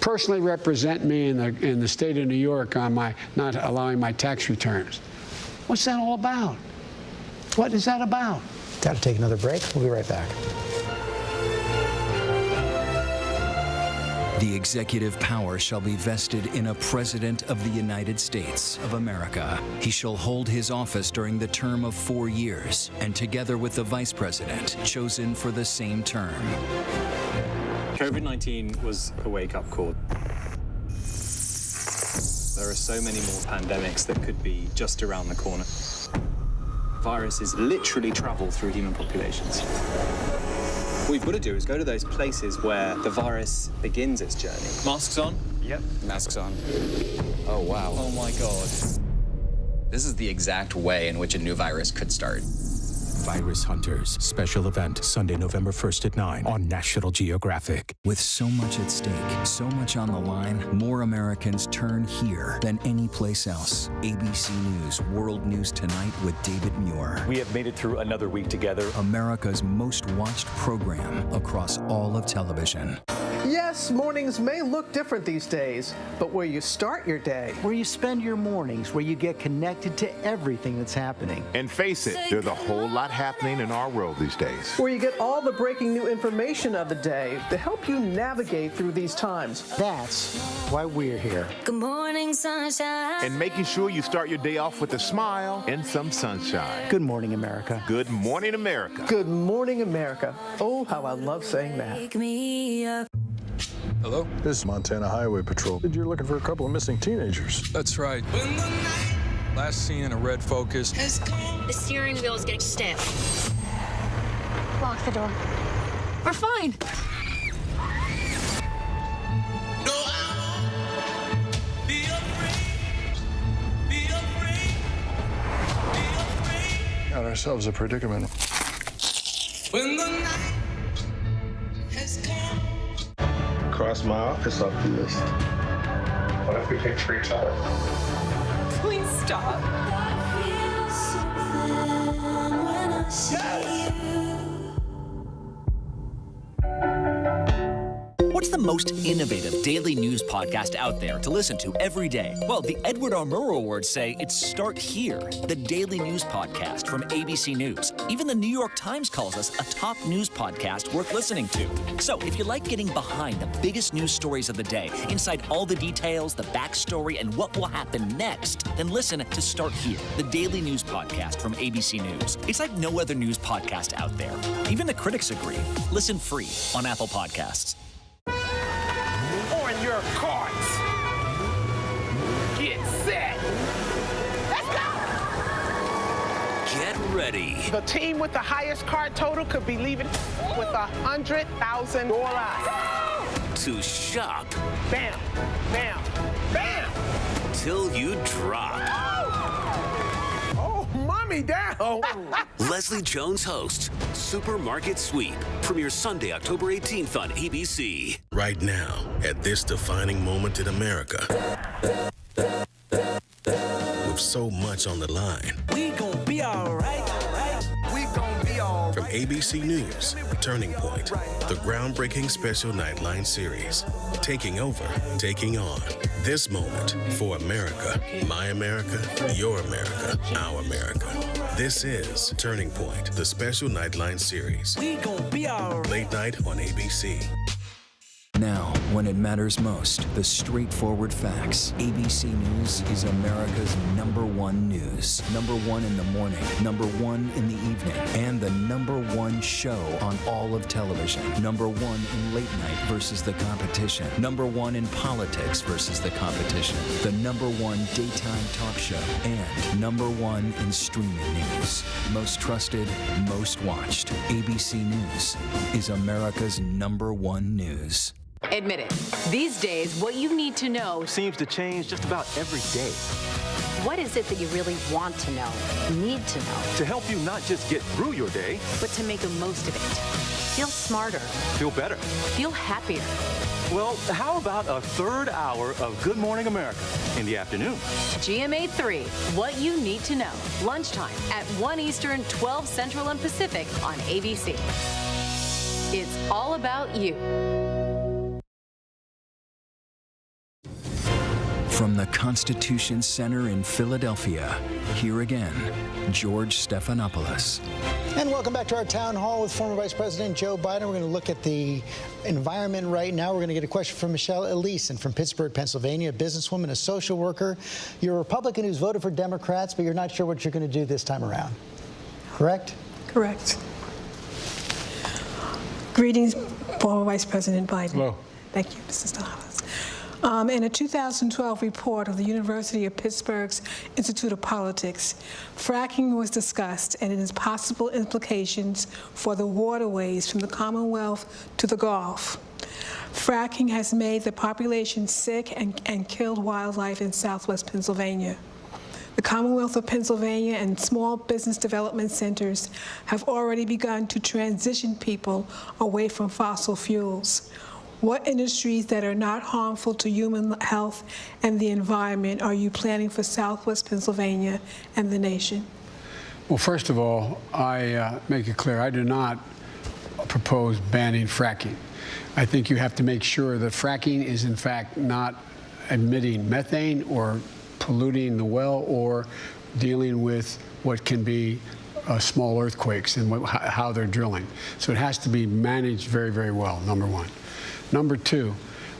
Personally represent me in the state of New York on my not allowing my tax returns. What's that all about? What is that about? Got to take another break. We'll be right back. The executive power shall be vested in a President of the United States of America. He shall hold his office during the term of 4 years, and together with the Vice President, chosen for the same term. COVID-19 was a wake-up call. There are so many more pandemics that could be just around the corner. Viruses literally travel through human populations. What we've got to do is go to those places where the virus begins its journey. Masks on? Yep. Masks on. Oh, wow. Oh, my God. This is the exact way in which a new virus could start. Virus Hunters. Special event, Sunday, November 1st at 9 on National Geographic. With so much at stake, so much on the line, more Americans turn here than any place else. ABC News World News Tonight with David Muir. We have made it through another week together. America's most watched program across all of television. Yes, mornings may look different these days, but where you start your day, where you spend your mornings, where you get connected to everything that's happening. And face it, there's a whole lot happening in our world these days. Where you get all the breaking new information of the day to help you navigate through these times. That's why we're here. Good morning, sunshine. And making sure you start your day off with a smile and some sunshine. Good morning, America. Good morning, America. Good morning, America. Oh, how I love saying that. Wake me up. Hello? This is Montana Highway Patrol. You're looking for a couple of missing teenagers. That's right. Last seen in a red Focus. The steering wheel is getting stiff. Lock the door. We're fine. Got ourselves a predicament. When the night has come. Cross my office off the list. What if we picked for each other? Please stop. What's the most innovative daily news podcast out there to listen to every day? Well, the Edward R. Murrow Awards say it's Start Here, the daily news podcast from ABC News. Even the New York Times calls us a top news podcast worth listening to. So if you like getting behind the biggest news stories of the day, inside all the details, the backstory, and what will happen next, then listen to Start Here, the daily news podcast from ABC News. It's like no other news podcast out there. Even the critics agree. Listen free on Apple Podcasts. On your carts. Get set. Let's go. Get ready. The team with the highest card total could be leaving with $100,000. To shop. Bam, bam, bam. Till you drop. Oh, mommy down. Leslie Jones hosts Supermarket Sweep. Premieres Sunday, October 18th on ABC. Right now, at this defining moment in America, with so much on the line. We gon' be all right. We gon' be all right. From ABC News, Turning Point, the groundbreaking special Nightline series. Taking over, taking on. This moment for America. My America, your America, our America. This is Turning Point, the special Nightline series. We gon' be all right. Late night on ABC. Now, when it matters most, the straightforward facts. ABC News is America's #1 news. #1 in the morning, #1 in the evening, and the #1 show on all of television. #1 in late night versus the competition. #1 in politics versus the competition. The #1 daytime talk show. And #1 in streaming news. Most trusted, most watched. ABC News is America's #1 news. Admit it. These days, what you need to know seems to change just about every day. What is it that you really want to know, need to know? To help you not just get through your day, but to make the most of it. Feel smarter. Feel better. Feel happier. Well, how about a third hour of Good Morning America in the afternoon? GMA 3, what you need to know. Lunchtime at 1 Eastern, 12 Central and Pacific on ABC. It's all about you. From the Constitution Center in Philadelphia, here again, George Stephanopoulos. And welcome back to our town hall with former Vice President Joe Biden. We're going to look at the environment right now. We're going to get a question from Michelle Elisen from Pittsburgh, Pennsylvania, a businesswoman, a social worker. You're a Republican who's voted for Democrats, but you're not sure what you're going to do this time around. Correct? Correct. Greetings, former Vice President Biden. Hello. Thank you, Mr. Stephanopoulos. In a 2012 report of the University of Pittsburgh's Institute of Politics, fracking was discussed and its possible implications for the waterways from the Commonwealth to the Gulf. Fracking has made the population sick and killed wildlife in southwest Pennsylvania. The Commonwealth of Pennsylvania and small business development centers have already begun to transition people away from fossil fuels. What industries that are not harmful to human health and the environment are you planning for Southwest Pennsylvania and the nation? Well, first of all, I make it clear I do not propose banning fracking. I think you have to make sure that fracking is in fact not emitting methane or polluting the well or dealing with what can be small earthquakes and how they're drilling. So it has to be managed very, very well, number one. Number two,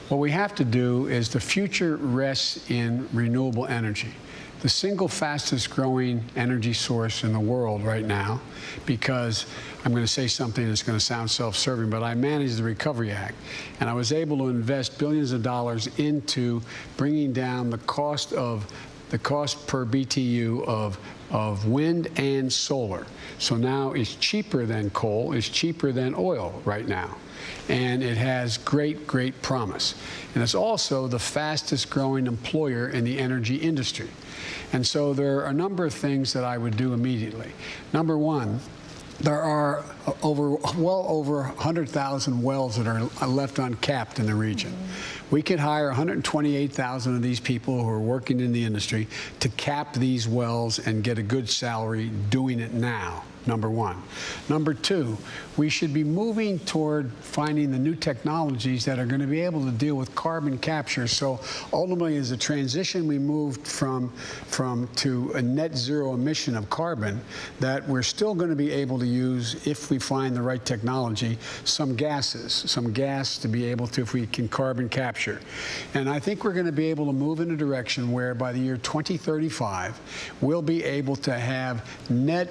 what we have to do is the future rests in renewable energy. The single fastest growing energy source in the world right now, because I'm going to say something that's going to sound self-serving, but I managed the Recovery Act, and I was able to invest billions of dollars into bringing down the cost per BTU of wind and solar. So now it's cheaper than coal, it's cheaper than oil right now. And it has great, great promise. And it's also the fastest growing employer in the energy industry. And so there are a number of things that I would do immediately. Number one, there are well over 100,000 wells that are left uncapped in the region. We could hire 128,000 of these people who are working in the industry to cap these wells and get a good salary doing it now, number one. Number two, we should be moving toward finding the new technologies that are going to be able to deal with carbon capture. So ultimately, as a transition, we moved to a net zero emission of carbon, that we're still going to be able to use, if we find the right technology, some gas to be able to, if we can carbon capture. And I think we're going to be able to move in a direction where by the year 2035, we'll be able to have net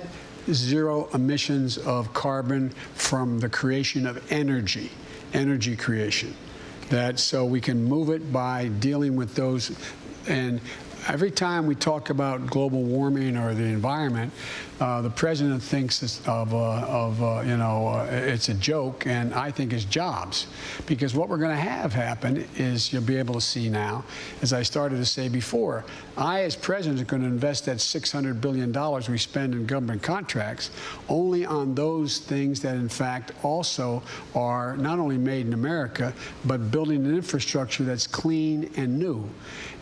zero emissions of carbon from the creation of energy creation. So we can move it by dealing with those. And every time we talk about global warming or the environment, the president thinks it's a joke, and I think it's jobs. Because what we're going to have happen is, you'll be able to see now, as I started to say before, I, as president, am going to invest that $600 billion we spend in government contracts only on those things that, in fact, also are not only made in America, but building an infrastructure that's clean and new.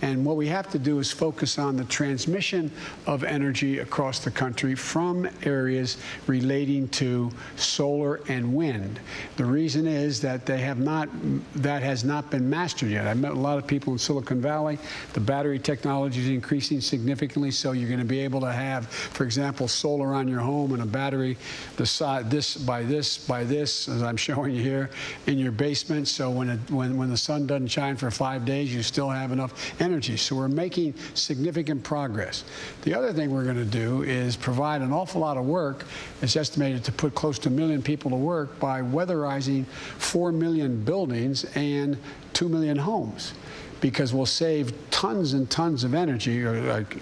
And what we have to do is focus on the transmission of energy across the country from areas relating to solar and wind. The reason is that that has not been mastered yet. I've met a lot of people in Silicon Valley. The battery technology is increasing significantly, so you're going to be able to have, for example, solar on your home and a battery this by this, as I'm showing you here, in your basement. So when the sun doesn't shine for 5 days, you still have enough energy. So we're making significant progress. The other thing we're going to do is provide an awful lot of work. It's estimated to put close to 1 million people to work by weatherizing 4 million buildings and 2 million homes, because we'll save tons and tons of energy, or like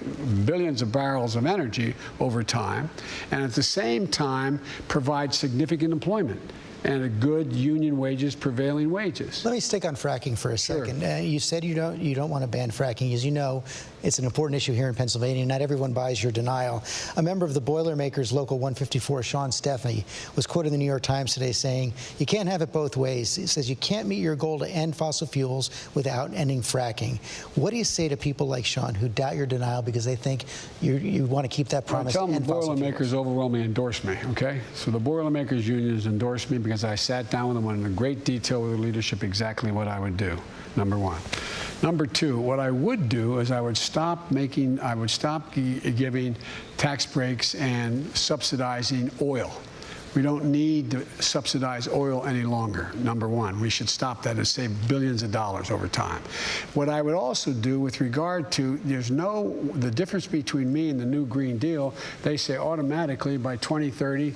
billions of barrels of energy over time, and at the same time provide significant employment and a good union wages, prevailing wages. Let me stick on fracking for a second. You said you don't want to ban fracking. As you know, it's an important issue here in Pennsylvania. Not everyone buys your denial. A member of the Boilermakers Local 154, Sean Stefani, was quoted in the New York Times today saying, "You can't have it both ways." He says you can't meet your goal to end fossil fuels without ending fracking. What do you say to people like Sean who doubt your denial because they think you want to keep that promise? Tell them the Boilermakers overwhelmingly endorse me, okay? So the Boilermakers unions endorsed me because I sat down with them in great detail with the leadership exactly what I would do, number one. Number two, what I would do is I would stop giving tax breaks and subsidizing oil. We don't need to subsidize oil any longer, number one. We should stop that and save billions of dollars over time. What I would also do with regard to, the difference between me and the new Green Deal, they say automatically by 2030,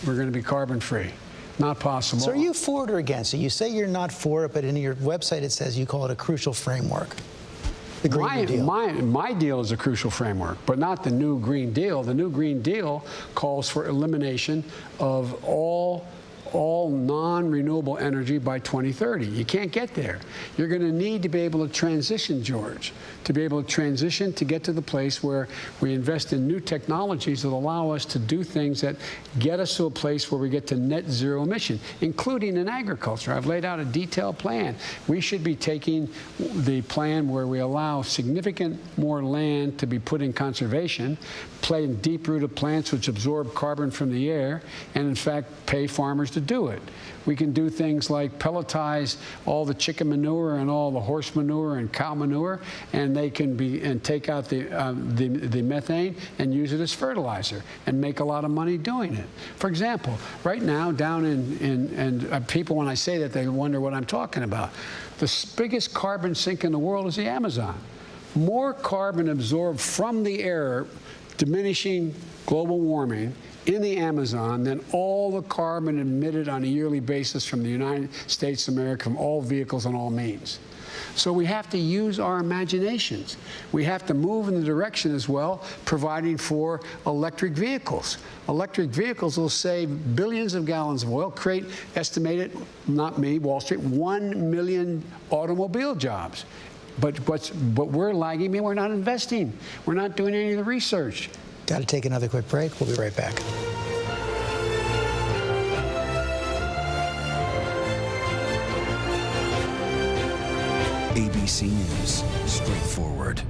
we're going to be carbon free. Not possible. So are you for it or against it? You say you're not for it, but in your website it says you call it a crucial framework. The Green Deal. My deal is a crucial framework, but not the new Green Deal. The new Green Deal calls for elimination of all all non-renewable energy by 2030. You can't get there. You're going to need to be able to transition, George, to be able to transition to get to the place where we invest in new technologies that allow us to do things that get us to a place where we get to net zero emission, including in agriculture. I've laid out a detailed plan. We should be taking the plan where we allow significant more land to be put in conservation, plant deep-rooted plants which absorb carbon from the air, and in fact pay farmers to do it. We can do things like pelletize all the chicken manure and all the horse manure and cow manure, and they can take out the methane and use it as fertilizer and make a lot of money doing it. For example, right now down in people, when I say that, they wonder what I'm talking about. The biggest carbon sink in the world is the Amazon. More carbon absorbed from the air, diminishing global warming, in the Amazon than all the carbon emitted on a yearly basis from the United States of America, from all vehicles and all means. So we have to use our imaginations. We have to move in the direction as well, providing for electric vehicles. Electric vehicles will save billions of gallons of oil, create, estimated, not me, Wall Street, 1 million automobile jobs. But we're lagging. We're not investing. We're not doing any of the research. Got to take another quick break. We'll be right back. ABC News, straightforward.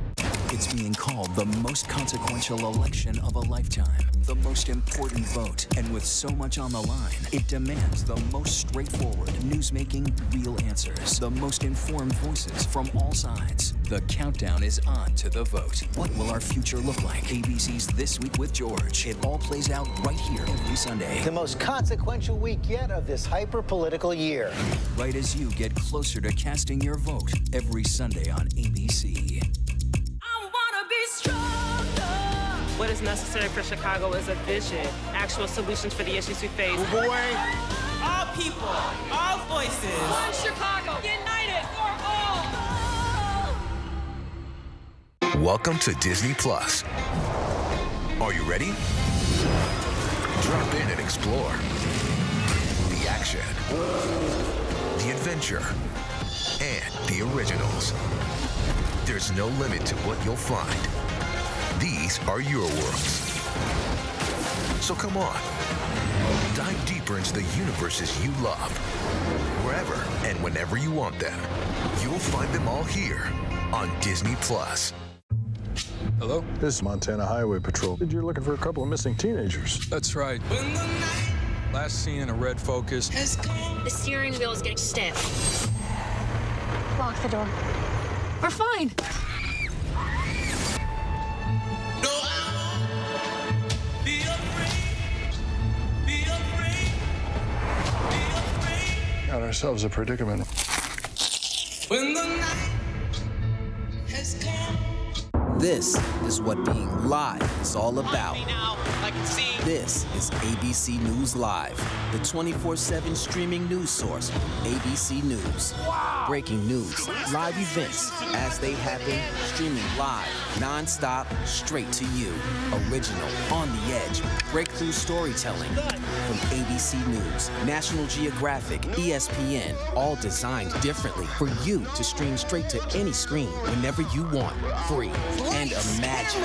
It's being called the most consequential election of a lifetime, the most important vote. And with so much on the line, it demands the most straightforward newsmaking, real answers, the most informed voices from all sides. The countdown is on to the vote. What will our future look like? ABC's This Week with George. It all plays out right here every Sunday. The most consequential week yet of this hyper-political year. Right as you get closer to casting your vote every Sunday on ABC. What is necessary for Chicago is a vision, actual solutions for the issues we face. Oh boy. All people, all voices. One Chicago, united for all. Welcome to Disney Plus. Are you ready? Drop in and explore. The action, the adventure, and the originals. There's no limit to what you'll find. These are your worlds. So come on, dive deeper into the universes you love. Wherever and whenever you want them, you'll find them all here on Disney Plus. Hello? This is Montana Highway Patrol. You're looking for a couple of missing teenagers. That's right. Last seen in a red Focus. The steering wheel is getting stiff. Lock the door. We're fine. Got ourselves a predicament. When the night has come. This is what being live is all about. This is ABC News Live, the 24/7 streaming news source, ABC News. Wow. Breaking news, live events as they happen, streaming live, non-stop, straight to you. Original, on the edge, breakthrough storytelling. From ABC News, National Geographic, ESPN, all designed differently for you to stream straight to any screen whenever you want, free. And imagine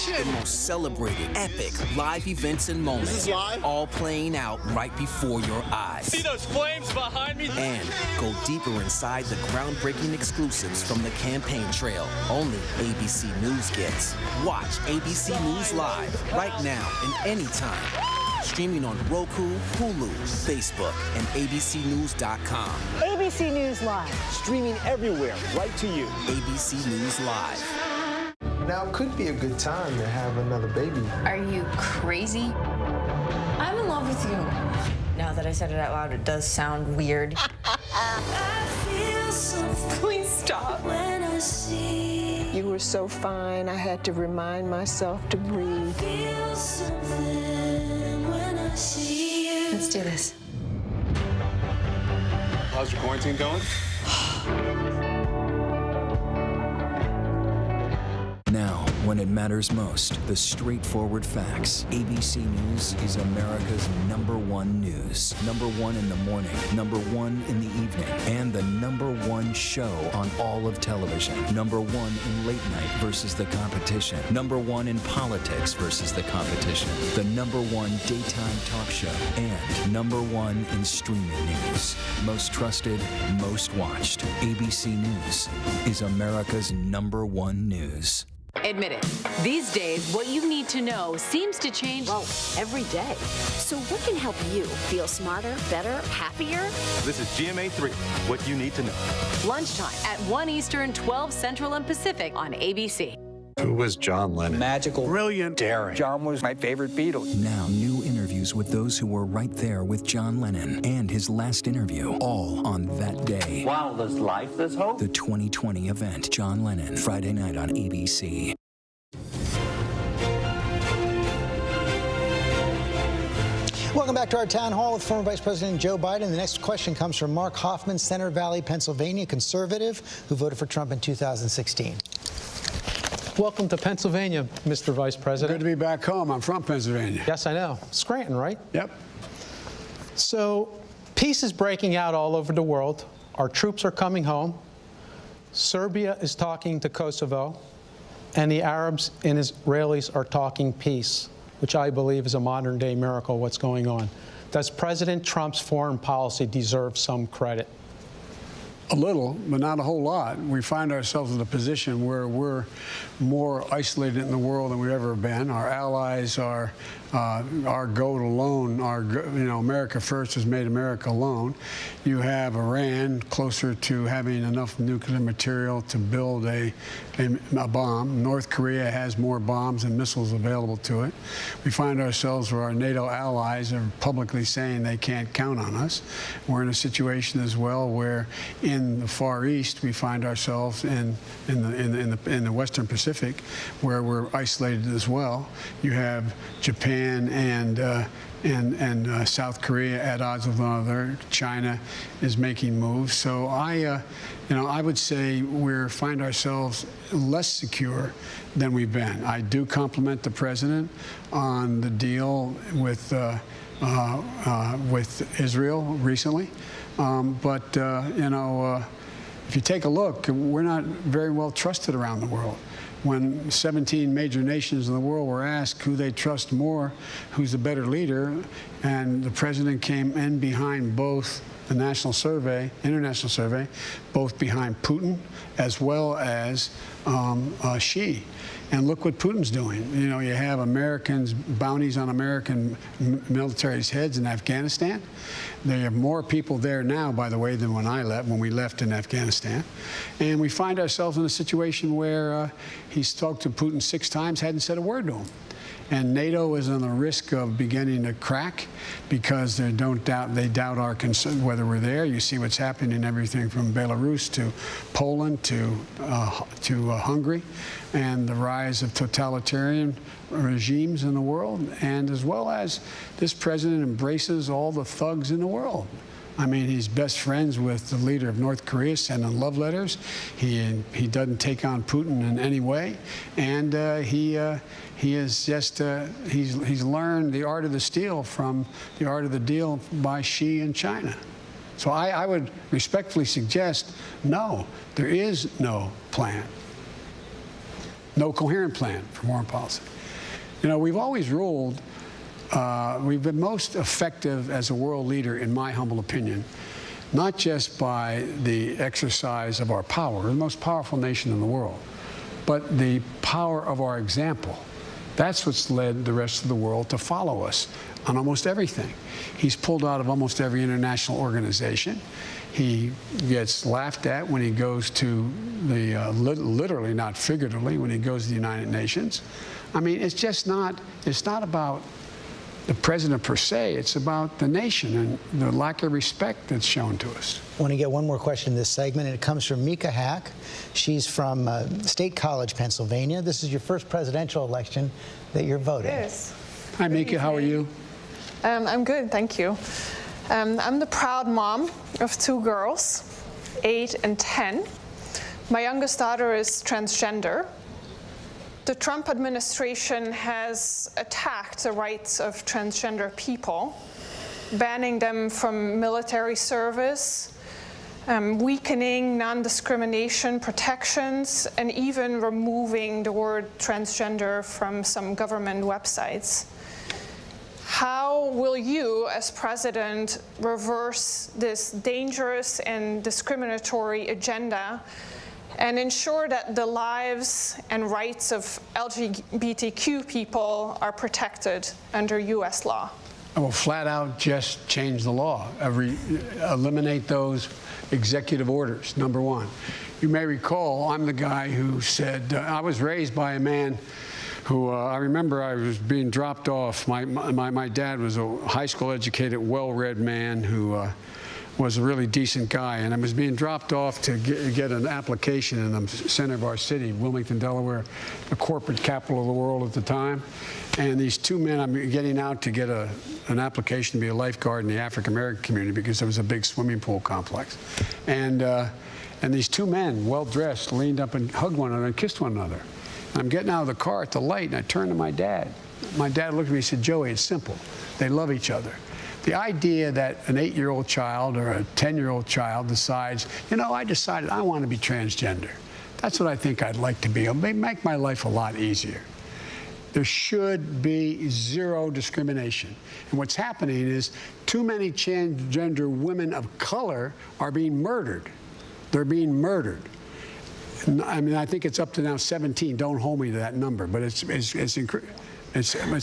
the most celebrated, epic live events and moments, all playing out right before your eyes. See those flames behind me? And go deeper inside the groundbreaking exclusives from the campaign trail only ABC News gets. Watch ABC News Live right now and anytime. Streaming on Roku, Hulu, Facebook, and abcnews.com. ABC News Live. Streaming everywhere, right to you. ABC News Live. Now could be a good time to have another baby. Are you crazy? I'm in love with you. Now that I said it out loud, it does sound weird. Please stop. You were so fine, I had to remind myself to breathe. Let's do this. How's your quarantine going? Now, when when it matters most, the straightforward facts. ABC News is America's #1 news. #1 in the morning, #1 in the evening, and the #1 show on all of television. #1 in late night versus the competition. #1 in politics versus the competition. The #1 daytime talk show. And #1 in streaming news. Most trusted, most watched. ABC News is America's #1 news. Admit it, these days, what you need to know seems to change every day. So what can help you feel smarter, better, happier? This is GMA3, what you need to know. Lunchtime at 1 Eastern, 12 Central and Pacific on ABC. Who was John Lennon? Magical, brilliant, daring. John was my favorite Beatle. Now, new interviews with those who were right there with John Lennon and his last interview, all on that day. Wow, there's life, there's hope. The 2020 event, John Lennon, Friday night on ABC. Welcome back to our town hall with former Vice President Joe Biden. The next question comes from Mark Hoffman, Center Valley, Pennsylvania, conservative who voted for Trump in 2016. Welcome to Pennsylvania, Mr. Vice President. Good to be back home. I'm from Pennsylvania. Yes, I know. Scranton, right? Yep. So, peace is breaking out all over the world. Our troops are coming home. Serbia is talking to Kosovo. And the Arabs and Israelis are talking peace, which I believe is a modern-day miracle, what's going on. Does President Trump's foreign policy deserve some credit? A little, but not a whole lot. We find ourselves in a position where we're more isolated in the world than we've ever been. Our allies are our goal alone. America first has made America alone. You have Iran closer to having enough nuclear material to build a bomb. North Korea has more bombs and missiles available to it. We find ourselves where our NATO allies are publicly saying they can't count on us. We're in a situation as well where in the Far East we find ourselves in the Western Pacific where we're isolated as well. You have Japan and South Korea at odds with one another. China is making moves. So I would say we find ourselves less secure than we've been. I do compliment the president on the deal with Israel recently, but if you take a look, we're not very well trusted around the world. When 17 major nations in the world were asked who they trust more, who's the better leader, and the president came in behind both the international survey, both behind Putin as well as Xi. And look what Putin's doing. You have Americans, bounties on American military's heads in Afghanistan. There are more people there now, by the way, than when we left in Afghanistan. And we find ourselves in a situation where he's talked to Putin 6 times, hadn't said a word to him. And NATO is on the risk of beginning to crack because they doubt our concern whether we're there. You see what's happening in everything from Belarus to Poland to Hungary, and the rise of totalitarian regimes in the world, and as well as this president embraces all the thugs in the world. I mean, he's best friends with the leader of North Korea, sending love letters. He doesn't take on Putin in any way, and he is just he's learned the art of the steal from the art of the deal by Xi in China. So I would respectfully suggest no, there is no plan, no coherent plan for foreign policy. We've always ruled. We've been most effective as a world leader, in my humble opinion, not just by the exercise of our power, we're the most powerful nation in the world, but the power of our example. That's what's led the rest of the world to follow us on almost everything. He's pulled out of almost every international organization. He gets laughed at when he goes to the, literally, not figuratively, when he goes to the United Nations. I mean, it's not about the president per se, it's about the nation and the lack of respect that's shown to us. I want to get one more question in this segment, and it comes from Mika Hack. She's from State College, Pennsylvania. This is your first presidential election that you're voting. Yes. Hi, Mika. How are you? I'm good, thank you. I'm the proud mom of 2 girls, 8 and 10. My youngest daughter is transgender. The Trump administration has attacked the rights of transgender people, banning them from military service, weakening non-discrimination protections, and even removing the word transgender from some government websites. How will you, as president, reverse this dangerous and discriminatory agenda and ensure that the lives and rights of LGBTQ people are protected under U.S. law? I will flat out just change the law. Eliminate those executive orders, number one. You may recall, I'm the guy who said, I was raised by a man who, I remember I was being dropped off. My dad was a high school educated, well-read man who was a really decent guy, and I was being dropped off to get an application in the center of our city, Wilmington, Delaware, the corporate capital of the world at the time. And these two men, I'm getting out to get an application to be a lifeguard in the African-American community because there was a big swimming pool complex. And these two men, well-dressed, leaned up and hugged one another and kissed one another. I'm getting out of the car at the light, and I turned to my dad. My dad looked at me and said, Joey, it's simple. They love each other. The idea that an 8-year-old child or a 10-year-old child decides, you know, I decided I want to be transgender. That's what I think I'd like to be. It'll make my life a lot easier. There should be zero discrimination. And what's happening is too many transgender women of color are being murdered. They're being murdered. I mean, I think it's up to now 17. Don't hold me to that number, but it's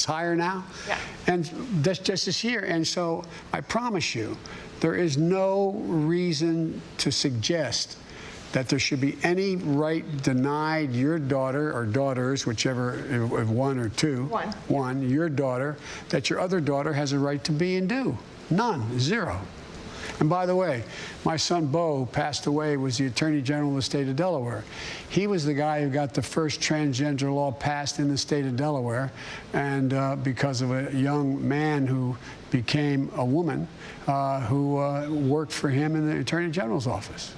higher now. Yeah. And that's just this year. And so I promise you, there is no reason to suggest that there should be any right denied your daughter or daughters, whichever, if one or two, your daughter, that your other daughter has a right to be and do. None, zero. And by the way, my son Beau passed away, was the Attorney General of the state of Delaware. He was the guy who got the first transgender law passed in the state of Delaware, and because of a young man who became a woman who worked for him in the Attorney General's office.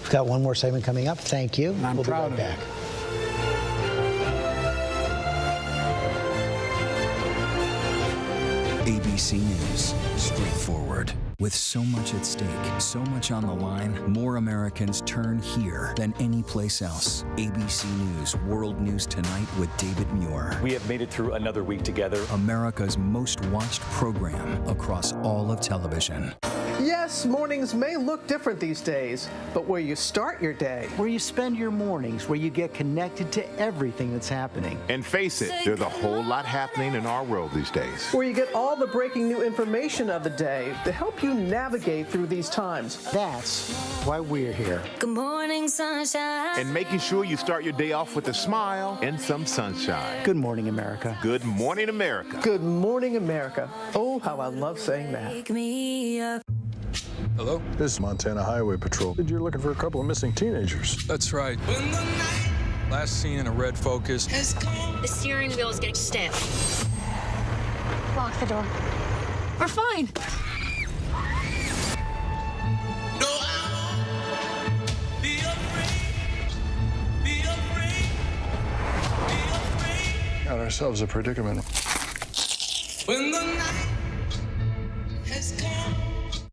We've got one more segment coming up. Thank you. I'm proud of back. ABC News, straightforward. With so much at stake, so much on the line, more Americans turn here than any place else. ABC News World News Tonight with David Muir. We have made it through another week together. America's most watched program across all of television. Yes, mornings may look different these days, but where you start your day, where you spend your mornings, where you get connected to everything that's happening. And face it, there's a whole lot happening in our world these days. Where you get all the breaking new information of the day to help you navigate through these times. That's why we're here. Good morning, sunshine. And making sure you start your day off with a smile and some sunshine. Good morning, America. Good morning, America. Good morning, America. Oh, how I love saying that. Wake me up. Hello? This is Montana Highway Patrol. You're looking for a couple of missing teenagers. That's right. Last seen in a red Focus. The steering wheel is getting stiff. Lock the door. We're fine. Got ourselves a predicament. When the night has come.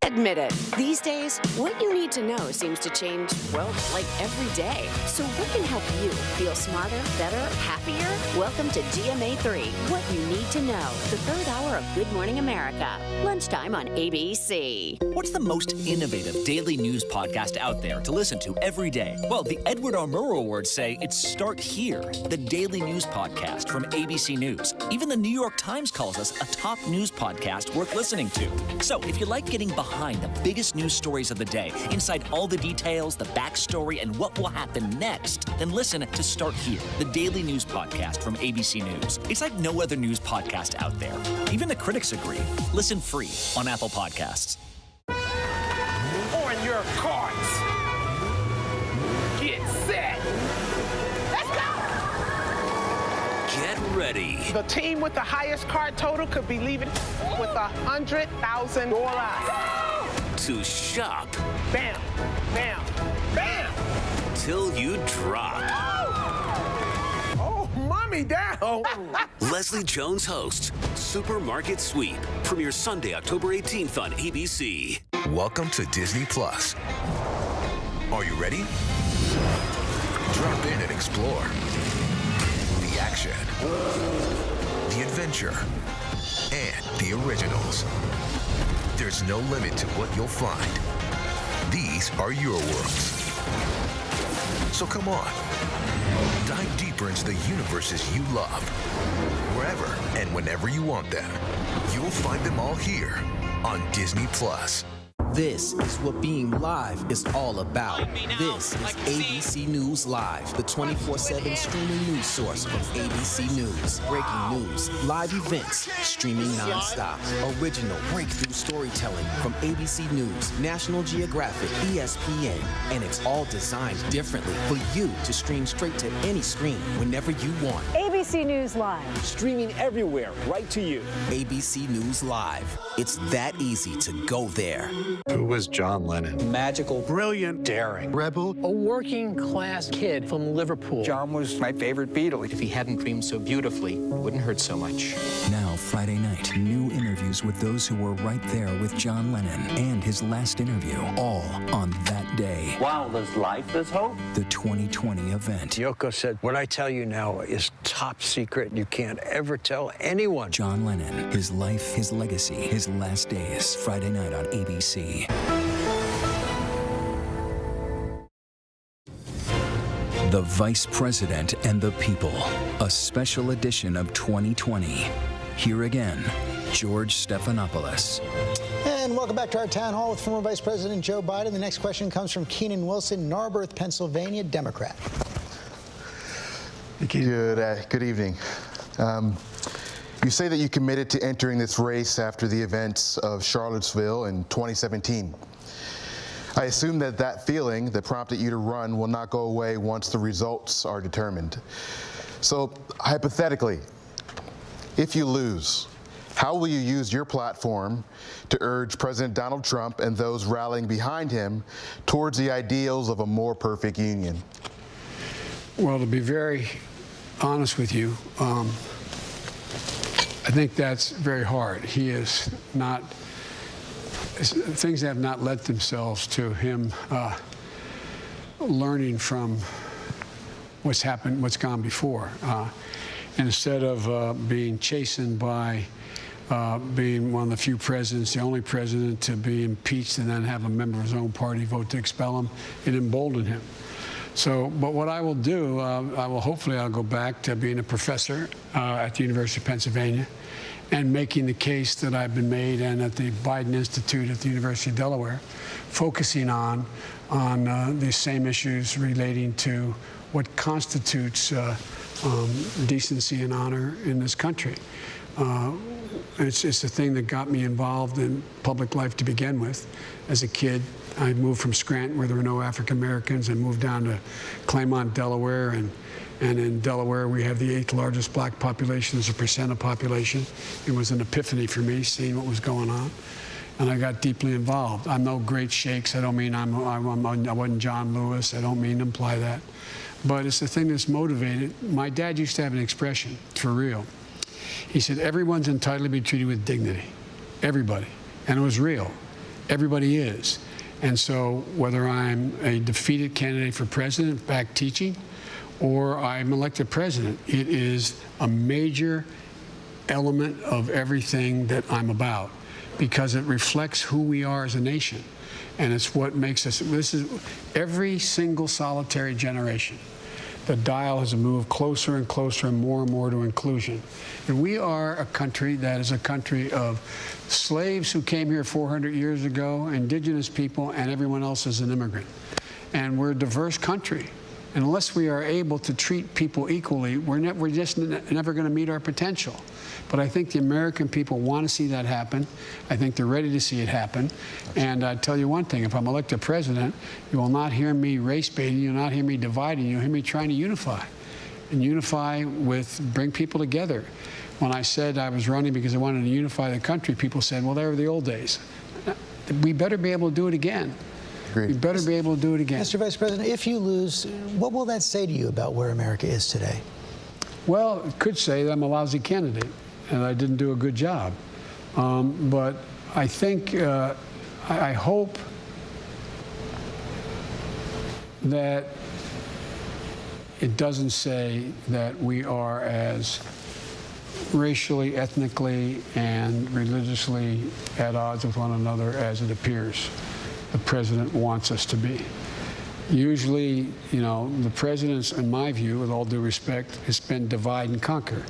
Admit it. These days, what you need to know seems to change, well, like every day. So what can help you feel smarter, better, happier? Welcome to GMA3, What You Need to Know, the third hour of Good Morning America. Lunchtime on ABC. What's the most innovative daily news podcast out there to listen to every day? Well, the Edward R. Murrow Awards say it's Start Here, the daily news podcast from ABC News. Even the New York Times calls us a top news podcast worth listening to. So if you like getting behind the biggest news stories of the day, inside all the details, the backstory, and what will happen next, then listen to Start Here, the daily news podcast from ABC News. It's like no other news podcast out there. Even the critics agree. Listen free on Apple Podcasts. On your carts. Get set. Let's go. Get ready. The team with the highest card total could be leaving with $100,000. To shop. Bam, bam, bam. Till you drop. Oh, me down. Leslie Jones hosts Supermarket Sweep. Premieres Sunday, October 18th on ABC. Welcome to Disney Plus. Are you ready? Drop in and explore. The action, the adventure, and the originals. There's no limit to what you'll find. These are your worlds. So come on, dive deeper into the universes you love. Wherever and whenever you want them, you'll find them all here on Disney Plus. This is what being live is all about. This is ABC News Live, the 24/7 streaming news source from ABC News. Breaking news, live events, streaming nonstop. Original breakthrough storytelling from ABC News, National Geographic, ESPN, and it's all designed differently for you to stream straight to any screen whenever you want. ABC News Live. Streaming everywhere, right to you. ABC News Live. It's that easy to go there. Who was John Lennon? Magical, Brilliant, daring, rebel, a working class kid from Liverpool. John was my favorite Beatle. If he hadn't dreamed so beautifully, it wouldn't hurt so much. Now, Friday night, new interviews with those who were right there with John Lennon and his last interview, all on that day. Wow, there's life, there's hope. The 2020 event. Yoko said, what I tell you now is top secret. You can't ever tell anyone. John Lennon, his life, his legacy, his last days. Friday night on ABC. The Vice President and the People, a special edition of 2020. Here again, George Stephanopoulos. And welcome back to our town hall with former Vice President Joe Biden. The next question comes from Keenan Wilson, Narberth, Pennsylvania, Democrat. Good evening. You say that you committed to entering this race after the events of Charlottesville in 2017. I assume that that feeling that prompted you to run will not go away once the results are determined. So, hypothetically, if you lose, how will you use your platform to urge President Donald Trump and those rallying behind him towards the ideals of a more perfect union? Well, to be very honest with you, I think that's very hard. He is not, things have not lent themselves to him learning from what's happened, what's gone before. And instead of being chastened by being one of the few presidents, the only president to be impeached and then have a member of his own party vote to expel him, it emboldened him. So, but what I will do, hopefully I'll go back to being a professor at the University of Pennsylvania and making the case that I've been made and at the Biden Institute at the University of Delaware, focusing on these same issues relating to what constitutes decency and honor in this country. It's the thing that got me involved in public life to begin with. As a kid, I moved from Scranton, where there were no African Americans, and moved down to Claymont, Delaware, and in Delaware we have the 8th largest black population as a percent of population. It was an epiphany for me, seeing what was going on, and I got deeply involved. I'm no great shakes. I don't mean I wasn't John Lewis. I don't mean to imply that, but it's the thing that's motivated. My dad used to have an expression, for real. He said, everyone's entitled to be treated with dignity. Everybody. And it was real. Everybody is. And so whether I'm a defeated candidate for president back teaching or I'm elected president, it is a major element of everything that I'm about because it reflects who we are as a nation. And it's what makes us, this is every single solitary generation. The dial has moved closer and closer and more to inclusion. And we are a country that is a country of slaves who came here 400 years ago, indigenous people, and everyone else is an immigrant. And we're a diverse country. And unless we are able to treat people equally, we're just never going to meet our potential. But I think the American people want to see that happen. I think they're ready to see it happen. And I tell you one thing, if I'm elected president, you will not hear me race baiting, you'll not hear me dividing, you'll hear me trying to unify. And unify with, bring people together. When I said I was running because I wanted to unify the country, people said, well, they were the old days. We better be able to do it again. Agreed. We better be able to do it again. Mr. Vice President, if you lose, what will that say to you about where America is today? Well, it could say that I'm a lousy candidate and I didn't do a good job. But I think, I hope that it doesn't say that we are as racially, ethnically, and religiously at odds with one another as it appears the president wants us to be. Usually, the president's, in my view, with all due respect, has been divide and conquer.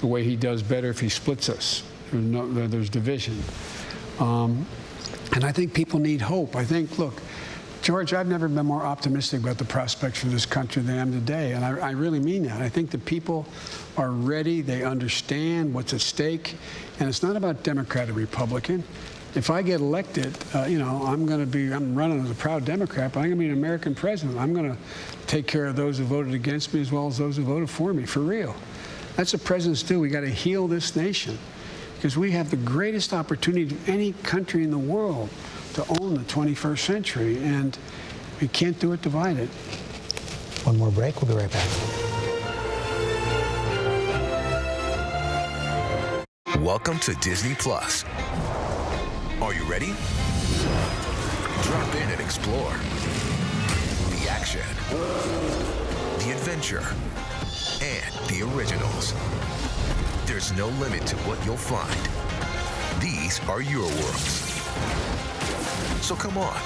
The way he does better if he splits us. There's division. And I think people need hope. I think, look, George, I've never been more optimistic about the prospects for this country than I am today, and I really mean that. I think the people are ready, they understand what's at stake, and it's not about Democrat or Republican. If I get elected, I'm running as a proud Democrat, but I'm going to be an American president. I'm going to take care of those who voted against me as well as those who voted for me, for real. That's what presidents do. We got to heal this nation because we have the greatest opportunity of any country in the world to own the 21st century, and we can't do it divided. One more break. We'll be right back. Welcome to Disney Plus. Are you ready? Drop in and explore. The action, the adventure, and the originals. There's no limit to what you'll find. These are your worlds. So come on,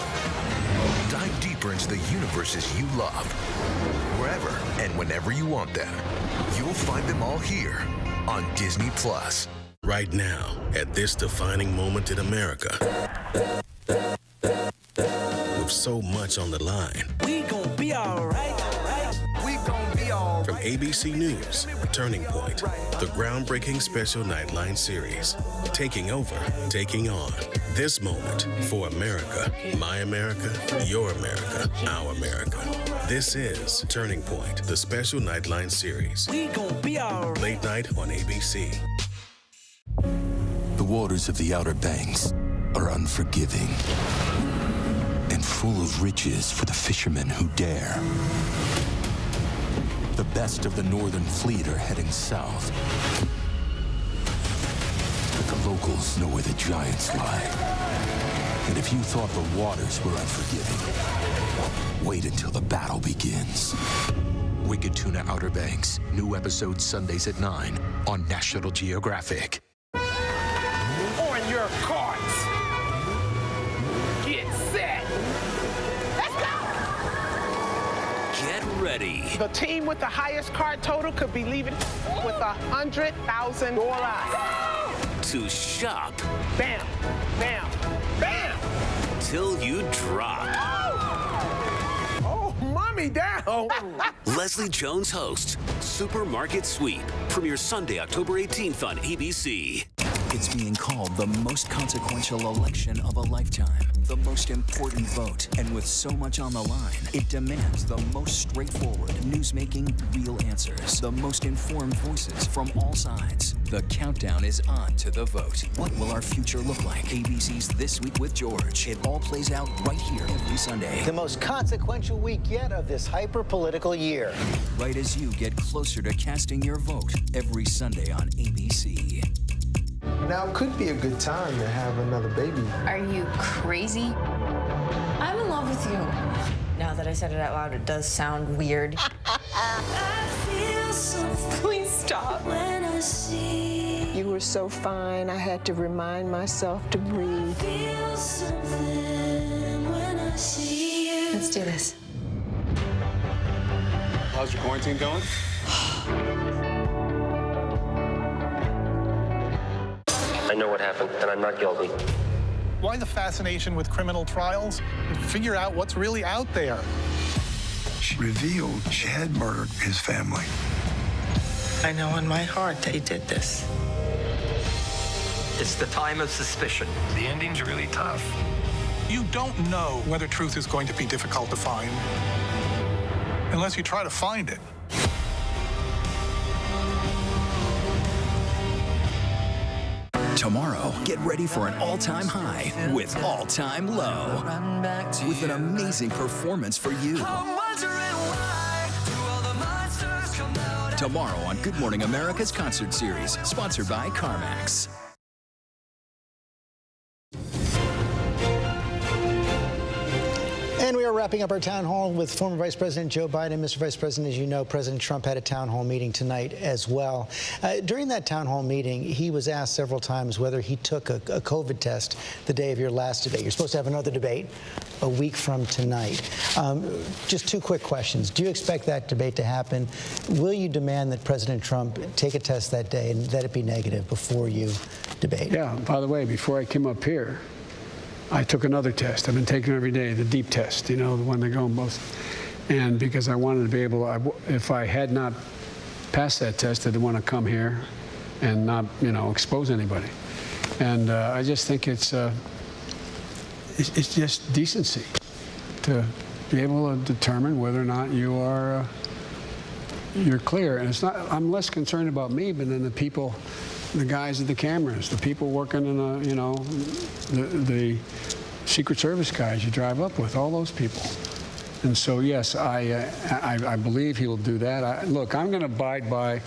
dive deeper into the universes you love. Wherever and whenever you want them, you'll find them all here on Disney Plus. Right now, at this defining moment in America, with so much on the line. We gon' be alright. We gon' be alright. From ABC News, Turning Point, the groundbreaking special Nightline series, taking over, taking on. This moment for America, my America, your America, our America. This is Turning Point, the special Nightline series. We gon' be alright. Late night on ABC. The waters of the Outer Banks are unforgiving and full of riches for the fishermen who dare. The best of the Northern Fleet are heading south. But the locals know where the giants lie. And if you thought the waters were unforgiving, wait until the battle begins. Wicked Tuna Outer Banks. New episodes Sundays at 9 on National Geographic. On your carts. Get set. Let's go. Get ready. The team with the highest card total could be leaving with $100,000. To shop. Bam, bam, bam. Till you drop. Oh, mommy down. Leslie Jones hosts Supermarket Sweep. Premieres Sunday, October 18th on ABC. It's being called the most consequential election of a lifetime, the most important vote, and with so much on the line, it demands the most straightforward, newsmaking, real answers, the most informed voices from all sides. The countdown is on to the vote. What will our future look like? ABC's This Week with George. It all plays out right here every Sunday. The most consequential week yet of this hyper-political year. Right as you get closer to casting your vote every Sunday on ABC. Now could be a good time to have another baby. Are you crazy? I'm in love with you. Now that I said it out loud, it does sound weird. Please stop. When I see you were so fine, I had to remind myself to breathe. Feel something when I see you. Let's do this. How's your quarantine going? I know what happened, and I'm not guilty. Why the fascination with criminal trials? Figure out what's really out there. She revealed she had murdered his family. I know in my heart they did this. It's the time of suspicion. The ending's really tough. You don't know whether truth is going to be difficult to find unless you try to find it. Tomorrow, get ready for an all-time high with all-time low. With an amazing performance for you. I'm wondering why do all the monsters come out Tomorrow on Good Morning America's Concert Series, sponsored by CarMax. And we are wrapping up our town hall with former Vice President Joe Biden. Mr. Vice President, as you know, President Trump had a town hall meeting tonight as well. During that town hall meeting, he was asked several times whether he took a COVID test the day of your last debate. You're supposed to have another debate a week from tonight. Just two quick questions. Do you expect that debate to happen? Will you demand that President Trump take a test that day and that it be negative before you debate? Yeah, by the way, before I came up here, I took another test. I've been taking it every day, the deep test, you know, the one they go in both. And because I wanted to be able, if I had not passed that test, I didn't want to come here and not, you know, expose anybody. And I just think it's just decency to be able to determine whether or not you are, you're clear. And it's not, I'm less concerned about me, but then the people, the guys at the cameras, the people working in a, you know, the Secret Service guys you drive up with, all those people. And so, yes, I believe he will do that. Look, I'm going to abide by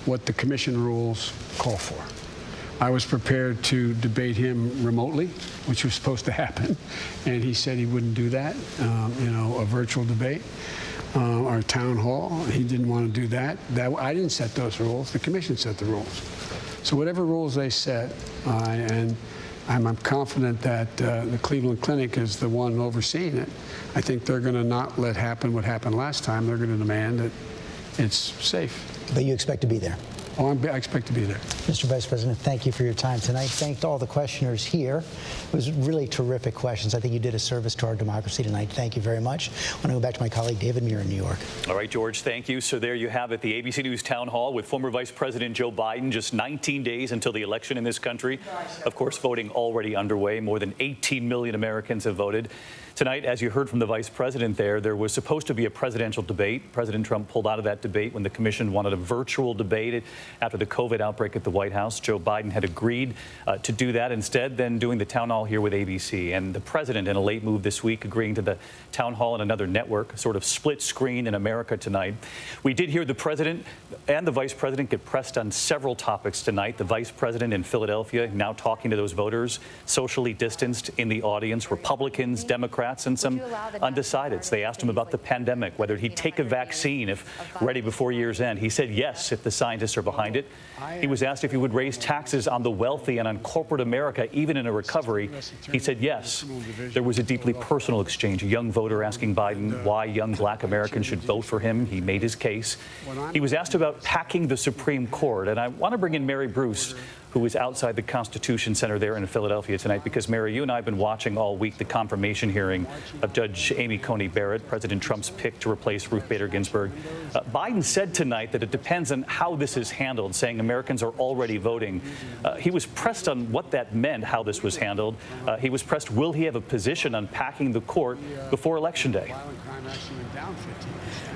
what the commission rules call for. I was prepared to debate him remotely, which was supposed to happen, and he said he wouldn't do that, you know, a virtual debate. Our town hall, he didn't want to do that. I didn't set those rules. The commission set the rules. So whatever rules they set, and I'm confident that the Cleveland Clinic is the one overseeing it. I think they're going to not let happen what happened last time. They're going to demand that it's safe. But you expect to be there? Oh, I expect to be there. Mr. Vice President, thank you for your time tonight. Thanked all the questioners here. It was really terrific questions. I think you did a service to our democracy tonight. Thank you very much. I want to go back to my colleague David Muir in New York. All right, George, thank you. So there you have it, the ABC News Town Hall with former Vice President Joe Biden. Just 19 days until the election in this country. Of course, voting already underway. More than 18 million Americans have voted. Tonight, as you heard from the vice president there was supposed to be a presidential debate. President Trump pulled out of that debate when the commission wanted a virtual debate after the COVID outbreak at the White House. Joe Biden had agreed to do that instead, then doing the town hall here with ABC. And the president, in a late move this week, agreeing to the town hall and another network, sort of split screen in America tonight. We did hear the president and the vice president get pressed on several topics tonight. The vice president in Philadelphia now talking to those voters, socially distanced in the audience, Republicans, Democrats, and some undecideds. They asked him about the pandemic, whether he'd take a vaccine if ready before year's end. He said yes if the scientists are behind it. He was asked if he would raise taxes on the wealthy and on corporate America, even in a recovery. He said yes. There was a deeply personal exchange. A young voter asking Biden why young black Americans should vote for him. He made his case. He was asked about packing the Supreme Court. And I want to bring in Mary Bruce, who is outside the Constitution Center there in Philadelphia tonight, because, Mary, you and I have been watching all week the confirmation hearing of Judge Amy Coney Barrett, President Trump's pick to replace Ruth Bader Ginsburg. Biden said tonight that it depends on how this is handled, saying Americans are already voting. He was pressed on what that meant, how this was handled. He was pressed, will he have a position on packing the court before Election Day?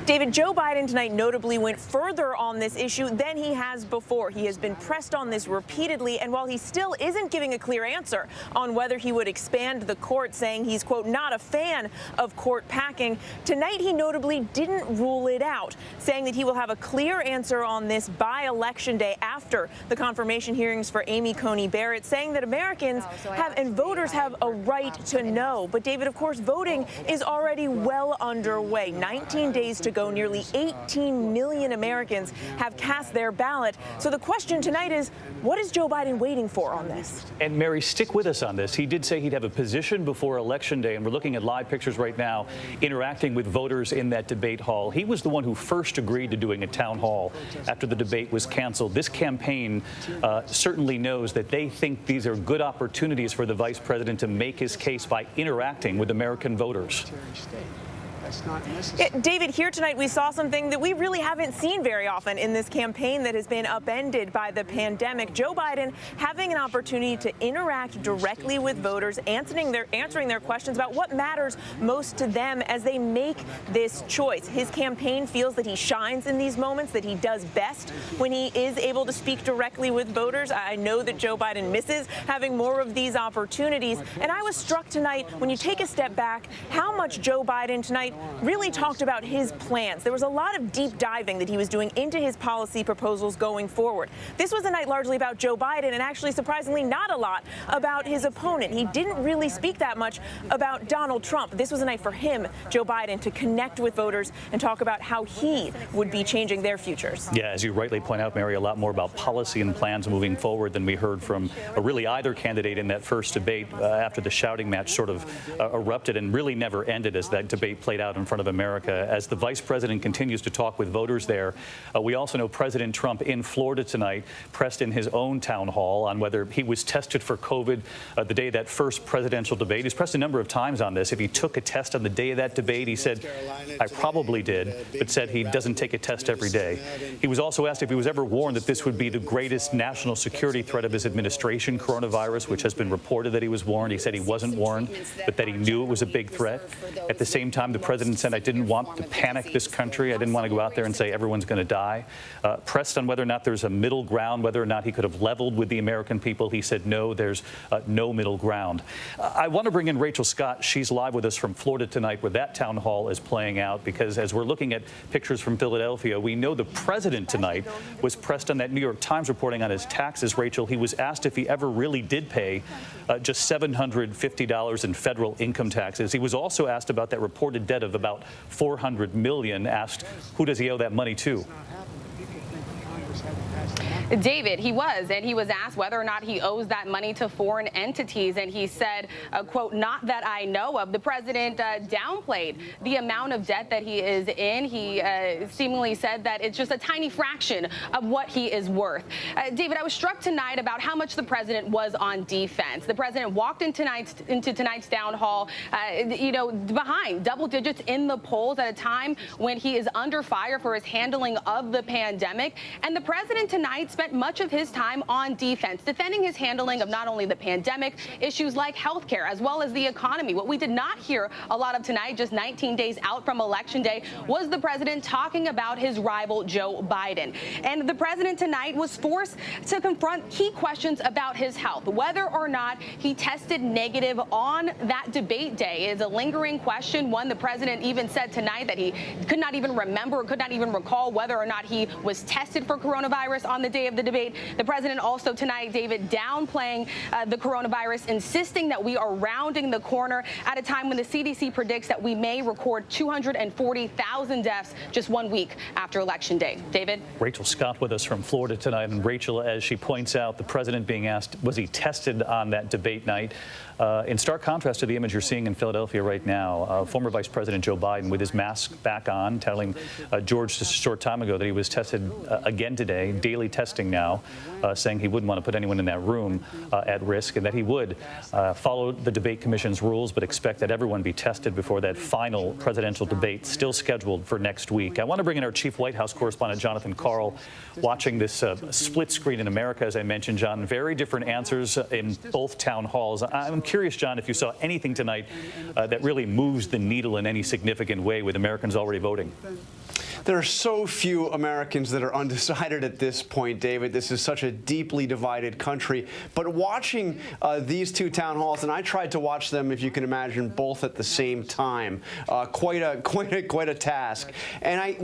David, Joe Biden tonight notably went further on this issue than he has before. He has been pressed on this repeatedly, and while he still isn't giving a clear answer on whether he would expand the court, saying he's, quote, not a fan of court packing, tonight he notably didn't rule it out, saying that he will have a clear answer on this by Election Day after the confirmation hearings for Amy Coney Barrett, saying that Americans have and voters have a right to know. But, David, of course, voting is already well underway. 19 days to go. Nearly 18 million Americans have cast their ballot. So the question tonight is, what is Joe Biden waiting for on this? And Mary, stick with us on this. He did say he'd have a position before Election Day, and we're looking at live pictures right now, interacting with voters in that debate hall. He was the one who first agreed to doing a town hall after the debate was canceled. This campaign certainly knows that they think these are good opportunities for the vice president to make his case by interacting with American voters. David, here tonight we saw something that we really haven't seen very often in this campaign that has been upended by the pandemic. Joe Biden having an opportunity to interact directly with voters, answering their questions about what matters most to them as they make this choice. His campaign feels that he shines in these moments, that he does best when he is able to speak directly with voters. I know that Joe Biden misses having more of these opportunities. And I was struck tonight, when you take a step back, how much Joe Biden tonight night really talked about his plans. There was a lot of deep diving that he was doing into his policy proposals going forward. This was a night largely about Joe Biden and actually surprisingly not a lot about his opponent. He didn't really speak that much about Donald Trump. This was a night for him, Joe Biden, to connect with voters and talk about how he would be changing their futures. Yeah, as you rightly point out, Mary, a lot more about policy and plans moving forward than we heard from really either candidate in that first debate after the shouting match sort of erupted and really never ended as that debate played out in front of America. As the vice president continues to talk with voters there, we also know President Trump in Florida tonight pressed in his own town hall on whether he was tested for COVID the day of that first presidential debate. He's pressed a number of times on this. If he took a test on the day of that debate, he said, I probably did, but said he doesn't take a test every day. He was also asked if he was ever warned that this would be the greatest national security threat of his administration, coronavirus, which has been reported that he was warned. He said he wasn't warned, but that he knew it was a big threat. At the same time, the president said, I didn't want to panic this country. I didn't want to go out there and say everyone's going to die. Pressed on whether or not there's a middle ground, whether or not he could have leveled with the American people, he said, no, there's no middle ground. I want to bring in Rachel Scott. She's live with us from Florida tonight, where that town hall is playing out, because as we're looking at pictures from Philadelphia, we know the president tonight was pressed on that New York Times reporting on his taxes. Rachel, he was asked if he ever really did pay just $750 in federal income taxes. He was also asked about that reported debt of about $400 million, asked who does he owe that money to? David, he was asked whether or not he owes that money to foreign entities, and he said, quote, not that I know of. The president downplayed the amount of debt that he is in. He seemingly said that it's just a tiny fraction of what he is worth. David, I was struck tonight about how much the president was on defense. The president walked into tonight's town hall, behind double digits in the polls at a time when he is under fire for his handling of the pandemic. And the president tonight spent much of his time on defense, defending his handling of not only the pandemic, issues like health care, as well as the economy. What we did not hear a lot of tonight, just 19 days out from Election Day, was the president talking about his rival, Joe Biden. And the president tonight was forced to confront key questions about his health. Whether or not he tested negative on that debate day is a lingering question. One, the president even said tonight that he could not even remember, could not even recall whether or not he was tested for coronavirus on the day of the debate. The president also tonight, David, downplaying the coronavirus, insisting that we are rounding the corner at a time when the CDC predicts that we may record 240,000 deaths just 1 week after Election Day. David? Rachel Scott with us from Florida tonight. And Rachel, as she points out, the president being asked, was he tested on that debate night? In stark contrast to the image you're seeing in Philadelphia right now, former Vice President Joe Biden with his mask back on, telling George just a short time ago that he was tested again today, daily testing now, saying he wouldn't want to put anyone in that room at risk, and that he would follow the debate commission's rules, but expect that everyone be tested before that final presidential debate, still scheduled for next week. I want to bring in our chief White House correspondent, Jonathan Karl, watching this split screen in America, as I mentioned, John. Very different answers in both town halls. I'm curious, John, if you saw anything tonight that really moves the needle in any significant way with Americans already voting. There are so few Americans that are undecided at this point, David. This is such a deeply divided country. But watching these two town halls, and I tried to watch them, if you can imagine, both at the same time, quite a task. And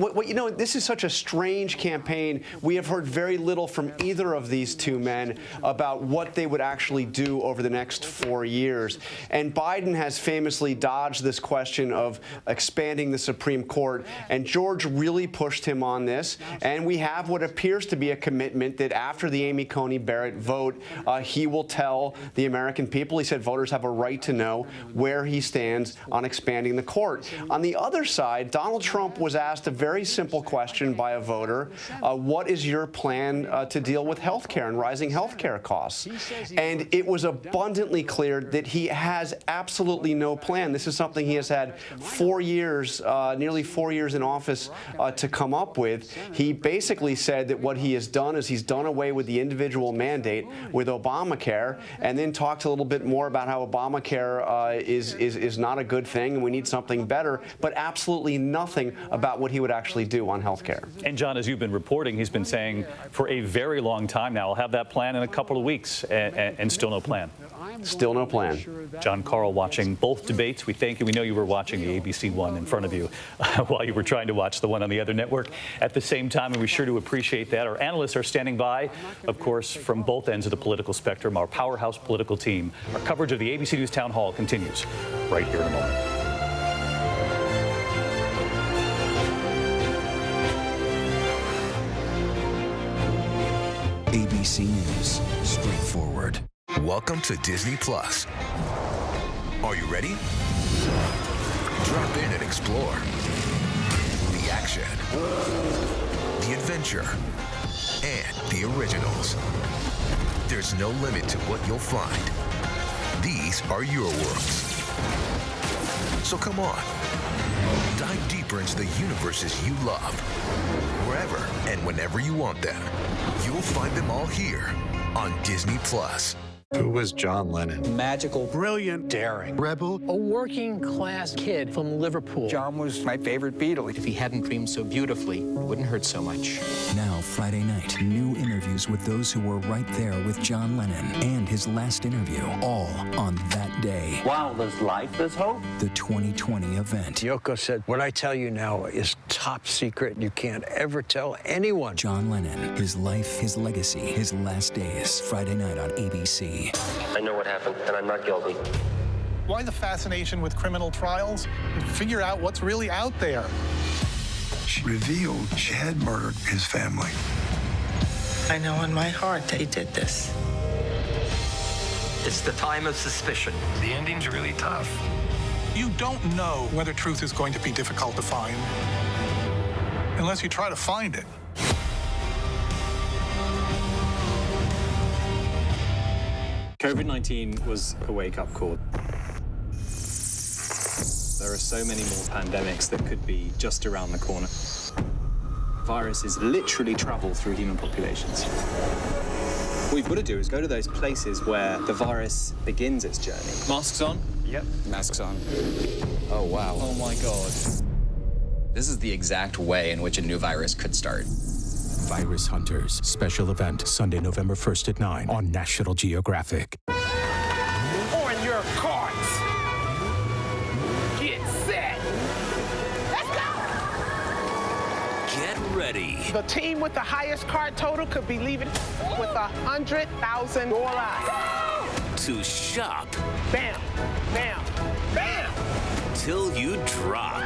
this is such a strange campaign. We have heard very little from either of these two men about what they would actually do over the next 4 years. And Biden has famously dodged this question of expanding the Supreme Court, and George really pushed him on this, and we have what appears to be a commitment that after the Amy Coney Barrett vote, he will tell the American people, he said voters have a right to know where he stands on expanding the court. On the other side, Donald Trump was asked a very simple question by a voter, what is your plan to deal with health care and rising health care costs? And it was abundantly clear that he has absolutely no plan. This is something he has had 4 years, nearly 4 years in office to come up with. He basically said that what he has done is he's done away with the individual mandate with Obamacare, and then talked a little bit more about how Obamacare is not a good thing and we need something better, but absolutely nothing about what he would actually do on health care. And John, as you've been reporting, he's been saying for a very long time now, I'll have that plan in a couple of weeks, and still no plan. still no plan. John Carl watching both debates. We thank you. We know you were watching the ABC one in front of you while you were trying to watch the one on the other network at the same time, and we're sure to appreciate that. Our analysts are standing by, of course, from both ends of the political spectrum. Our powerhouse political team. Our coverage of the ABC News Town Hall continues right here in a moment. ABC News, straightforward. Welcome to Disney Plus. Are you ready? Drop in and explore. The action, the adventure, and the originals. There's no limit to what you'll find. These are your worlds. So come on, dive deeper into the universes you love. Wherever and whenever you want them, you'll find them all here on Disney Plus. Who was John Lennon? Magical, brilliant, daring, rebel, a working class kid from Liverpool. John was my favorite Beatle. If he hadn't dreamed so beautifully, it wouldn't hurt so much. Now, Friday night, new interviews with those who were right there with John Lennon and his last interview, all on that day. While there's life, there's hope. The 2020 event. Yoko said, what I tell you now is top secret. You can't ever tell anyone. John Lennon, his life, his legacy, his last days. Friday night on ABC. I know what happened, and I'm not guilty. Why the fascination with criminal trials? Figure out what's really out there. She revealed she had murdered his family. I know in my heart that he did this. It's the time of suspicion. The ending's really tough. You don't know whether truth is going to be difficult to find unless you try to find it. COVID-19 was a wake-up call. There are so many more pandemics that could be just around the corner. Viruses literally travel through human populations. What we've got to do is go to those places where the virus begins its journey. Masks on? Yep. Masks on. Oh, wow. Oh, my God. This is the exact way in which a new virus could start. Virus Hunters, special event, Sunday, November 1st at 9 on National Geographic. On your carts. Get set. Let's go. Get ready. The team with the highest card total could be leaving with $100,000. To shop. Bam, bam, bam. Till you drop.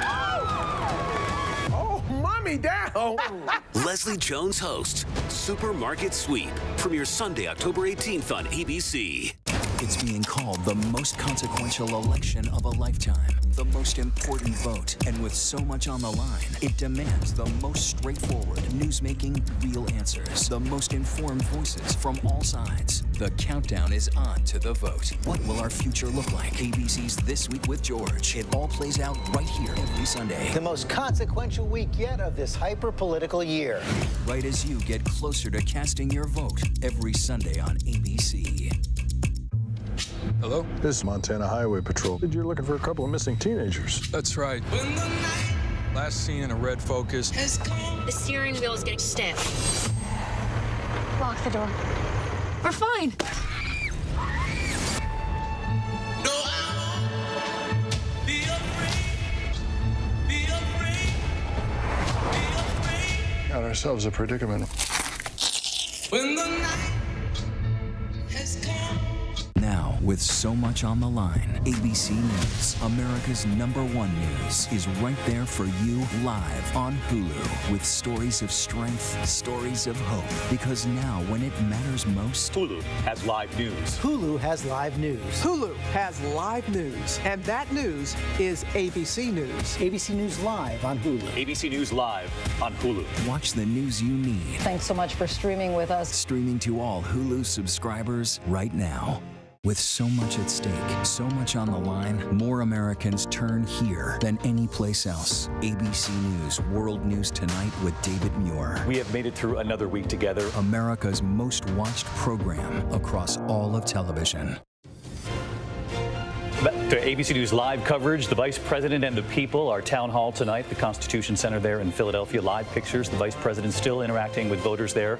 Mommy down. Leslie Jones hosts Supermarket Sweep. Premieres Sunday, October 18th on ABC. It's being called the most consequential election of a lifetime, the most important vote, and with so much on the line, it demands the most straightforward, newsmaking, real answers, the most informed voices from all sides. The countdown is on to the vote. What will our future look like? ABC's This Week with George. It all plays out right here every Sunday. The most consequential week yet of this hyper-political year. Right as you get closer to casting your vote every Sunday on ABC. Hello? This is Montana Highway Patrol. You're looking for a couple of missing teenagers. That's right. Last seen in a red Focus. The steering wheel is getting stiff. Lock the door. We're fine. Got ourselves a predicament. When the night has come. Now, with so much on the line, ABC News, America's #1 news, is right there for you live on Hulu with stories of strength, stories of hope. Because now, when it matters most, Hulu has live news. Hulu has live news. Hulu has live news, and that news is ABC News. ABC News Live on Hulu. ABC News Live on Hulu. Watch the news you need. Thanks so much for streaming with us. Streaming to all Hulu subscribers right now. With so much at stake, so much on the line, more Americans turn here than any place else. ABC News World News Tonight with David Muir. We have made it through another week together. America's most watched program across all of television. To ABC News Live coverage, the Vice President and the people, our town hall tonight, the Constitution Center there in Philadelphia. Live pictures, the Vice President still interacting with voters there,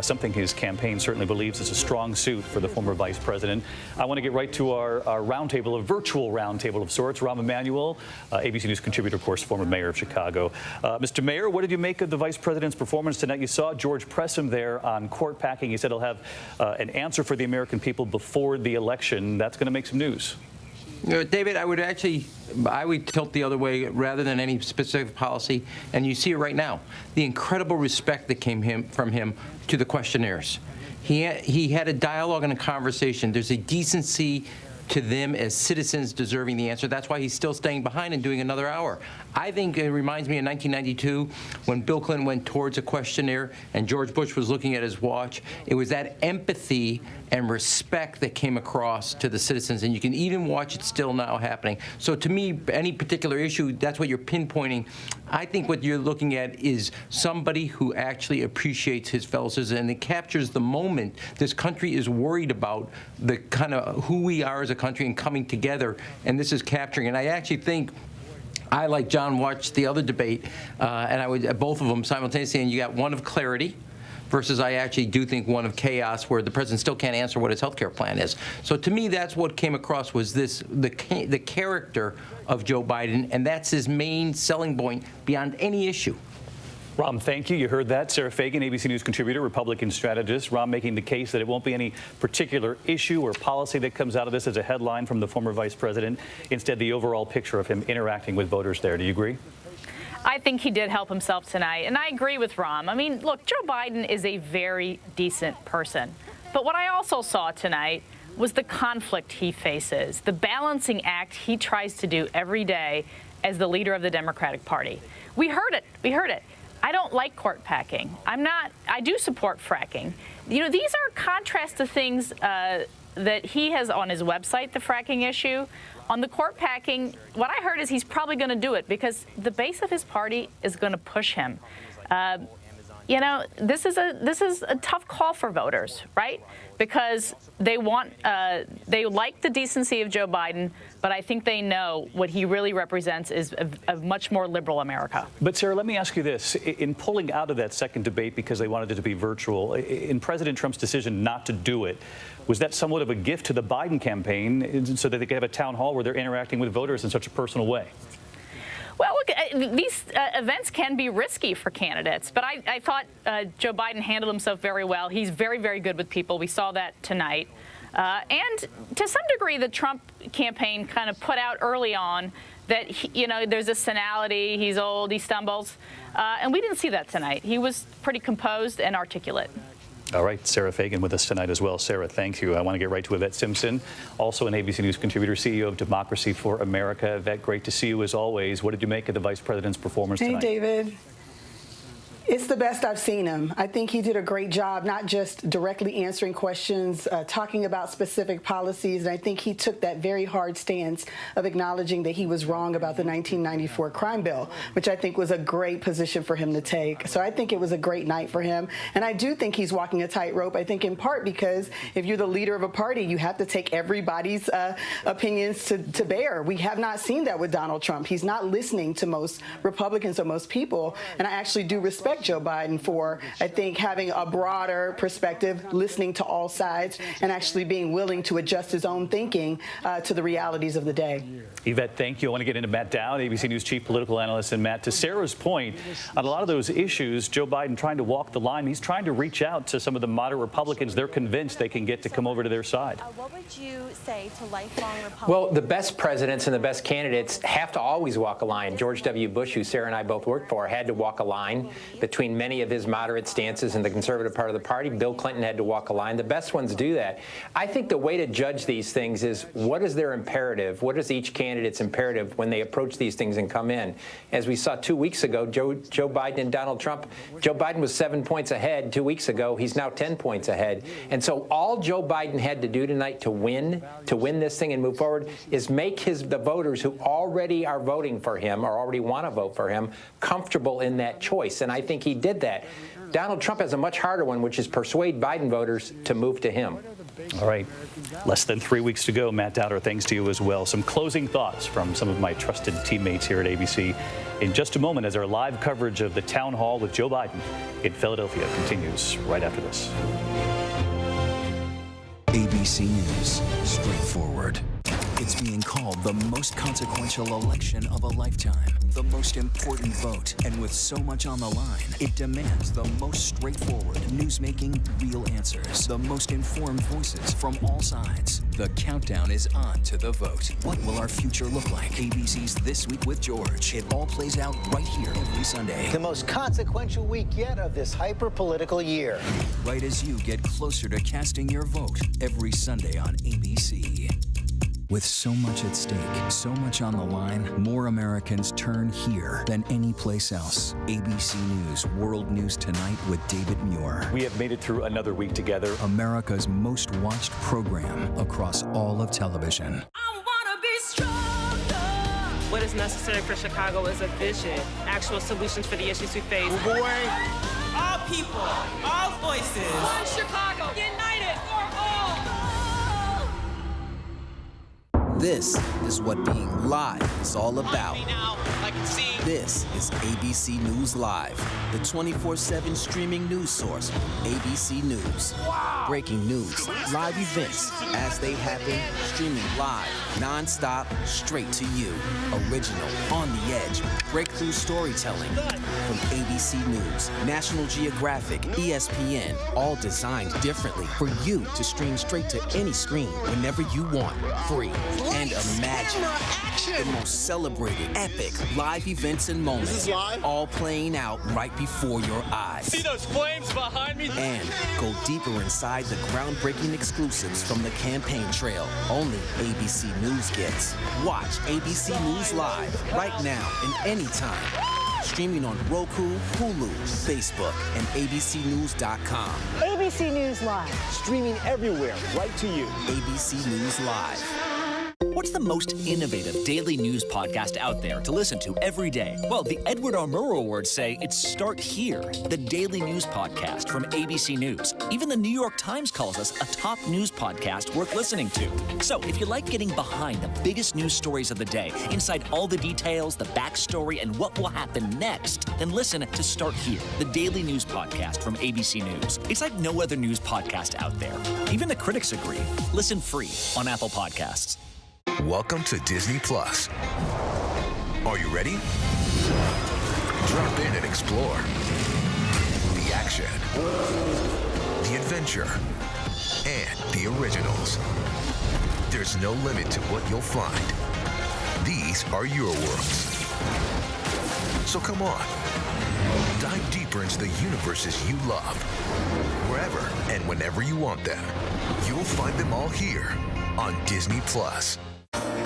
something his campaign certainly believes is a strong suit for the former Vice President. I want to get right to our roundtable, a virtual roundtable of sorts. Rahm Emanuel, ABC News contributor, of course, former mayor of Chicago. Mr. Mayor, what did you make of the Vice President's performance tonight? You saw George press him there on court packing. He said he'll have an answer for the American people before the election. That's going to make some news. David, I would tilt the other way rather than any specific policy, and you see it right now. The incredible respect that came from him to the questionnaires. He had a dialogue and a conversation. There's a decency to them as citizens deserving the answer. That's why he's still staying behind and doing another hour. I think it reminds me of 1992 when Bill Clinton went towards a questionnaire and George Bush was looking at his watch. It was that empathy and respect that came across to the citizens, and you can even watch it still now happening. So to me, any particular issue, that's what you're pinpointing. I think what you're looking at is somebody who actually appreciates his fellow citizens, and it captures the moment this country is worried about the kind of who we are as a country and coming together, and this is capturing. And I actually think I, like John, watched the other debate, and I would both of them simultaneously, and you got one of clarity versus I actually do think one of chaos where the president still can't answer what his health care plan is. So to me, that's what came across was the character of Joe Biden, and that's his main selling point beyond any issue. Rahm, thank you. You heard that. Sarah Fagan, ABC News contributor, Republican strategist. Rahm making the case that it won't be any particular issue or policy that comes out of this as a headline from the former vice president. Instead, the overall picture of him interacting with voters there. Do you agree? I think he did help himself tonight, and I agree with Rahm. I mean, look, Joe Biden is a very decent person. But what I also saw tonight was the conflict he faces, the balancing act he tries to do every day as the leader of the Democratic Party. We heard it. We heard it. I don't like court packing. I do support fracking. You know, these are contrasts to things that he has on his website, the fracking issue. On the court packing, what I heard is he's probably going to do it because the base of his party is going to push him. You know, this is a tough call for voters, right? Because they like the decency of Joe Biden, but I think they know what he really represents is a much more liberal America. But Sarah, let me ask you this. In pulling out of that second debate because they wanted it to be virtual, in President Trump's decision not to do it, was that somewhat of a gift to the Biden campaign so that they could have a town hall where they're interacting with voters in such a personal way? Well, look, these events can be risky for candidates, but I thought Joe Biden handled himself very well. He's very, very good with people. We saw that tonight. And to some degree, the Trump campaign kind of put out early on that, you know, there's a senility, he's old, he stumbles. And we didn't see that tonight. He was pretty composed and articulate. All right, Sarah Fagan with us tonight as well. Sarah, thank you. I want to get right to Yvette Simpson, also an ABC News contributor, CEO of Democracy for America. Yvette, great to see you as always. What did you make of the vice president's performance tonight? Hey, David. It's the best I've seen him. I think he did a great job, not just directly answering questions, talking about specific policies. And I think he took that very hard stance of acknowledging that he was wrong about the 1994 crime bill, which I think was a great position for him to take. So I think it was a great night for him. And I do think he's walking a tightrope, I think in part because if you're the leader of a party, you have to take everybody's opinions to bear. We have not seen that with Donald Trump. He's not listening to most Republicans or most people. And I actually do respect Joe Biden for, I think, having a broader perspective, listening to all sides, and actually being willing to adjust his own thinking to the realities of the day. Yvette, thank you. I want to get into Matt Dowd, ABC News chief political analyst. And Matt, to Sarah's point, on a lot of those issues, Joe Biden trying to walk the line. He's trying to reach out to some of the moderate Republicans they're convinced they can get to come over to their side. What would you say to lifelong Republicans? Well, the best presidents and the best candidates have to always walk a line. George W. Bush, who Sarah and I both worked for, had to walk a line between many of his moderate stances in the conservative part of the party. Bill Clinton had to walk a line. The best ones do that. I think the way to judge these things is what is their imperative? What is each candidate's imperative when they approach these things and come in? As we saw 2 weeks ago, Joe Biden and Donald Trump, Joe Biden was 7 points ahead 2 weeks ago. He's now 10 points ahead. And so all Joe Biden had to do tonight to win this thing and move forward is make the voters who already are voting for him or already want to vote for him comfortable in that choice. And I think he did that. Donald Trump has a much harder one, which is persuade Biden voters to move to him. All right. Less than 3 weeks to go. Matt Dowder, thanks to you as well. Some closing thoughts from some of my trusted teammates here at ABC in just a moment as our live coverage of the town hall with Joe Biden in Philadelphia continues right after this. ABC News, straightforward. It's being called the most consequential election of a lifetime, the most important vote, and with so much on the line, it demands the most straightforward, news-making, real answers, the most informed voices from all sides. The countdown is on to the vote. What will our future look like? ABC's This Week with George. It all plays out right here every Sunday. The most consequential week yet of this hyper-political year. Right as you get closer to casting your vote every Sunday on ABC. With so much at stake, so much on the line, more Americans turn here than any place else. ABC News World News Tonight with David Muir. We have made it through another week together. America's most watched program across all of television. What is necessary for Chicago is a vision, actual solutions for the issues we face. All people, all voices. One Chicago, united for all. This is what being live is all about. This is ABC News Live, the 24/7 streaming news source, ABC News. Breaking news, live events, as they happen, streaming live, non-stop, straight to you. Original, on the edge, breakthrough storytelling. From ABC News, National Geographic, ESPN, all designed differently for you to stream straight to any screen whenever you want, free. And imagine the most celebrated, epic live events and moments, all playing out right before your eyes. See those flames behind me? And go deeper inside the groundbreaking exclusives from the campaign trail only ABC News gets. Watch ABC News Live right now and anytime. Streaming on Roku, Hulu, Facebook, and abcnews.com. ABC News Live. Streaming everywhere, right to you. ABC News Live. What's the most innovative daily news podcast out there to listen to every day? Well, the Edward R. Murrow Awards say it's Start Here, the daily news podcast from ABC News. Even the New York Times calls us a top news podcast worth listening to. So if you like getting behind the biggest news stories of the day, inside all the details, the backstory, and what will happen next, then listen to Start Here, the daily news podcast from ABC News. It's like no other news podcast out there. Even the critics agree. Listen free on Apple Podcasts. Welcome to Disney Plus. Are you ready? Drop in and explore. The action, the adventure, and the originals. There's no limit to what you'll find. These are your worlds. So come on, dive deeper into the universes you love. Wherever and whenever you want them, you'll find them all here on Disney Plus.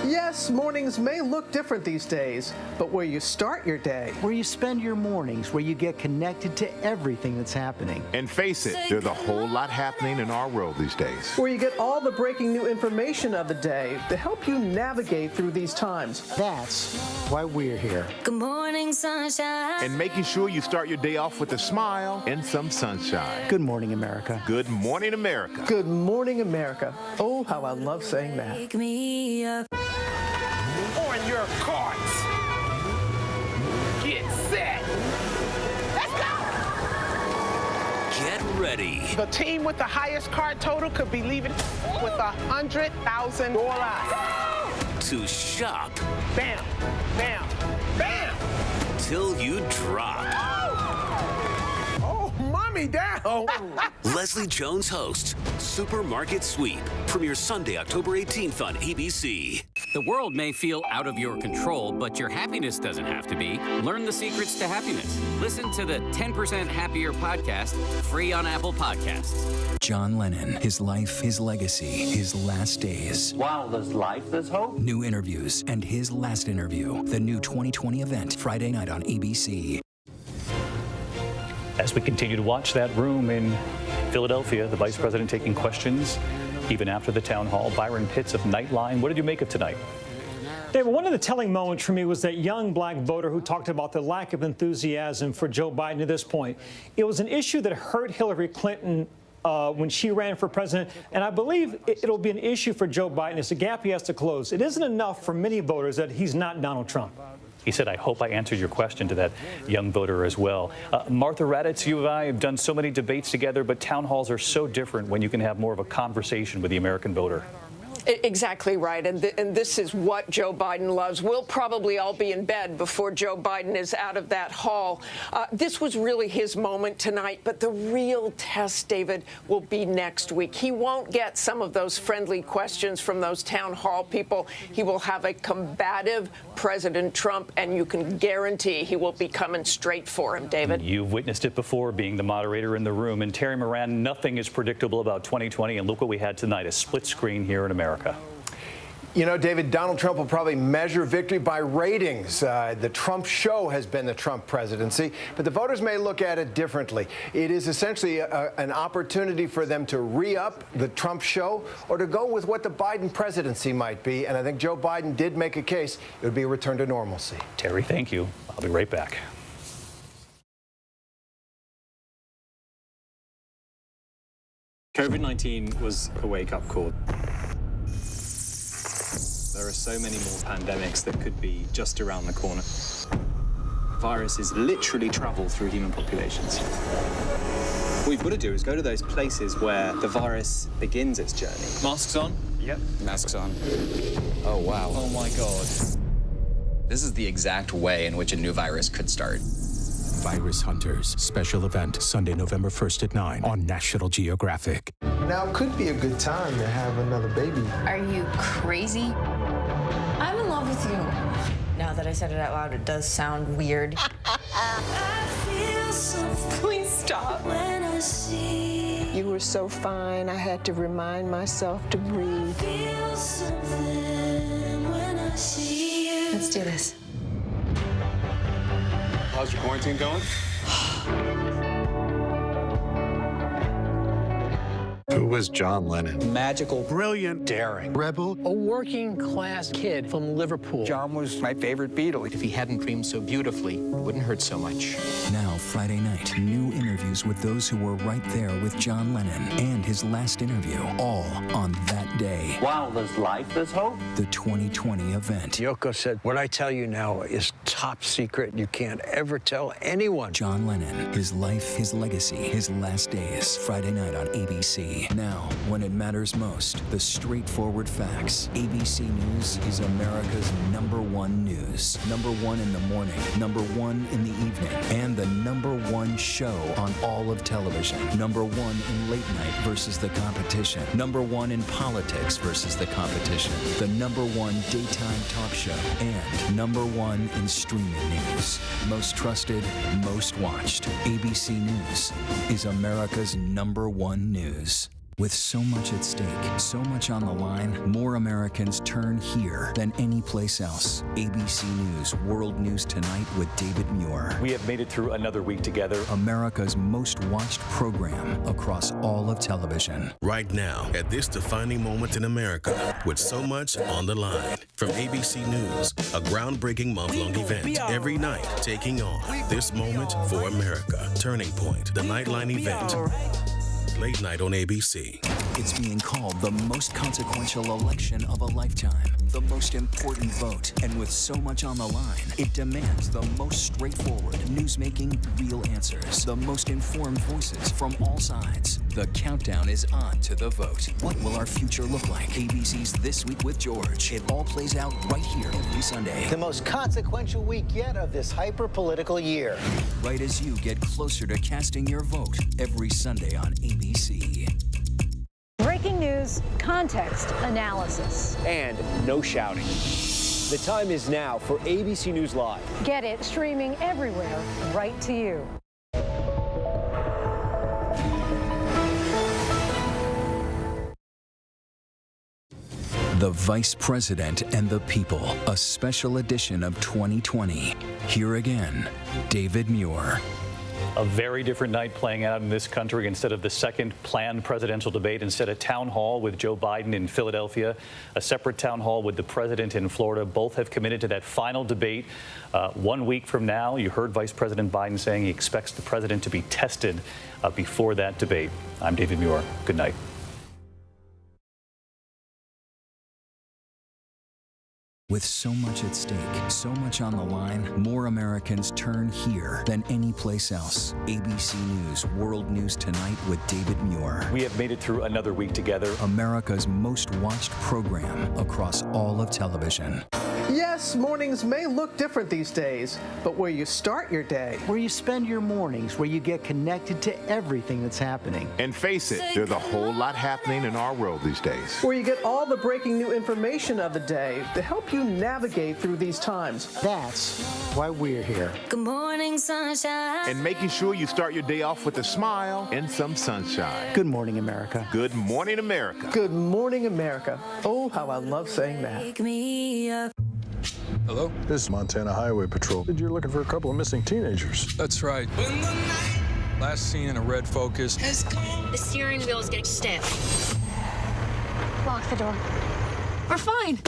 Yes, mornings may look different these days, but where you start your day, Where you spend your mornings, where you get connected to everything that's happening. And face it, there's a whole lot happening in our world these days. where you get all the breaking new information of the day to help you navigate through these times. That's why we're here. Good morning, sunshine. And making sure you start your day off with a smile and some sunshine. Good morning, America. Good morning, America. Good morning, America. Oh, how I love saying that. Wake me up. On your carts. Get set. Let's go. Get ready The team with the highest card total could be leaving with $100,000. to shop Bam, bam, bam. till you drop. Oh, mommy down. Leslie Jones hosts Supermarket Sweep. Premieres Sunday, October 18th on ABC. The world may feel out of your control, but your happiness doesn't have to be. Learn the secrets to happiness. Listen to the 10% Happier podcast, free on Apple Podcasts. John Lennon, his life, his legacy, his last days. While there's life, there's hope. New interviews and his last interview. The new 2020 event, Friday night on ABC. As we continue to watch that room in Philadelphia, the vice president taking questions even after the town hall. Byron Pitts of Nightline, what did you make of tonight? David, one of the telling moments for me was that young black voter who talked about the lack of enthusiasm for Joe Biden at this point. It was an issue that hurt Hillary Clinton when she ran for president, and I believe it'll be an issue for Joe Biden. It's a gap he has to close. It isn't enough for many voters that he's not Donald Trump. He said, I hope I answered your question to that young voter as well. Martha Raddatz, you and I have done so many debates together, but town halls are so different when you can have more of a conversation with the American voter. Exactly right. And this is what Joe Biden loves. We'll probably all be in bed before Joe Biden is out of that hall. This was really his moment tonight. But the real test, David, will be next week. He won't get some of those friendly questions from those town hall people. He will have a combative President Trump, and you can guarantee he will be coming straight for him, David. You've witnessed it before, being the moderator in the room. And Terry Moran, nothing is predictable about 2020. And look what we had tonight, a split screen here in America. You know, David, Donald Trump will probably measure victory by ratings. The Trump show has been the Trump presidency, but the voters may look at it differently. It is essentially an opportunity for them to re-up the Trump show or to go with what the Biden presidency might be. And I think Joe Biden did make a case it would be a return to normalcy. Terry, thank you. I'll be right back. COVID-19 was a wake-up call. There are so many more pandemics that could be just around the corner. Viruses literally travel through human populations. What we've got to do is go to those places where the virus begins its journey. Masks on? Yep. Masks on. Oh, wow. Oh, my God. This is the exact way in which a new virus could start. Virus Hunters, special event, Sunday, November 1st at 9 on National Geographic. Now could be a good time to have another baby. Are you crazy? I'm in love with you. Now that I said it out loud, it does sound weird. Please stop. You were so fine, I had to remind myself to breathe. Let's do this. How's your quarantine going? Who was John Lennon? Magical, brilliant, daring, rebel, a working class kid from Liverpool. John was my favorite Beatle. If he hadn't dreamed so beautifully, it wouldn't hurt so much. Now, Friday night, new interviews with those who were right there with John Lennon and his last interview, all on that day. While there's life, there's hope. The 2020 event. Yoko said, what I tell you now is top secret. You can't ever tell anyone. John Lennon, his life, his legacy, his last days. Friday night on ABC. Now, when it matters most, the straightforward facts. ABC News is America's #1 news. #1 in the morning, #1 in the evening, and the #1 show on all of television. #1 in late night versus the competition. #1 in politics versus the competition. The #1 daytime talk show. And #1 in streaming news. Most trusted, most watched. ABC News is America's #1 news. With so much at stake, so much on the line, more Americans turn here than any place else. ABC News World News Tonight with David Muir. We have made it through another week together. America's most watched program across all of television. Right now, at this defining moment in America, with so much on the line. From ABC News, a groundbreaking month-long event. Every night, taking on this moment for America. Turning Point, the Nightline event. Late night on ABC. It's being called the most consequential election of a lifetime, the most important vote, and with so much on the line, it demands the most straightforward, newsmaking, real answers, the most informed voices from all sides. The countdown is on to the vote. What will our future look like? ABC's This Week with George. It all plays out right here every Sunday. The most consequential week yet of this hyper-political year. Right as you get closer to casting your vote every Sunday on ABC. Breaking news, context, analysis. And no shouting. The time is now for ABC News Live. Get it streaming everywhere, right to you. The Vice President and the People, a special edition of 2020. Here again, David Muir. A very different night playing out in this country. Instead of the second planned presidential debate, instead a town hall with Joe Biden in Philadelphia, a separate town hall with the president in Florida. Both have committed to that final debate 1 week from now. You heard Vice President Biden saying he expects the president to be tested before that debate. I'm David Muir. Good night. With so much at stake, so much on the line, more Americans turn here than any place else. ABC News World News Tonight with David Muir. We have made it through another week together. America's most watched program across all of television. Yes, mornings may look different these days, but where you start your day, where you spend your mornings, where you get connected to everything that's happening. And face it, there's a whole lot happening in our world these days. Where you get all the breaking new information of the day to help you navigate through these times. That's why we're here. Good morning, sunshine. And making sure you start your day off with a smile and some sunshine. Good morning, America. Good morning, America. Good morning, America. Oh, how I love saying that. Wake me up. Hello? This is Montana Highway Patrol. You're looking for a couple of missing teenagers. That's right. Last seen in a red Focus. The steering wheel is getting stiff. Lock the door. We're fine.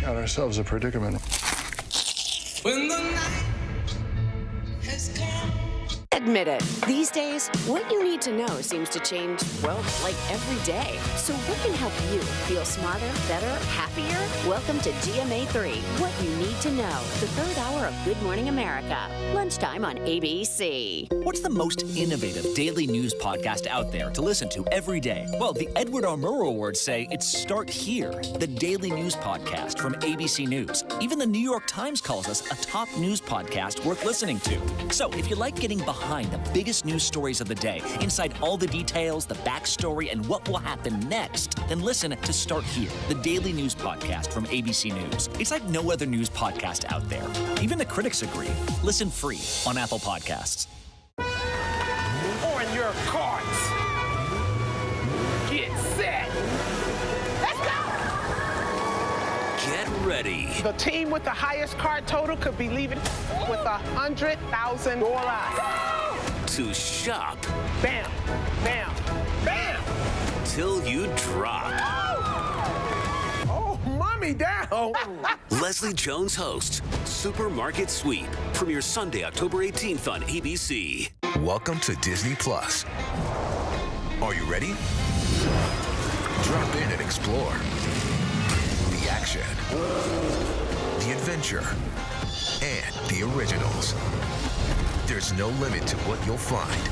Got ourselves a predicament. When the night has come. Admit it. These days, what you need to know seems to change, well, like every day. So what can help you feel smarter, better, happier? Welcome to GMA3, What You Need to Know, the third hour of Good Morning America. Lunchtime on ABC. What's the most innovative daily news podcast out there to listen to every day? Well, the Edward R. Murrow Awards say it's Start Here, the daily news podcast from ABC News. Even the New York Times calls us a top news podcast worth listening to. So if you like getting behind the biggest news stories of the day, inside all the details, the backstory, and what will happen next, then listen to Start Here, the daily news podcast from ABC News. It's like no other news podcast out there. Even the critics agree. Listen free on Apple Podcasts. On your carts. Get set. Let's go. Get ready. The team with the highest card total could be leaving with $100,000. To shop. Bam, bam, bam. Till you drop. Oh, mommy down. Leslie Jones hosts Supermarket Sweep. Premieres Sunday, October 18th on ABC. Welcome to Disney Plus. Are you ready? Drop in and explore. The action, the adventure, and the originals. There's no limit to what you'll find.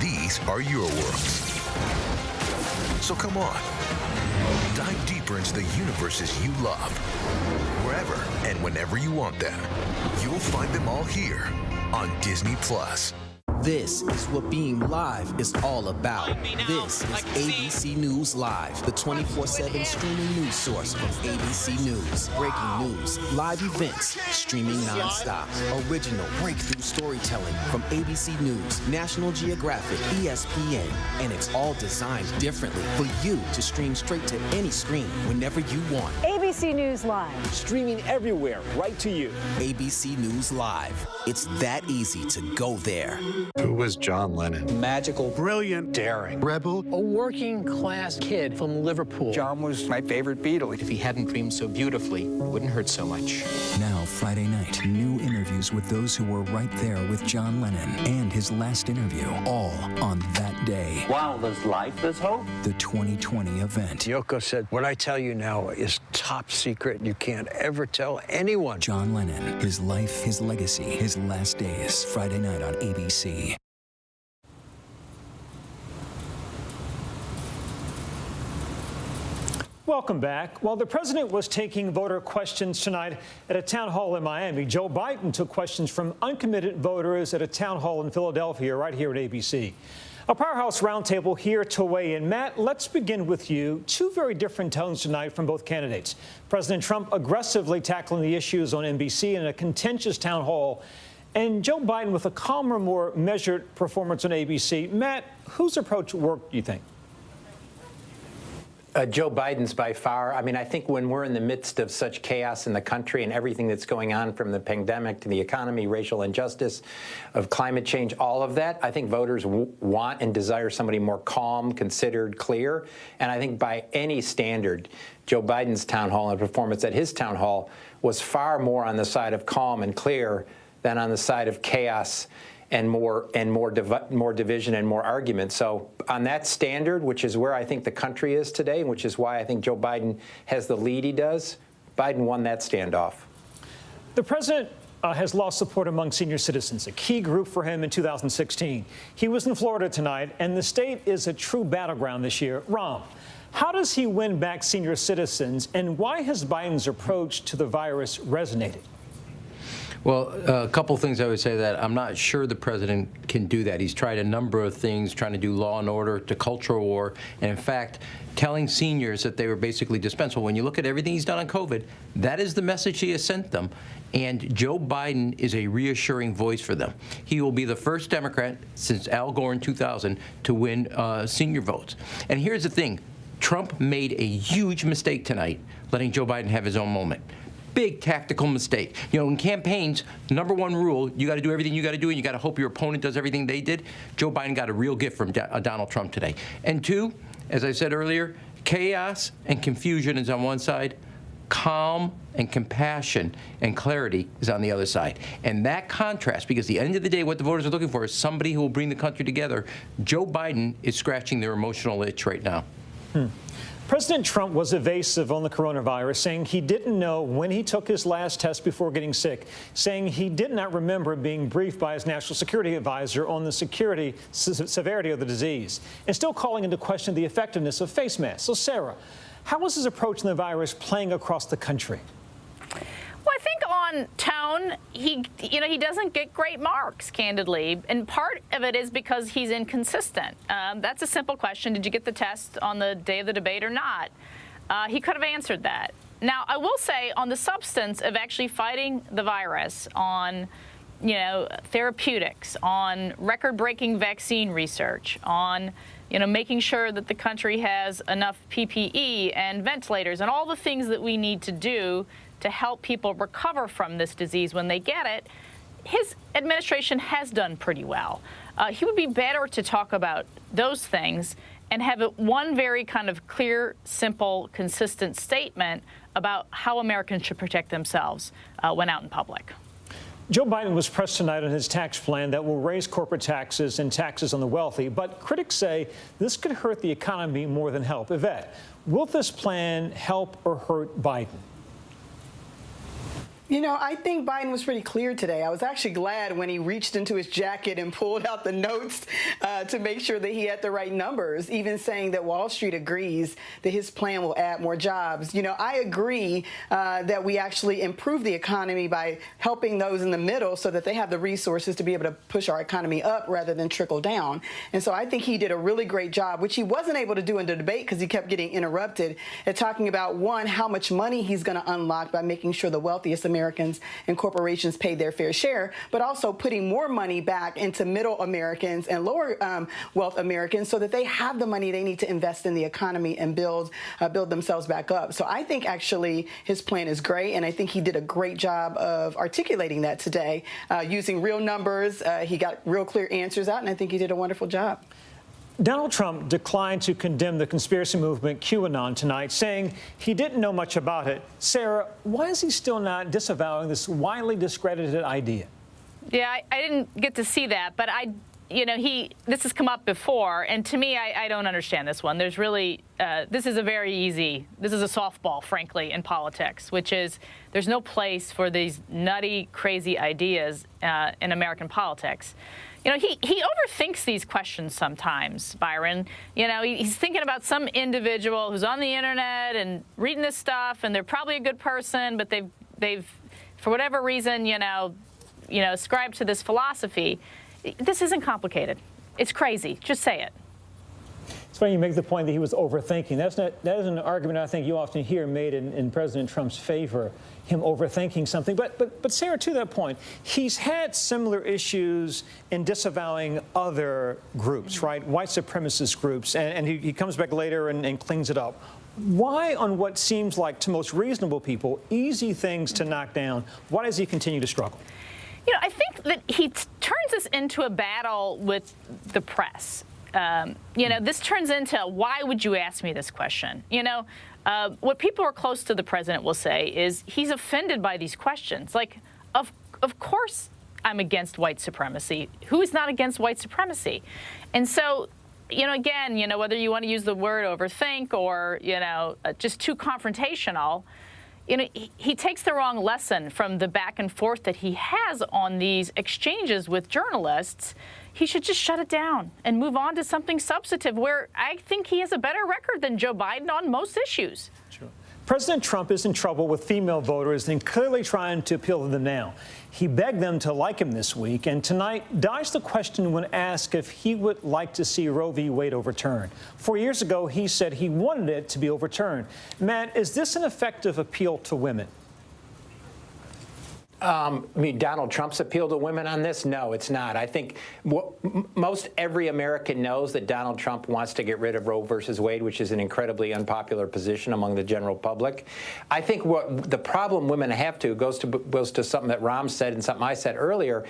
These are your worlds. So come on, dive deeper into the universes you love. Wherever and whenever you want them, you'll find them all here on Disney Plus. This is what being live is all about. This is ABC News Live, the 24/7 streaming news source from ABC News. Breaking news, live events, streaming nonstop. Original breakthrough storytelling from ABC News, National Geographic, ESPN, and it's all designed differently for you to stream straight to any screen whenever you want. ABC News Live. Streaming everywhere, right to you. ABC News Live. It's that easy to go there. Who was John Lennon? Magical, Brilliant, daring, rebel, a working class kid from Liverpool. John was my favorite Beatle. If he hadn't dreamed so beautifully, it wouldn't hurt so much. Now, Friday night, new interviews with those who were right there with John Lennon and his last interview, all on that day. Wow, there's life, there's hope. The 2020 event. Yoko said, what I tell you now is top secret. You can't ever tell anyone. John Lennon, his life, his legacy, his last days. Friday night on ABC. Welcome back. While the president was taking voter questions tonight at a town hall in Miami, Joe Biden took questions from uncommitted voters at a town hall in Philadelphia right here at ABC. A Powerhouse Roundtable here to weigh in. Matt, let's begin with you. Two very different tones tonight from both candidates. President Trump aggressively tackling the issues on NBC in a contentious town hall, and Joe Biden with a calmer, more measured performance on ABC. Matt, whose approach worked, do you think? Joe Biden's by far. I mean, I think when we're in the midst of such chaos in the country and everything that's going on, from the pandemic to the economy, racial injustice, of climate change, all of that, I think voters want and desire somebody more calm, considered, clear. And I think by any standard, Joe Biden's town hall and performance at his town hall was far more on the side of calm and clear than on the side of chaos and more division and more argument. So on that standard, which is where I think the country is today, which is why I think Joe Biden has the lead he does, Biden won that standoff. The president has lost support among senior citizens, a key group for him in 2016. He was in Florida tonight, and the state is a true battleground this year. Ram, how does he win back senior citizens, and why has Biden's approach to the virus resonated? Well, a couple things I would say that I'm not sure the president can do that. He's tried a number of things, trying to do law and order to cultural war, and in fact, telling seniors that they were basically dispensable. When you look at everything he's done on COVID, that is the message he has sent them. And Joe Biden is a reassuring voice for them. He will be the first Democrat since Al Gore in 2000 to win senior votes. And here's the thing. Trump made a huge mistake tonight, letting Joe Biden have his own moment. Big tactical mistake. You know, in campaigns, number one rule, you got to do everything you got to do, and you got to hope your opponent does everything they did. Joe Biden got a real gift from Donald Trump today. And two, as I said earlier, chaos and confusion is on one side. Calm and compassion and clarity is on the other side. And that contrast, because at the end of the day, what the voters are looking for is somebody who will bring the country together. Joe Biden is scratching their emotional itch right now. President Trump was evasive on the coronavirus, saying he didn't know when he took his last test before getting sick, saying he did not remember being briefed by his national security advisor on the severity of the disease, and still calling into question the effectiveness of face masks. So, Sarah, how is his approach to the virus playing across the country? Well, I think on tone, he doesn't get great marks, candidly. And part of it is because he's inconsistent. That's a simple question. Did you get the test on the day of the debate or not? He could have answered that. Now, I will say on the substance of actually fighting the virus, on therapeutics, on record-breaking vaccine research, on making sure that the country has enough PPE and ventilators and all the things that we need to do to help people recover from this disease when they get it, his administration has done pretty well. He would be better to talk about those things and have one very kind of clear, simple, consistent statement about how Americans should protect themselves when out in public. Joe Biden was pressed tonight on his tax plan that will raise corporate taxes and taxes on the wealthy. But critics say this could hurt the economy more than help. Yvette, will this plan help or hurt Biden? I think Biden was pretty clear today. I was actually glad when he reached into his jacket and pulled out the notes to make sure that he had the right numbers, even saying that Wall Street agrees that his plan will add more jobs. I agree that we actually improve the economy by helping those in the middle so that they have the resources to be able to push our economy up rather than trickle down. And so I think he did a really great job, which he wasn't able to do in the debate because he kept getting interrupted, at talking about, one, how much money he's going to unlock by making sure the wealthiest Americans and corporations pay their fair share, but also putting more money back into middle Americans and lower wealth Americans so that they have the money they need to invest in the economy and build themselves back up. So I think actually his plan is great, and I think he did a great job of articulating that today, using real numbers. He got real clear answers out, and I think he did a wonderful job. Donald Trump declined to condemn the conspiracy movement QAnon tonight, saying he didn't know much about it. Sarah, why is he still not disavowing this widely discredited idea? Yeah, I didn't get to see that, but this has come up before, and to me, I don't understand this one. There's really, this is a softball, frankly, in politics, which is there's no place for these nutty, crazy ideas in American politics. He overthinks these questions sometimes, Byron. He's thinking about some individual who's on the internet and reading this stuff, and they're probably a good person, but they've for whatever reason, ascribed to this philosophy. This isn't complicated. It's crazy. Just say it. It's funny you make the point that he was overthinking. That is an argument I think you often hear made in President Trump's favor, him overthinking something. But Sarah, to that point, he's had similar issues in disavowing other groups, right? White supremacist groups, and he comes back later and cleans it up. Why, on what seems like to most reasonable people, easy things to knock down, why does he continue to struggle? You know, I think that he turns this into a battle with the press. You know, this turns into, why would you ask me this question? You know, what people who are close to the president will say is he's offended by these questions. Like, of course I'm against white supremacy. Who is not against white supremacy? And so, you know, again, you know, whether you want to use the word overthink or, you know, just too confrontational, you know, he takes the wrong lesson from the back and forth that he has on these exchanges with journalists. He should just shut it down and move on to something substantive where I think he has a better record than Joe Biden on most issues. Sure. President Trump is in trouble with female voters and clearly trying to appeal to them now. He begged them to like him this week, and tonight dodged the question when asked if he would like to see Roe v. Wade overturned. 4 years ago, he said he wanted it to be overturned. Matt, is this an effective appeal to women? I mean, Donald Trump's appeal to women on this? No, it's not. I think most every American knows that Donald Trump wants to get rid of Roe versus Wade, which is an incredibly unpopular position among the general public. I think what the problem women have goes to something that Ram said and something I said earlier.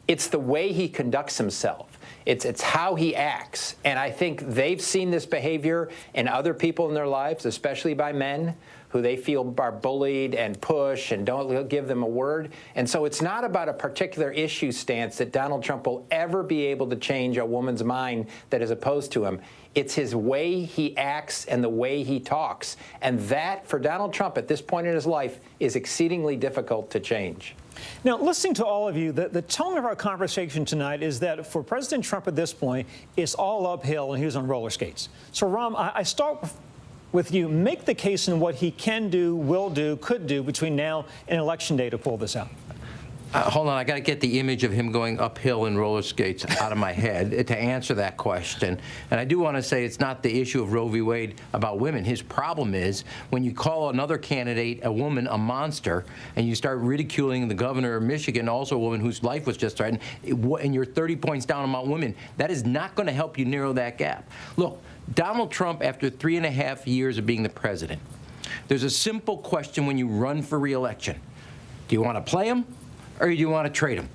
It's the way he conducts himself. It's how he acts. And I think they've seen this behavior in other people in their lives, especially by men who they feel are bullied and push and don't give them a word. And so it's not about a particular issue stance that Donald Trump will ever be able to change a woman's mind that is opposed to him. It's his way he acts and the way he talks. And that, for Donald Trump at this point in his life, is exceedingly difficult to change. Now, listening to all of you, the tone of our conversation tonight is that for President Trump at this point, it's all uphill and he's on roller skates. So, Ram, I start with you. Make the case in what he can do, will do, could do between now and Election Day to pull this out. Hold on, I got to get the image of him going uphill in roller skates out of my head to answer that question. And I do want to say it's not the issue of Roe v. Wade about women. His problem is when you call another candidate, a woman, a monster, and you start ridiculing the governor of Michigan, also a woman whose life was just threatened, and you're 30 points down on women, that is not going to help you narrow that gap. Look, Donald Trump, after 3.5 years of being the president, there's a simple question when you run for re-election. Do you want to play him? Or do you want to trade them?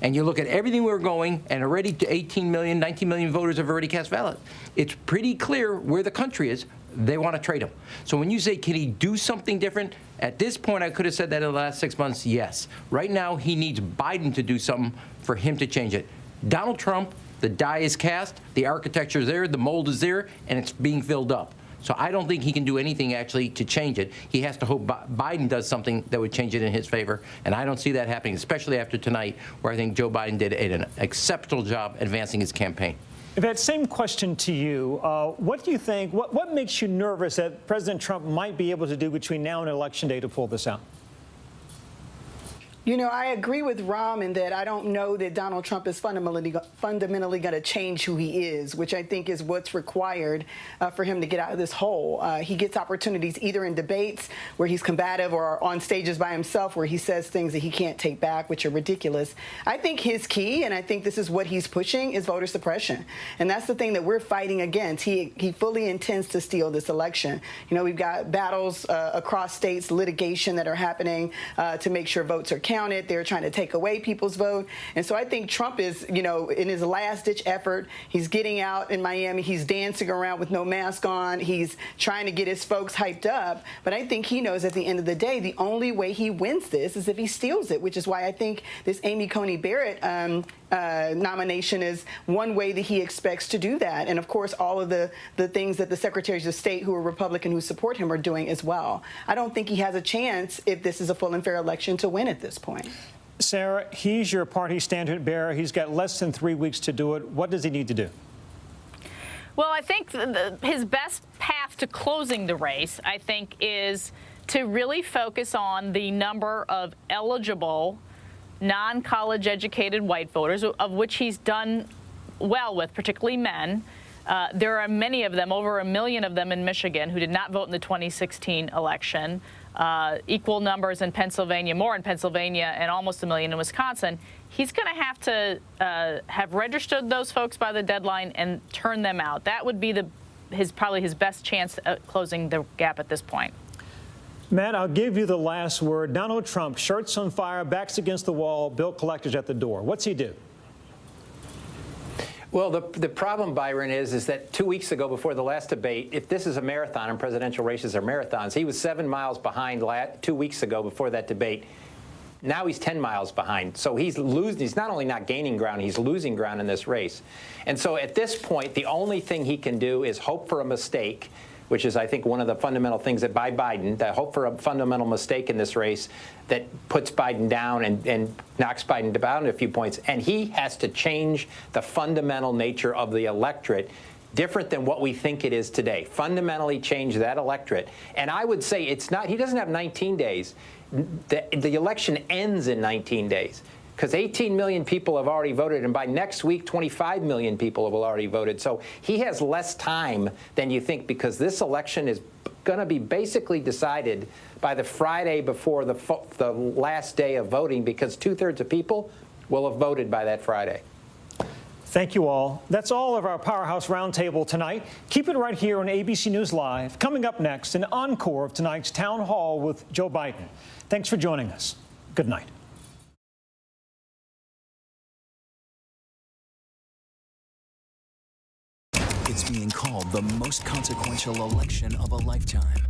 And you look at everything we're going, and already 18 million, 19 million voters have already cast ballots. It's pretty clear where the country is. They want to trade him. So when you say, can he do something different? At this point, I could have said that in the last 6 months, yes. Right now, he needs Biden to do something for him to change it. Donald Trump, the die is cast, the architecture is there, the mold is there, and it's being filled up. So I don't think he can do anything actually to change it. He has to hope Biden does something that would change it in his favor. And I don't see that happening, especially after tonight, where I think Joe Biden did an exceptional job advancing his campaign. That same question to you. What do you think, what makes you nervous that President Trump might be able to do between now and Election Day to pull this out? You know, I agree with Ram in that I don't know that Donald Trump is fundamentally going to change who he is, which I think is what's required for him to get out of this hole. He gets opportunities either in debates where he's combative or on stages by himself where he says things that he can't take back, which are ridiculous. I think his key, and I think this is what he's pushing, is voter suppression. And that's the thing that we're fighting against. He fully intends to steal this election. You know, we've got battles across states, litigation that are happening to make sure votes are counted. They're trying to take away people's vote. And so I think Trump is, you know, in his last-ditch effort, he's getting out in Miami. He's dancing around with no mask on. He's trying to get his folks hyped up. But I think he knows at the end of the day, the only way he wins this is if he steals it, which is why I think this Amy Coney Barrett nomination is one way that he expects to do that. And, of course, all of the things that the secretaries of state who are Republican who support him are doing as well. I don't think he has a chance, if this is a full and fair election, to win at this point. Sarah, he's your party standard bearer. He's got less than 3 weeks to do it. What does he need to do? Well, I think his best path to closing the race, I think, is to really focus on the number of eligible non-college educated white voters, of which he's done well with, particularly men. There are many of them, over 1 million of them in Michigan, who did not vote in the 2016 election. Equal numbers in Pennsylvania, more in Pennsylvania, and almost 1 million in Wisconsin. He's going to have to have registered those folks by the deadline and turn them out. That would be the probably his best chance at closing the gap at this point. Matt, I'll give you the last word. Donald Trump, shirts on fire, backs against the wall, bill collectors at the door. What's he do? Well, the problem, Byron, is that 2 weeks ago, before the last debate, if this is a marathon and presidential races are marathons, he was 7 miles behind 2 weeks ago before that debate. Now he's 10 miles behind. So he's losing. He's not only not gaining ground, he's losing ground in this race. And so at this point, the only thing he can do is hope for a mistake, which is, I think, one of the fundamental things that by Biden, that hope for a fundamental mistake in this race that puts Biden down and knocks Biden down a few points. And he has to change the fundamental nature of the electorate, different than what we think it is today. Fundamentally change that electorate. And I would say it's not, he doesn't have 19 days. The election ends in 19 days. Because 18 million people have already voted, and by next week, 25 million people have already voted. So he has less time than you think, because this election is going to be basically decided by the Friday before the last day of voting, because 2/3 of people will have voted by that Friday. Thank you all. That's all of our Powerhouse Roundtable tonight. Keep it right here on ABC News Live. Coming up next, an encore of tonight's town hall with Joe Biden. Thanks for joining us. Good night. It's being called the most consequential election of a lifetime.